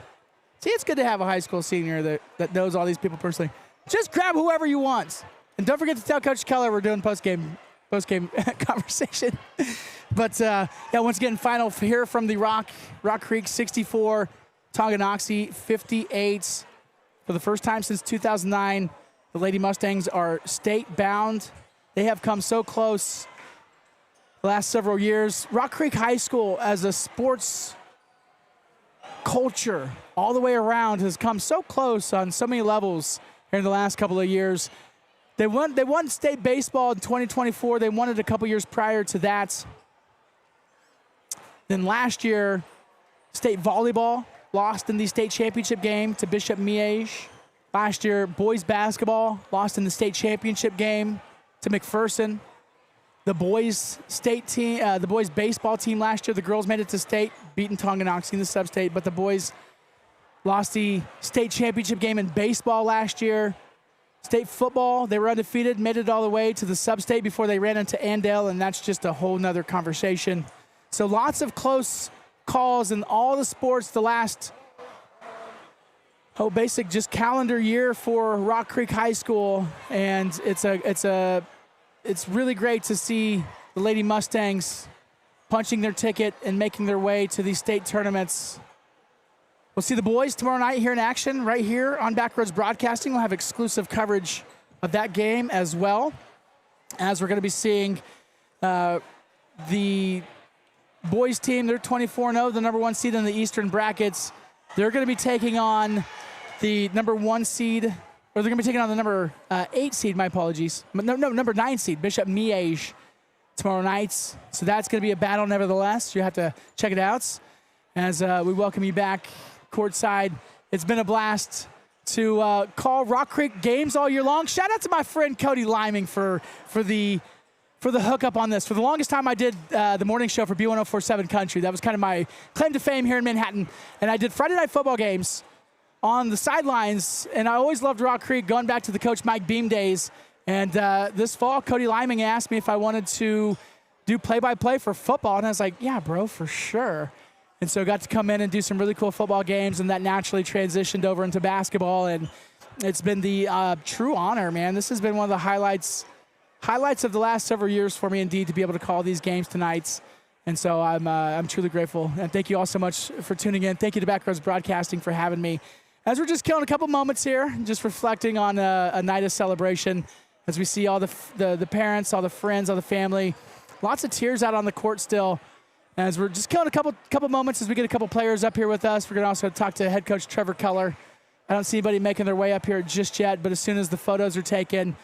See, it's good to have a high school senior that knows all these people personally. Just grab whoever you want. And don't forget to tell Coach Keller we're doing post-game conversation. But, yeah, once again, final here from the Rock Creek 64, Tonganoxie 58. For the first time since 2009, the Lady Mustangs are state-bound. They have come so close the last several years. Rock Creek High School as a sports culture all the way around has come so close on so many levels here in the last couple of years. They won state baseball in 2024. They won it a couple years prior to that. Then last year, state volleyball lost in the state championship game to Bishop Miege. Last year, boys basketball lost in the state championship game to McPherson. The boys state team, the boys baseball team last year, the girls made it to state, beating Tonganoxie in the sub-state, but the boys lost the state championship game in baseball last year. State football, they were undefeated, made it all the way to the sub-state before they ran into Andale, and that's just a whole nother conversation. So lots of close calls in all the sports the last basic just calendar year for Rock Creek High School, and it's really great to see the Lady Mustangs punching their ticket and making their way to these state tournaments. We'll see the boys tomorrow night here in action right here on Backroads Broadcasting. We'll have exclusive coverage of that game as well, as we're going to be seeing the boys team. They're 24-0, the number one seed in the Eastern brackets. They're going to be taking on the number 1 seed, or they're going to be taking on the number 8 seed, my apologies. No, number 9 seed, Bishop Miege, tomorrow night. So that's going to be a battle nevertheless. You have to check it out as we welcome you back courtside. It's been a blast to call Rock Creek games all year long. Shout out to my friend Cody Liming for the hookup on this. For the longest time, I did the morning show for B1047 Country. That was kind of my claim to fame here in Manhattan. And I did Friday night football games on the sidelines, and I always loved Rock Creek, going back to the Coach Mike Beam days. And this fall, Cody Liming asked me if I wanted to do play-by-play for football, and I was like, yeah, bro, for sure. And so I got to come in and do some really cool football games, and that naturally transitioned over into basketball, and it's been the true honor, man. This has been one of the highlights of the last several years for me, indeed, to be able to call these games tonight. And so I'm truly grateful. And thank you all so much for tuning in. Thank you to Backroads Broadcasting for having me. As we're just killing a couple moments here, just reflecting on a night of celebration, as we see all the parents, all the friends, all the family. Lots of tears out on the court still. As we're just killing a couple moments as we get a couple players up here with us. We're going to also talk to head coach Trevor Keller. I don't see anybody making their way up here just yet, but as soon as the photos are taken,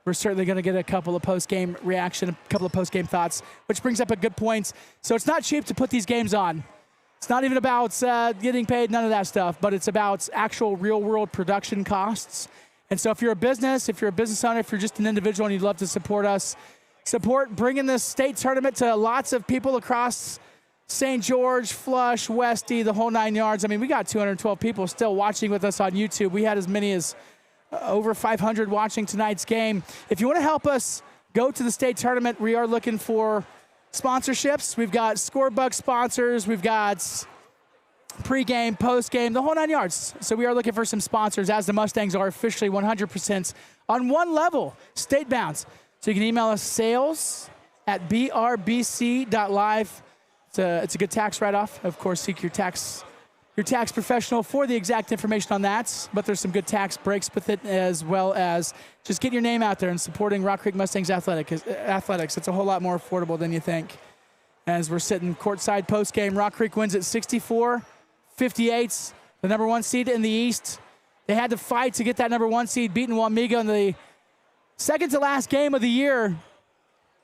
we're certainly going to get a couple of post-game reaction, a couple of post-game thoughts, which brings up a good point. So it's not cheap to put these games on. It's not even about getting paid, none of that stuff, but it's about actual real-world production costs. And so if you're a business owner, if you're just an individual and you'd love to support us, support bringing this state tournament to lots of people across St. George, Flush, Westy, the whole 9 yards. I mean, we got 212 people still watching with us on YouTube. We had as many as over 500 watching tonight's game. If you want to help us go to the state tournament, we are looking for sponsorships. We've got scorebook sponsors. We've got pregame, postgame, the whole 9 yards. So we are looking for some sponsors, as the Mustangs are officially 100% on one level, state bounds. So you can email us sales@brbc.live. It's a good tax write-off. Of course, seek your tax your tax professional for the exact information on that, but there's some good tax breaks with it, as well as just getting your name out there and supporting Rock Creek Mustangs athletics. It's a whole lot more affordable than you think. As we're sitting courtside post-game, Rock Creek wins at 64-58, the number 1 seed in the East. They had to fight to get that number 1 seed, beating Wamego in the second to last game of the year,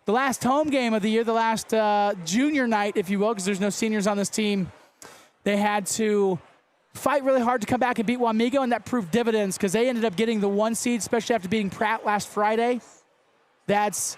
the last home game of the year, the last junior night, if you will, because there's no seniors on this team. They had to fight really hard to come back and beat Wamego, and that proved dividends because they ended up getting the 1 seed, especially after beating Pratt last Friday. That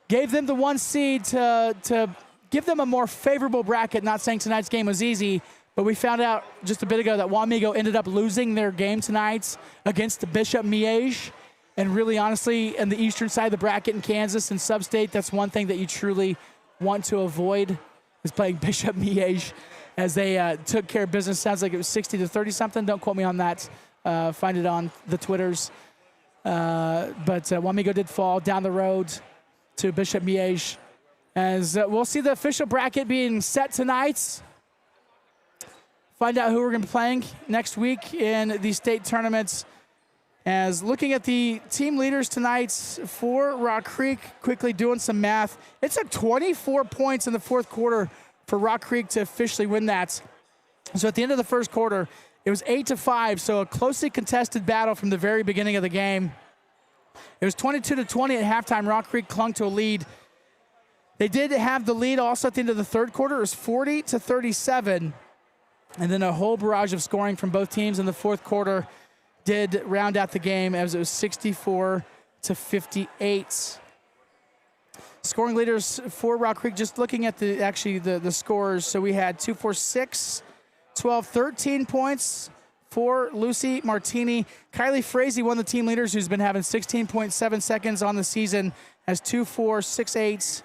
gave them the 1 seed to give them a more favorable bracket. Not saying tonight's game was easy, but we found out just a bit ago that Wamego ended up losing their game tonight against the Bishop Miege. And really, honestly, in the eastern side of the bracket in Kansas and Sub-State, that's one thing that you truly want to avoid is playing Bishop Miege, as they took care of business. Sounds like it was 60-30 something. Don't quote me on that. Find it on the Twitters. But Wamego did fall down the road to Bishop Miege. As we'll see the official bracket being set tonight. Find out who we're going to be playing next week in the state tournaments. As looking at the team leaders tonight for Rock Creek, quickly doing some math. It took 24 points in the fourth quarter for Rock Creek to officially win that. So at the end of the first quarter, it was 8-5, so a closely contested battle from the very beginning of the game. It was 22-20 at halftime. Rock Creek clung to a lead. They did have the lead also at the end of the third quarter. It was 40-37. And then a whole barrage of scoring from both teams in the fourth quarter did round out the game, as it was 64-58. Scoring leaders for Rock Creek, just looking at the scores. So we had 2, 4, 6, 12, 13 points for Lucy Martini. Kylie Frazee, one of the team leaders, who's been having 16.7 seconds on the season, has 2, 4, 6, 8,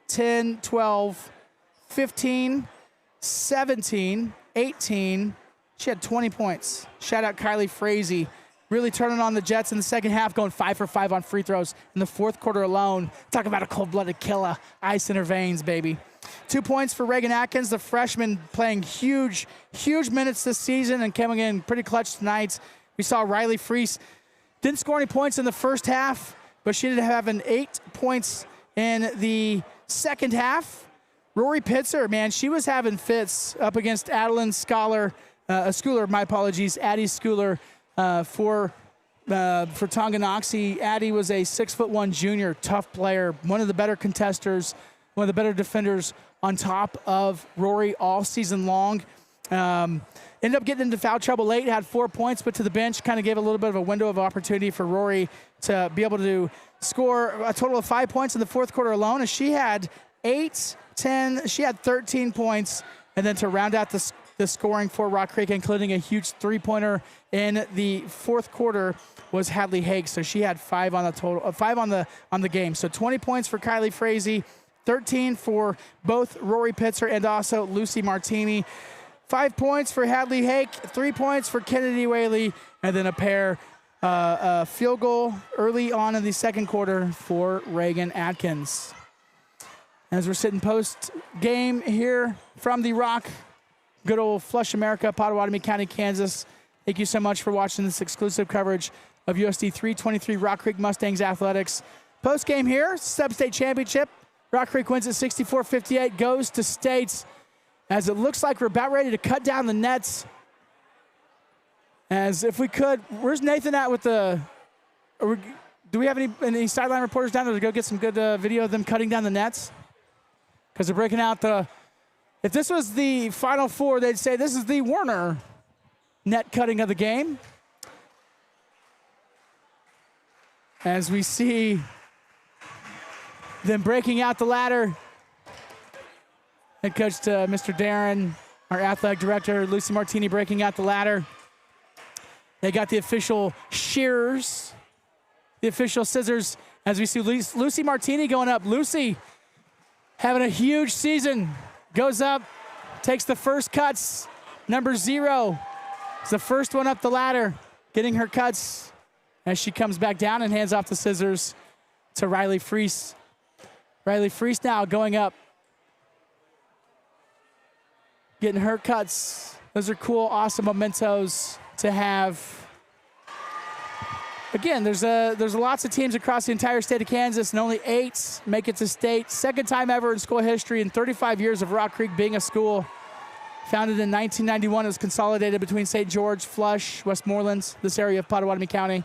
10, 12, 15, 17, 18. She had 20 points. Shout out Kylie Frazee. Really turning on the Jets in the second half, going 5 for 5 on free throws in the fourth quarter alone. Talk about a cold-blooded killer. Ice in her veins, baby. 2 points for Reagan Atkins, the freshman, playing huge minutes this season and coming in pretty clutch tonight. We saw Riley Freese. Didn't score any points in the first half, but she did have 8 points in the second half. Rory Pitzer, man, she was having fits up against Adeline Schooler, Addie Schooler for Tonganoxie. Addie was a 6'1" junior, tough player, one of the better contesters, one of the better defenders on top of Rory all season long. Ended up getting into foul trouble late, had 4 points, but to the bench, kind of gave a little bit of a window of opportunity for Rory to be able to score a total of 5 points in the fourth quarter alone. As she had 8, 10, she had 13 points, and then to round out the scoring for Rock Creek, including a huge three-pointer in the fourth quarter, was Hadley Hakes. So she had 5 on the total, 5 on the game. So 20 points for Kylie Frazee, 13 for both Rory Pitzer and also Lucy Martini. 5 points for Hadley Hake, 3 points for Kennedy Whaley, and then a field goal early on in the second quarter for Reagan Atkins. As we're sitting post-game here from the Rock, good old Flush America, Pottawatomie County, Kansas. Thank you so much for watching this exclusive coverage of USD 323 Rock Creek Mustangs athletics. Post-game here, Sub-State Championship. Rock Creek wins at 64-58, goes to states, as it looks like we're about ready to cut down the nets. As if we could, where's Nathan at with the, do we have any sideline reporters down there to go get some good video of them cutting down the nets? Because they're breaking out if this was the Final Four, they'd say this is the Warner net cutting of the game. As we see them breaking out the ladder. Head coach Mr. Darren, our athletic director, Lucy Martini, breaking out the ladder. They got the official shears, the official scissors, as we see Lucy Martini going up. Lucy having a huge season. Goes up, takes the first cuts. Number 0 is the first one up the ladder, getting her cuts as she comes back down and hands off the scissors to Riley Freese. Riley Freese now going up, getting her cuts. Those are cool, awesome mementos to have. Again, there's lots of teams across the entire state of Kansas, and only 8 make it to state. Second time ever in school history in 35 years of Rock Creek being a school. Founded in 1991, it was consolidated between St. George, Flush, Westmoreland, this area of Potawatomi County.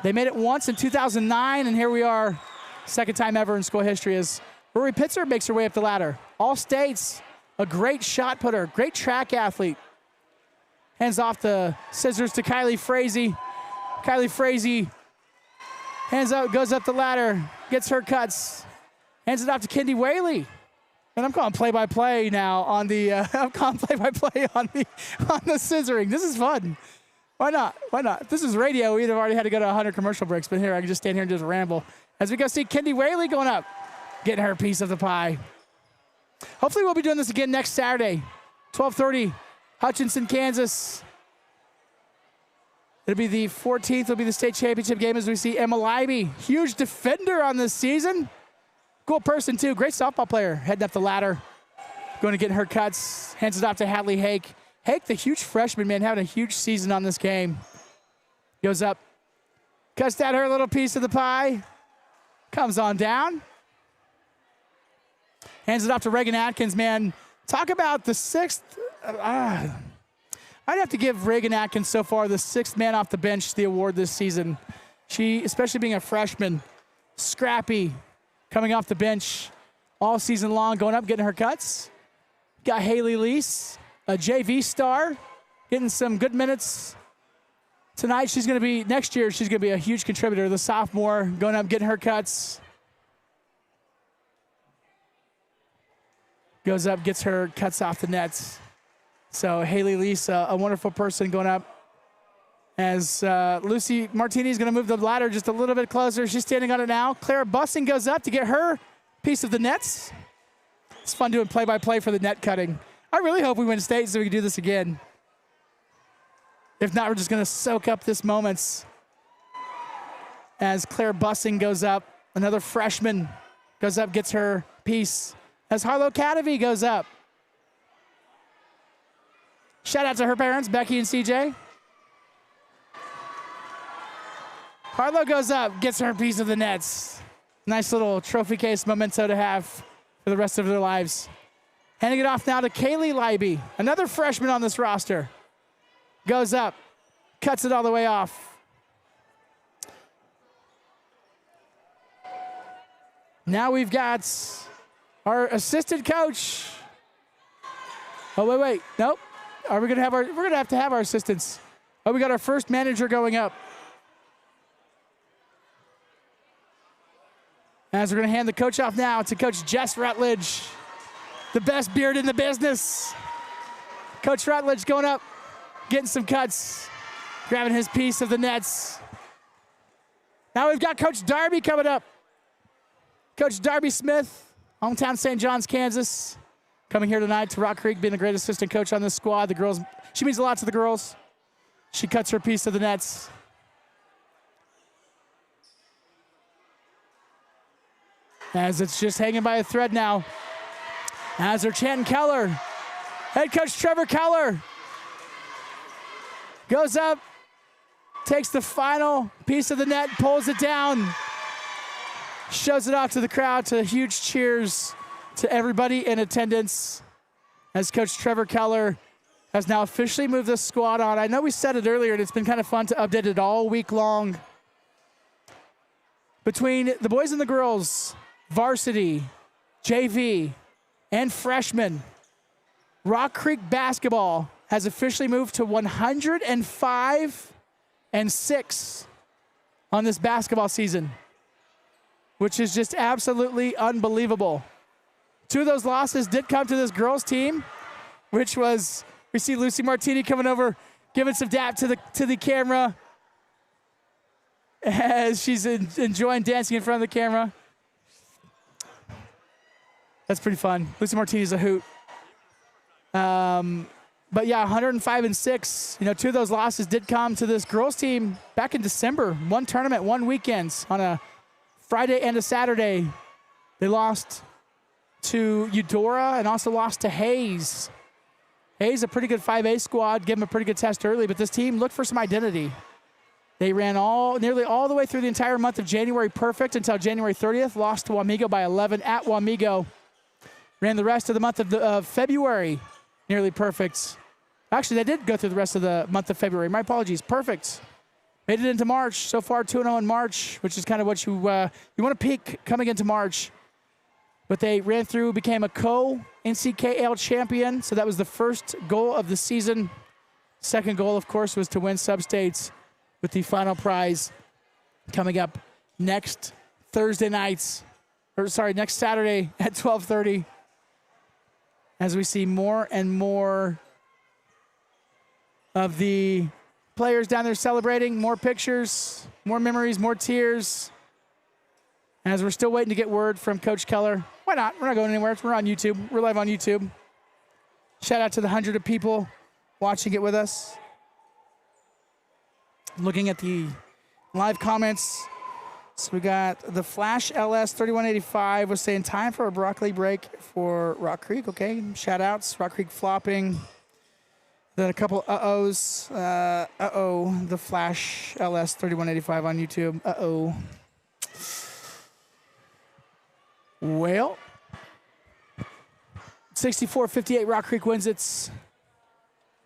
They made it once in 2009, and here we are, second time ever in school history as Rory Pitzer makes her way up the ladder. All states, a great shot putter, great track athlete. Hands off the scissors to Kylie Frazee. Kylie Frazee hands out, goes up the ladder, gets her cuts, hands it off to Kendi Whaley. And I'm calling play-by-play now on the I'm calling play-by-play on the scissoring. This is fun. Why not? Why not? If this is radio, we'd have already had to go to 100 commercial breaks, but here I can just stand here and just ramble. As we go see Kendi Whaley going up, getting her piece of the pie. Hopefully we'll be doing this again next Saturday, 12:30, Hutchinson, Kansas. It'll be the 14th. It'll be the state championship game as we see Emma Leiby, huge defender on this season. Cool person, too. Great softball player. Heading up the ladder. Going to get her cuts. Hands it off to Hadley Hake. Hake, the huge freshman, man, having a huge season on this game. Goes up. Cuts down her little piece of the pie. Comes on down. Hands it off to Reagan Atkins, man. Talk about the 6th. I'd have to give Reagan Atkins so far the 6th man off the bench the award this season. She, especially being a freshman, scrappy, coming off the bench all season long, going up, getting her cuts. Got Haley Lease, a JV star, getting some good minutes. Tonight, next year, she's going to be a huge contributor. The sophomore, going up, getting her cuts. Goes up, gets her cuts off the nets. So Haley Lease, a wonderful person going up. As Lucy Martini is going to move the ladder just a little bit closer. She's standing on it now. Clara Bussing goes up to get her piece of the nets. It's fun doing play-by-play for the net cutting. I really hope we win state so we can do this again. If not, we're just going to soak up this moments. As Claire Bussing goes up, another freshman goes up, gets her piece. As Harlow Cadavy goes up. Shout out to her parents, Becky and CJ. Harlow goes up, gets her piece of the nets. Nice little trophy case memento to have for the rest of their lives. Handing it off now to Kaylee Leiby, another freshman on this roster. Goes up, cuts it all the way off. Now we've got our assistant coach. Oh, wait, nope. We're gonna have to have our assistants. Oh, we got our first manager going up. As we're gonna hand the coach off now to Coach Jess Rutledge, the best beard in the business. Coach Rutledge going up, getting some cuts, grabbing his piece of the nets. Now we've got Coach Darby coming up. Coach Darby Smith, hometown St. John's, Kansas. Coming here tonight to Rock Creek, being the great assistant coach on this squad. The girls, she means a lot to the girls. She cuts her piece of the nets. As it's just hanging by a thread now. As they're chanting Keller. Head coach Trevor Keller goes up, takes the final piece of the net, pulls it down, shows it off to the crowd, to huge cheers to everybody in attendance as Coach Trevor Keller has now officially moved this squad on. I know we said it earlier, and it's been kind of fun to update it all week long. Between the boys and the girls, varsity, JV, and freshmen, Rock Creek basketball has officially moved to 105-6 on this basketball season, which is just absolutely unbelievable. 2 of those losses did come to this girls team, which was, we see Lucy Martini coming over, giving some dap to the camera as she's enjoying dancing in front of the camera. That's pretty fun. Lucy Martini's a hoot. But yeah, 105-6. 2 of those losses did come to this girls team back in December. 1 tournament, 1 weekend on a Friday and a Saturday. They lost to Eudora and also lost to Hayes. Hayes, a pretty good 5A squad, give them a pretty good test early, but this team looked for some identity. They ran nearly all the way through the entire month of January perfect until January 30th, lost to Wamego by 11 at Wamego. Ran the rest of the month of February nearly perfect. Actually, they did go through the rest of the month of February. My apologies. Perfect. Made it into March. So far, 2-0 in March, which is kind of what you want to peak coming into March. But they ran through, became a co-NCKL champion. So that was the first goal of the season. Second goal, of course, was to win sub-states, with the final prize coming up next Saturday at 12:30. As we see more and more of the players down there celebrating, more pictures, more memories, more tears. As we're still waiting to get word from Coach Keller. Why not? We're not going anywhere. We're on YouTube. We're live on YouTube. Shout out to the 100 of people watching it with us. Looking at the live comments. So we got the Flash LS 3185 was saying time for a broccoli break for Rock Creek. Okay, shout outs. Rock Creek flopping. Then a couple uh-ohs. The Flash LS 3185 on YouTube. Uh-oh. Well, 64-58, Rock Creek wins it.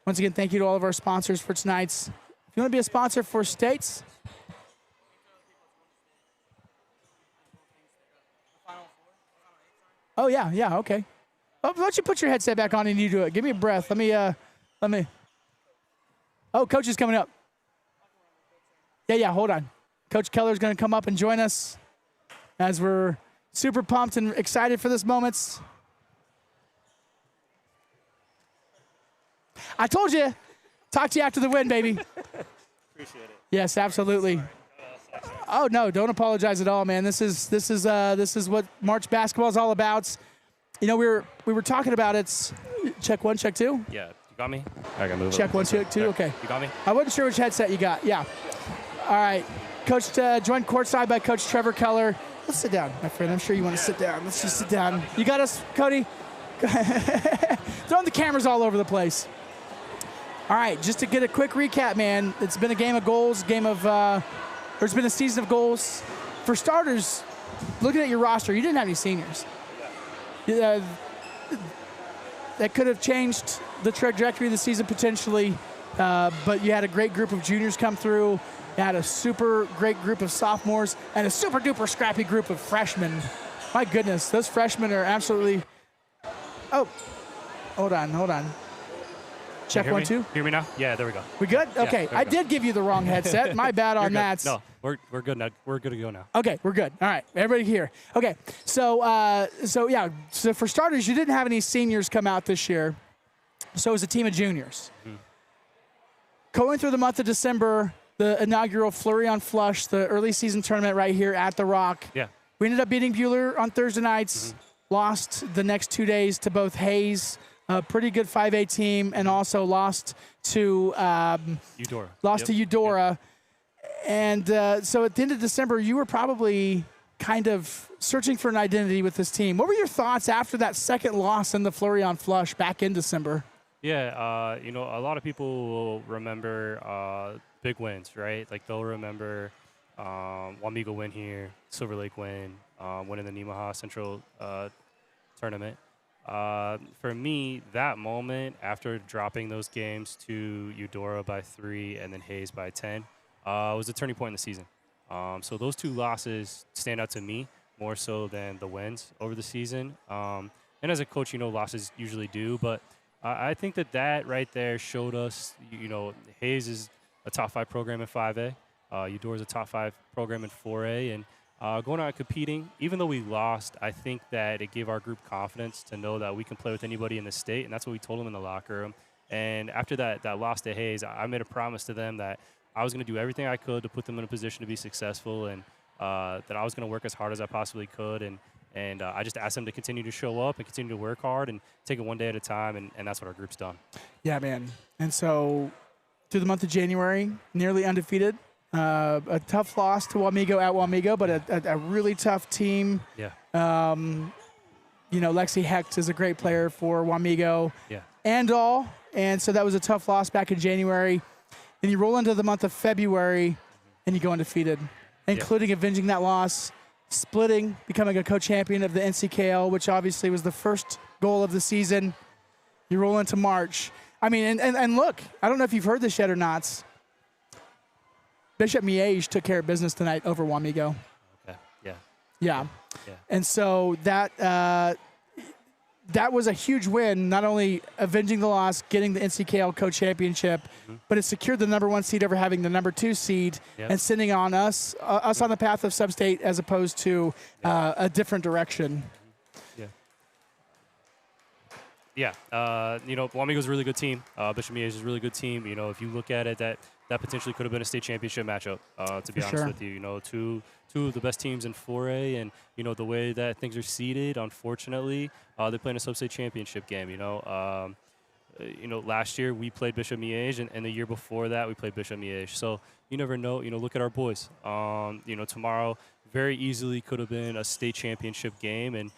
Once again, thank you to all of our sponsors for tonight's. If you want to be a sponsor for states, oh yeah, okay. Oh, why don't you put your headset back on and you do it? Give me a breath. Let me. Oh, Coach is coming up. Yeah, hold on. Coach Keller's going to come up and join us as we're super pumped and excited for this moment. I told you, talk to you after the win, baby. Appreciate it. Yes, absolutely. Oh no, don't apologize at all, man. This is what March basketball is all about. You know, we were talking about it. Check 1, check 2. Yeah, you got me? I got move. Check 1, check 2. Okay. You got me? I wasn't sure which headset you got. Yeah. All right. Coach, joined courtside by Coach Trevor Keller. Let's sit down, my friend. I'm sure you want to sit down. Let's just sit down. You got us, Cody? Throwing the cameras all over the place. All right, just to get a quick recap, man. It's been a game of goals, there's been a season of goals. For starters, looking at your roster, you didn't have any seniors. That could have changed the trajectory of the season potentially, but you had a great group of juniors come through. You had a super great group of sophomores and a super duper scrappy group of freshmen. My goodness, those freshmen are absolutely. Oh, hold on. Check 1, 2. Hear me now? Yeah, there we go. We good? Yeah, okay, I did give you the wrong headset. My bad on that. No, we're good now. We're good to go now. Okay, we're good. All right, everybody here. Okay, so for starters, you didn't have any seniors come out this year. So it was a team of juniors. Mm-hmm. Going through the month of December, the inaugural Flurry on Flush, the early season tournament right here at the Rock. Yeah. We ended up beating Bueller on Thursday nights. Mm-hmm. Lost the next 2 days to both Hayes, a pretty good 5A team, and also lost to Eudora. To Eudora. Yep. And so at the end of December, you were probably kind of searching for an identity with this team. What were your thoughts after that second loss in the Flurry on Flush back in December? Yeah, a lot of people will remember big wins, right? Like they'll remember Wamego win here, Silver Lake win, winning the Nemaha Central tournament. For me, that moment after dropping those games to Eudora by 3 and then Hayes by 10 was a turning point in the season. So those 2 losses stand out to me more so than the wins over the season. And as a coach, losses usually do, but I think that right there showed us, Hayes is a top 5 program in 5A. Eudora is a top 5 program in 4A, and going out and competing, even though we lost, I think that it gave our group confidence to know that we can play with anybody in the state, and that's what we told them in the locker room. And after that loss to Hayes, I made a promise to them that I was going to do everything I could to put them in a position to be successful, and that I was going to work as hard as I possibly could. And I just asked them to continue to show up and continue to work hard and take it one day at a time, and that's what our group's done. Yeah, man. And so through the month of January, nearly undefeated. A tough loss to Wamego at Wamego, but a really tough team. Yeah. Lexi Hecht is a great player for Wamego. Yeah. And all and so that was a tough loss back in January. And you roll into the month of February, and you go undefeated, including avenging that loss, splitting, becoming a co-champion of the NCKL, which obviously was the first goal of the season. You roll into March. I mean, and look, I don't know if you've heard this yet or not. Bishop Miege took care of business tonight over Wamego. Okay. Yeah. Yeah. Yeah. And so that was a huge win, not only avenging the loss, getting the NCKL co-championship, but it secured the #1 seed over having the #2 seed and sending on us on the path of sub-state as opposed to a different direction. Yeah. Wamego's a really good team. Bishop Miege is a really good team. If you look at it, that potentially could have been a state championship matchup, to be honest with you. Two of the best teams in 4A, and, the way that things are seeded, unfortunately, they play in a sub-state championship game, last year we played Bishop Miege, and the year before that we played Bishop Miege. So you never know. Look at our boys. Tomorrow very easily could have been a state championship game, and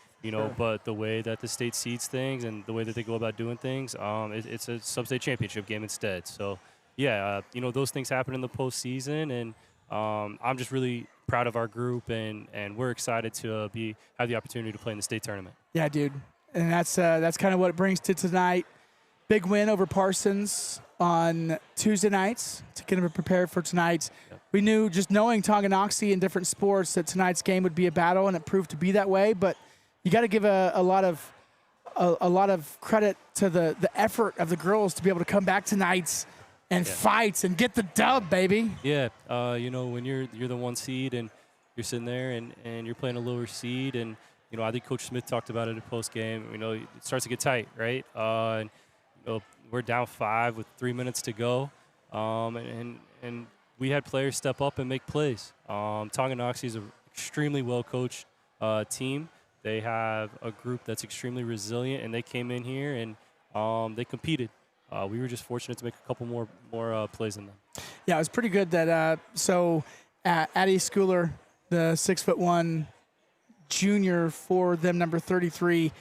but the way that the state seeds things and the way that they go about doing things, it's a sub-state championship game instead. So those things happen in the postseason, and I'm just really proud of our group, and we're excited to have the opportunity to play in the state tournament. Yeah, dude, and that's kind of what it brings to tonight. Big win over Parsons on Tuesday nights to get them prepared for tonight. Yep. We knew, just knowing Tonganoxie in different sports, that tonight's game would be a battle, and it proved to be that way. But you got to give a lot of credit to the effort of the girls to be able to come back tonight and fight and get the dub, baby. Yeah, when you're the 1 seed and you're sitting there and you're playing a lower seed, and I think Coach Smith talked about it at postgame. It starts to get tight, right? And we're down 5 with 3 minutes to go, and we had players step up and make plays. Tonganoxie is an extremely well coached team. They have a group that's extremely resilient, and they came in here and they competed. We were just fortunate to make a couple more plays than them. Yeah, it was pretty good that Addie Schooler, the 6'1" junior for them, number 33,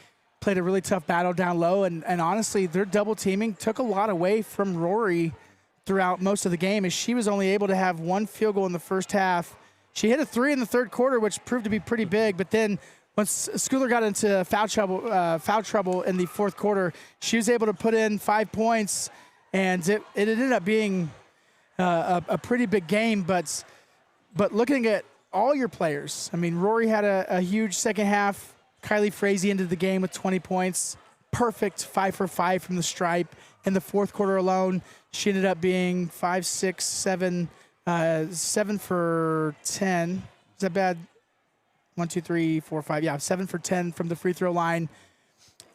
played a really tough battle down low, and honestly, their double teaming took a lot away from Rory throughout most of the game, as she was only able to have 1 field goal in the first half. She hit a 3 in the third quarter, which proved to be pretty big, but then once Schooler got into foul trouble in the fourth quarter, she was able to put in 5 points, and it ended up being a pretty big game. But looking at all your players, I mean, Rory had a huge second half. Kylie Frazee ended the game with 20 points. Perfect 5 for 5 from the stripe. In the fourth quarter alone, she ended up being 5, 6, 7, 7 for 10. Is that bad? 1, 2, 3, 4, 5. Yeah, 7 for 10 from the free throw line.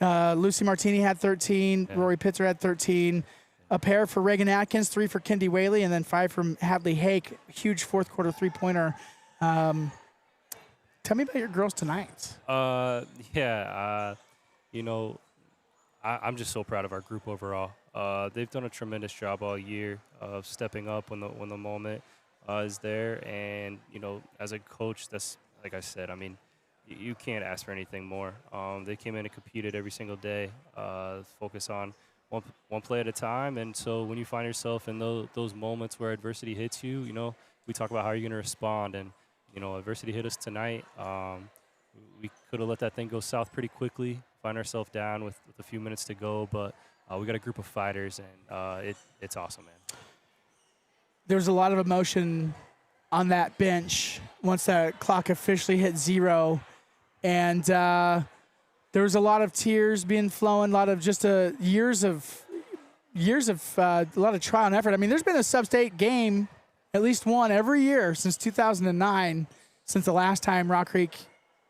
Lucy Martini had 13. Yeah. Rory Pitzer had 13. A pair for Reagan Atkins, 3 for Kendi Whaley, and then 5 from Hadley Hake. Huge fourth quarter 3-pointer. Tell me about your girls tonight. I'm just so proud of our group overall. They've done a tremendous job all year of stepping up when the moment is there. And, as a coach, that's, like I said, I mean, you can't ask for anything more. They came in and competed every single day, focus on one play at a time. And so when you find yourself in those moments where adversity hits you, we talk about how you're going to respond. And, adversity hit us tonight. We could have let that thing go south pretty quickly, find ourselves down with a few minutes to go. But we got a group of fighters, and it's awesome, man. There's a lot of emotion on that bench once that clock officially hit 0, and there was a lot of tears being flowing, a lot of just years of a lot of trial and effort. I mean, there's been a sub-state game, at least one every year since 2009, since the last time Rock Creek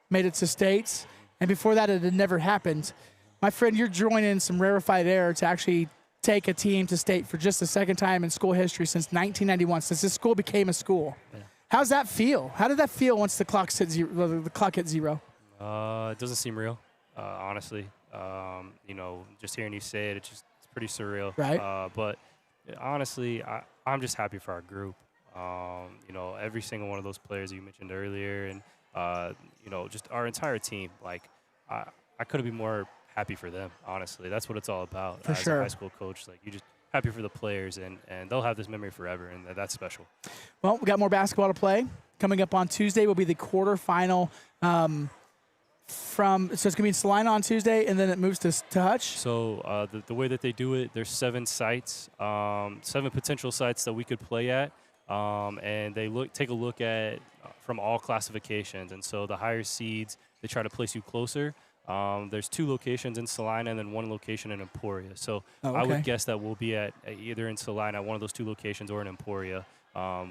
made it to states, and before that it had never happened. My friend, you're joining some rarefied air to actually take a team to state for just the second time in school history since 1991, since this school became a school. Yeah. How's that feel? How did that feel once the clock hit 0? It doesn't seem real, honestly. Just hearing you say it, it's pretty surreal. Right. But honestly, I'm just happy for our group. Every single one of those players you mentioned earlier, and just our entire team. Like, I couldn't be more happy for them. Honestly, that's what it's all about. For As sure. a high school coach, like you just happy for the players, and they'll have this memory forever, and that's special. Well, we got more basketball to play. Coming up on Tuesday will be the quarterfinal. So it's going to be in Salina on Tuesday, and then it moves to Hutch. So the way that they do it, there's 7 sites, 7 potential sites that we could play at, and they take a look at from all classifications. And so the higher seeds, they try to place you closer. There's 2 locations in Salina and then 1 location in Emporia. So I would guess that we'll be at either in Salina, one of those 2 locations, or in Emporia.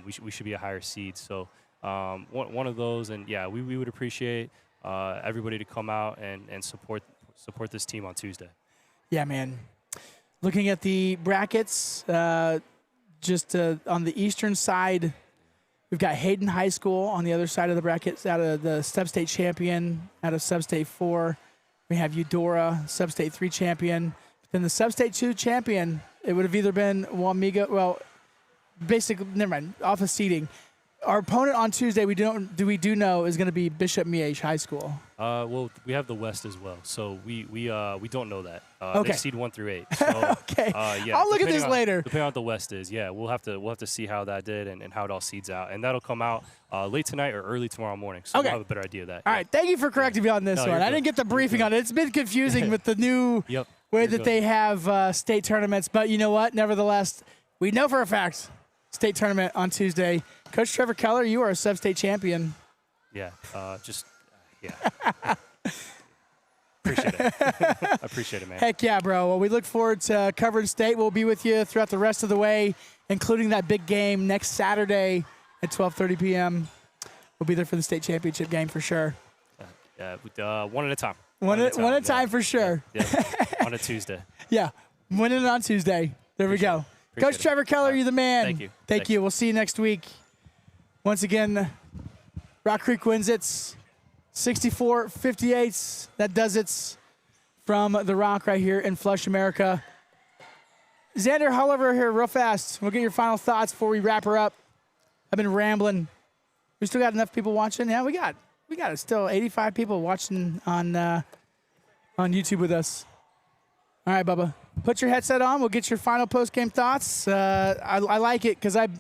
We should be a higher seed. So one of those, and yeah, we would appreciate everybody to come out and support this team on Tuesday. Yeah, man. Looking at the brackets, just on the eastern side, we've got Hayden High School on the other side of the brackets, out of the Sub-State champion, out of Sub-State 4. We have Eudora, Sub-State 3 champion. Then the Sub-State 2 champion, it would have either been Wamego, well, basically, never mind, off of seeding. Our opponent on Tuesday, we do know is going to be Bishop Miege High School. Well, we have the West as well, so we don't know that. Okay. They seed 1 through 8. So, Okay. Yeah, I'll look at this later. Depending on what the West is, yeah, we'll have to see how that did and how it all seeds out, and that'll come out late tonight or early tomorrow morning. So Okay. we'll have a better idea of that. All right. Thank you for correcting me on this No, one. you're I good. didn't get the briefing on it. It's been confusing with the new Yep. way You're that good. they have state tournaments. But you know what? Nevertheless, we know for a fact state tournament on Tuesday. Coach Trevor Keller, you are a sub-state champion. Yeah. Yeah. Appreciate it. I appreciate it, man. Heck yeah, bro. Well, we look forward to covering state. We'll be with you throughout the rest of the way, including that big game next Saturday at 12:30 p.m. We'll be there for the state championship game for sure. Yeah, one at a time. One at a time yeah. for sure. Yeah. On a Tuesday. Yeah, winning it on Tuesday. There we go. Appreciate Coach it. Trevor Keller, you're the man. Thank you. Thank Thanks. you. We'll see you next week. Once again, Rock Creek wins it 64-58. That does it from the Rock right here in Flush, America. Xander, hull over here real fast. We'll get your final thoughts before we wrap her up. I've been rambling. We still got enough people watching? Yeah, we got still 85 people watching on YouTube with us. All right, Bubba. Put your headset on. We'll get your final post-game thoughts. I like it because I've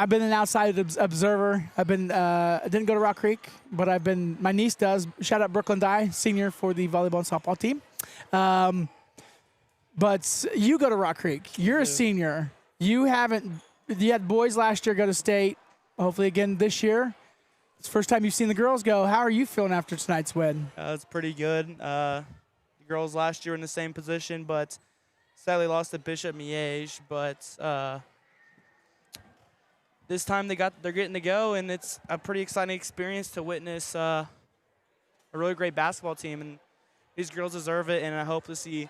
been an outside observer. I didn't go to Rock Creek, but my niece does. Shout out Brooklyn Dye, senior for the volleyball and softball team. But you go to Rock Creek. You're a senior. You had boys last year go to state, hopefully again this year. It's the first time you've seen the girls go. How are you feeling after tonight's win? It's pretty good. The girls last year were in the same position, but sadly lost to Bishop Miege. But this time they're getting to go, and it's a pretty exciting experience to witness a really great basketball team. And these girls deserve it, and I hope to see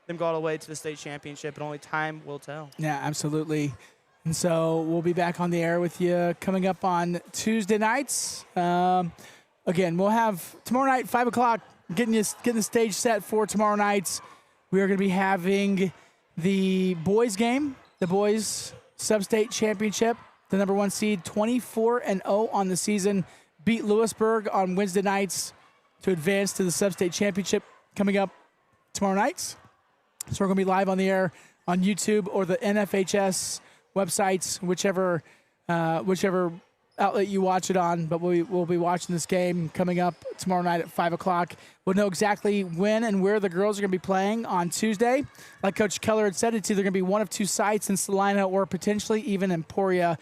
them go all the way to the state championship, and only time will tell. Yeah, absolutely. And so we'll be back on the air with you coming up on Tuesday nights. Again, we'll have tomorrow night, 5 o'clock, getting the stage set for tomorrow night. We are going to be having the boys game, the boys sub-state championship. The number 1 seed, 24-0 on the season, beat Lewisburg on Wednesday nights to advance to the sub-state championship coming up tomorrow night. So we're going to be live on the air on YouTube or the NFHS websites, whichever outlet you watch it on. But we'll be watching this game coming up tomorrow night at 5 o'clock. We'll know exactly when and where the girls are going to be playing on Tuesday. Like Coach Keller had said, it's either going to be one of 2 sites in Salina or potentially even Emporia.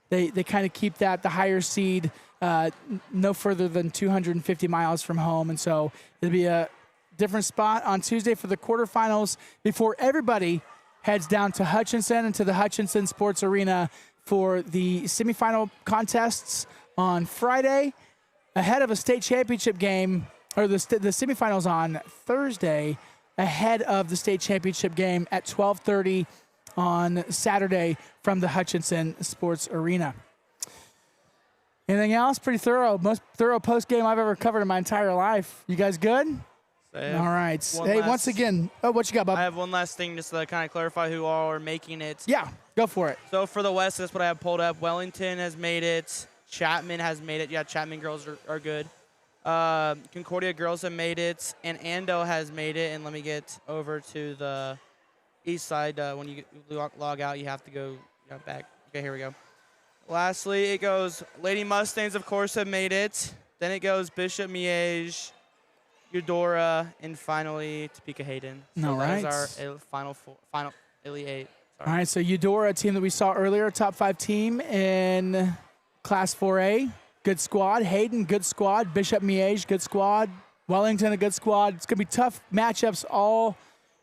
They kind of keep the higher seed no further than 250 miles from home. And so it'll be a different spot on Tuesday for the quarterfinals before everybody heads down to Hutchinson and to the Hutchinson Sports Arena for the semifinal contests on Friday ahead of a state championship game, or the semifinals on Thursday ahead of the state championship game at 12:30 on Saturday from the Hutchinson Sports Arena. Anything else? Pretty thorough. Most thorough post game I've ever covered in my entire life. You guys good? All right. Hey, once again, what you got, Bob? I have one last thing just to kind of clarify who all are making it. Yeah, go for it. So for the West, that's what I have pulled up. Wellington has made it. Chapman has made it. Yeah, Chapman girls are good. Concordia girls have made it, and Ando has made it. And let me get over to the east side. When you log out, you have to go back. Okay, here we go. Lastly, it goes Lady Mustangs, of course, have made it. Then it goes Bishop Miege, Eudora, and finally Topeka Hayden. So All right. that is our final Elite 8. Sorry. All right, so Eudora, a team that we saw earlier, top 5 team in Class 4A. Good squad. Hayden, good squad. Bishop Miege, good squad. Wellington, a good squad. It's going to be tough matchups all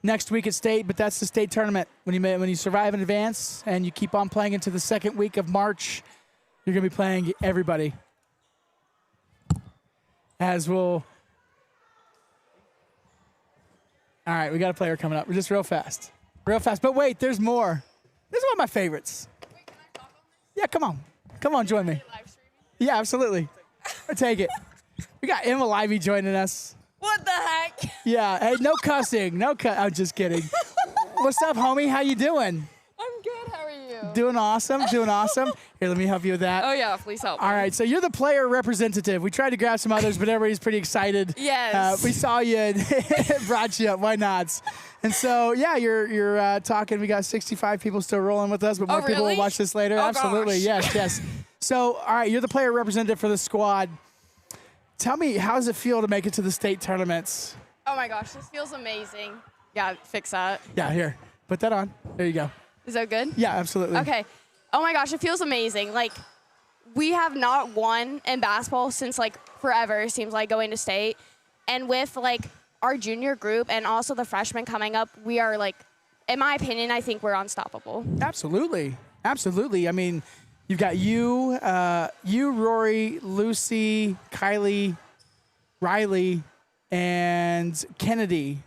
next week at state, but that's the state tournament. When you survive in advance and you keep on playing into the second week of March, you're going to be playing everybody. As we'll... All right, we got a player coming up. We're just real fast. Real fast. But wait, there's more. This is one of my favorites. Wait, can I talk on this? Yeah, come on. Come on, join me. Live streaming? Yeah, absolutely. I'll take it. We got Emma Livey joining us. What the heck? Yeah, hey, no cussing. I'm just kidding. What's up, homie? How you doing? I'm good. How are you? Doing awesome, doing awesome. Here, let me help you with that. Oh, yeah. Please help. All right, so you're the player representative. We tried to grab some others, but everybody's pretty excited. Yes. We saw you and brought you up. Why not? And so, yeah, you're talking. We got 65 people still rolling with us, but more people will really? watch this later. Oh, Absolutely, gosh. yes. So, all right, you're the player representative for the squad. Tell me, how does it feel to make it to the state tournaments? Oh, my gosh. This feels amazing. Yeah, fix that. Yeah, here. Put that on. There you go. Is that good? Yeah, absolutely. Okay. Oh, my gosh. It feels amazing. Like, we have not won in basketball since, like, forever, it seems like, going to state. And with, like, our junior group and also the freshmen coming up, we are, like, in my opinion, I think we're unstoppable. Absolutely. I mean, you've got you, Rory, Lucy, Kylie, Riley, and Kennedy.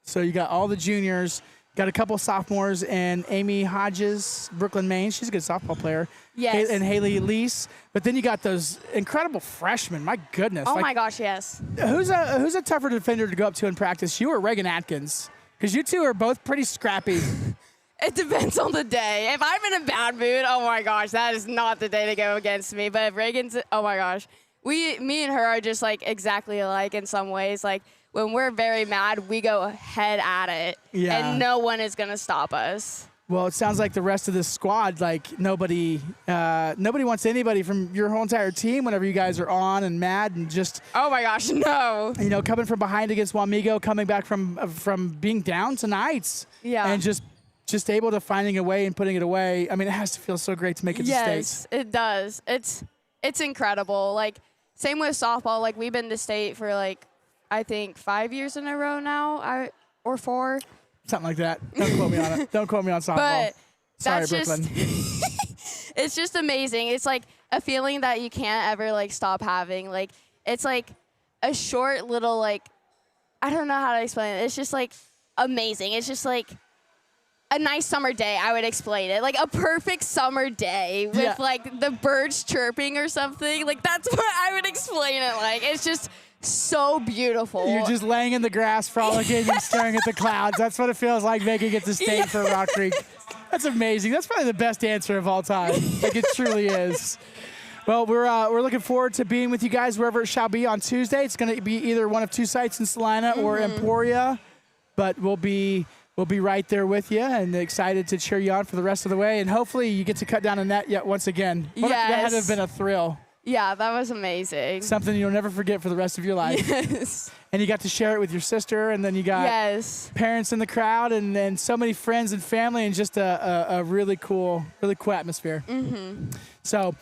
So you got all the juniors. Got a couple sophomores and Amy Hodges, Brooklyn, Maine. She's a good softball player. Yes. And Haley Lease. But then you got those incredible freshmen. My goodness. Oh, my gosh, yes. Who's a tougher defender to go up to in practice, you or Reagan Atkins? Because you two are both pretty scrappy. It depends on the day. If I'm in a bad mood, oh, my gosh, that is not the day to go against me. But if Reagan's, oh, my gosh. Me and her are just, like, exactly alike in some ways. Like, when we're very mad, we go head at it. Yeah. And no one is going to stop us. Well, it sounds like the rest of this squad, like nobody wants anybody from your whole entire team whenever you guys are on and mad and just. Oh my gosh, no. You know, coming from behind against Wamego, coming back from being down tonight. Yeah. And just able to finding a way and putting it away. I mean, it has to feel so great to make it to state. Yes, it does. It's incredible. Like, same with softball. Like, we've been to state for, like, I think 5 years in a row now, or 4. Something like that. Don't quote me on it. Don't quote me on softball. But Sorry, that's Brooklyn. it's just amazing. It's like a feeling that you can't ever, like, stop having. Like, it's like a short little, like, I don't know how to explain it. It's just, like, amazing. It's just, like, a nice summer day, I would explain it. Like, a perfect summer day with, like, the birds chirping or something. Like, that's what I would explain it like. It's just so beautiful. You're just laying in the grass, frolicking and staring at the clouds. That's what it feels like making it to state for Rock Creek. That's amazing. That's probably the best answer of all time. Like, it truly is. Well, we're looking forward to being with you guys wherever it shall be on Tuesday. It's going to be either one of 2 sites in Salina or Emporia, but we'll be right there with you and excited to cheer you on for the rest of the way. And hopefully you get to cut down a net yet once again. Yes. That had to have been a thrill. Yeah, that was amazing. Something you'll never forget for the rest of your life. Yes. And you got to share it with your sister, and then you got parents in the crowd, and then so many friends and family, and just a really cool atmosphere. Mm-hmm. So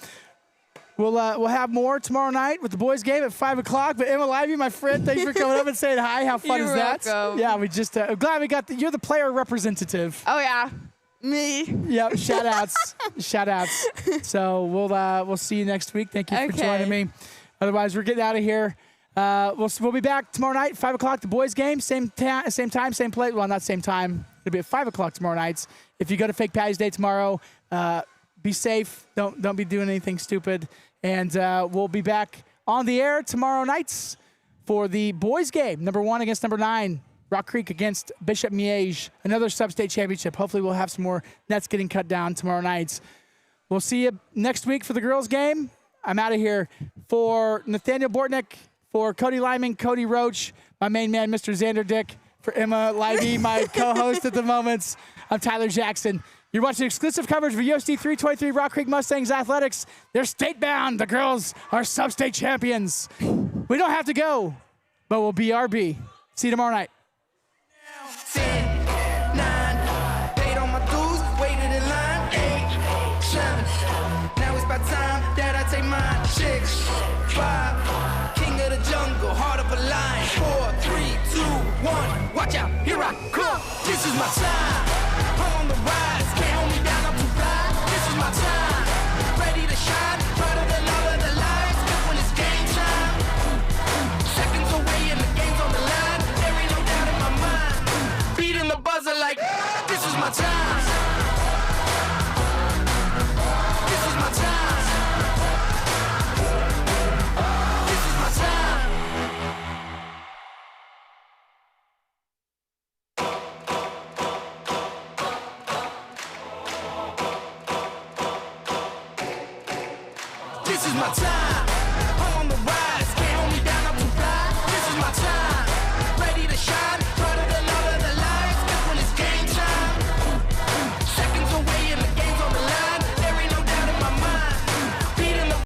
we'll have more tomorrow night with the boys' game at 5 o'clock. But Emma Livey, my friend, thanks for coming up and saying hi. How fun is that? Welcome. Yeah, we just I'm glad we got you're the player representative. Oh yeah. Me. Yep, shout outs. So we'll see you next week. Thank you for joining me. Otherwise, we're getting out of here. We'll be back tomorrow night, 5 o'clock, the boys' game. Same time, same place. Well, not same time. It'll be at 5 o'clock tomorrow night. If you go to Fake Patty's Day tomorrow, be safe. Don't be doing anything stupid. And we'll be back on the air tomorrow nights for the boys' game, number 1 against number 9. Rock Creek against Bishop Miege, another sub-state championship. Hopefully we'll have some more nets getting cut down tomorrow night. We'll see you next week for the girls' game. I'm out of here. For Nathaniel Bortnick, For Cody Lyman, Cody Roach, my main man, Mr. Xander Dick. For Emma Livey, my co-host at the moment, I'm Tyler Jackson. You're watching exclusive coverage of USD 323 Rock Creek Mustangs athletics. They're state-bound. The girls are sub-state champions. We don't have to go, but we'll BRB. See you tomorrow night. 10, 9, paid on my dues, waited in line, 8, 7. Now it's about time that I take mine. 6, 5, king of the jungle, heart of a lion. 4, 3, 2, 1, watch out, here I come. This is my time. I'm on the rise, can't hold me down, I'm too fly. This is my time, ready to shine, brighter than all of the lights. That's when it's game time. Seconds away and the game's on the line. There ain't no doubt in my mind. Beating the buzzer like, this is my time. This is my time. This is my time. This is my time.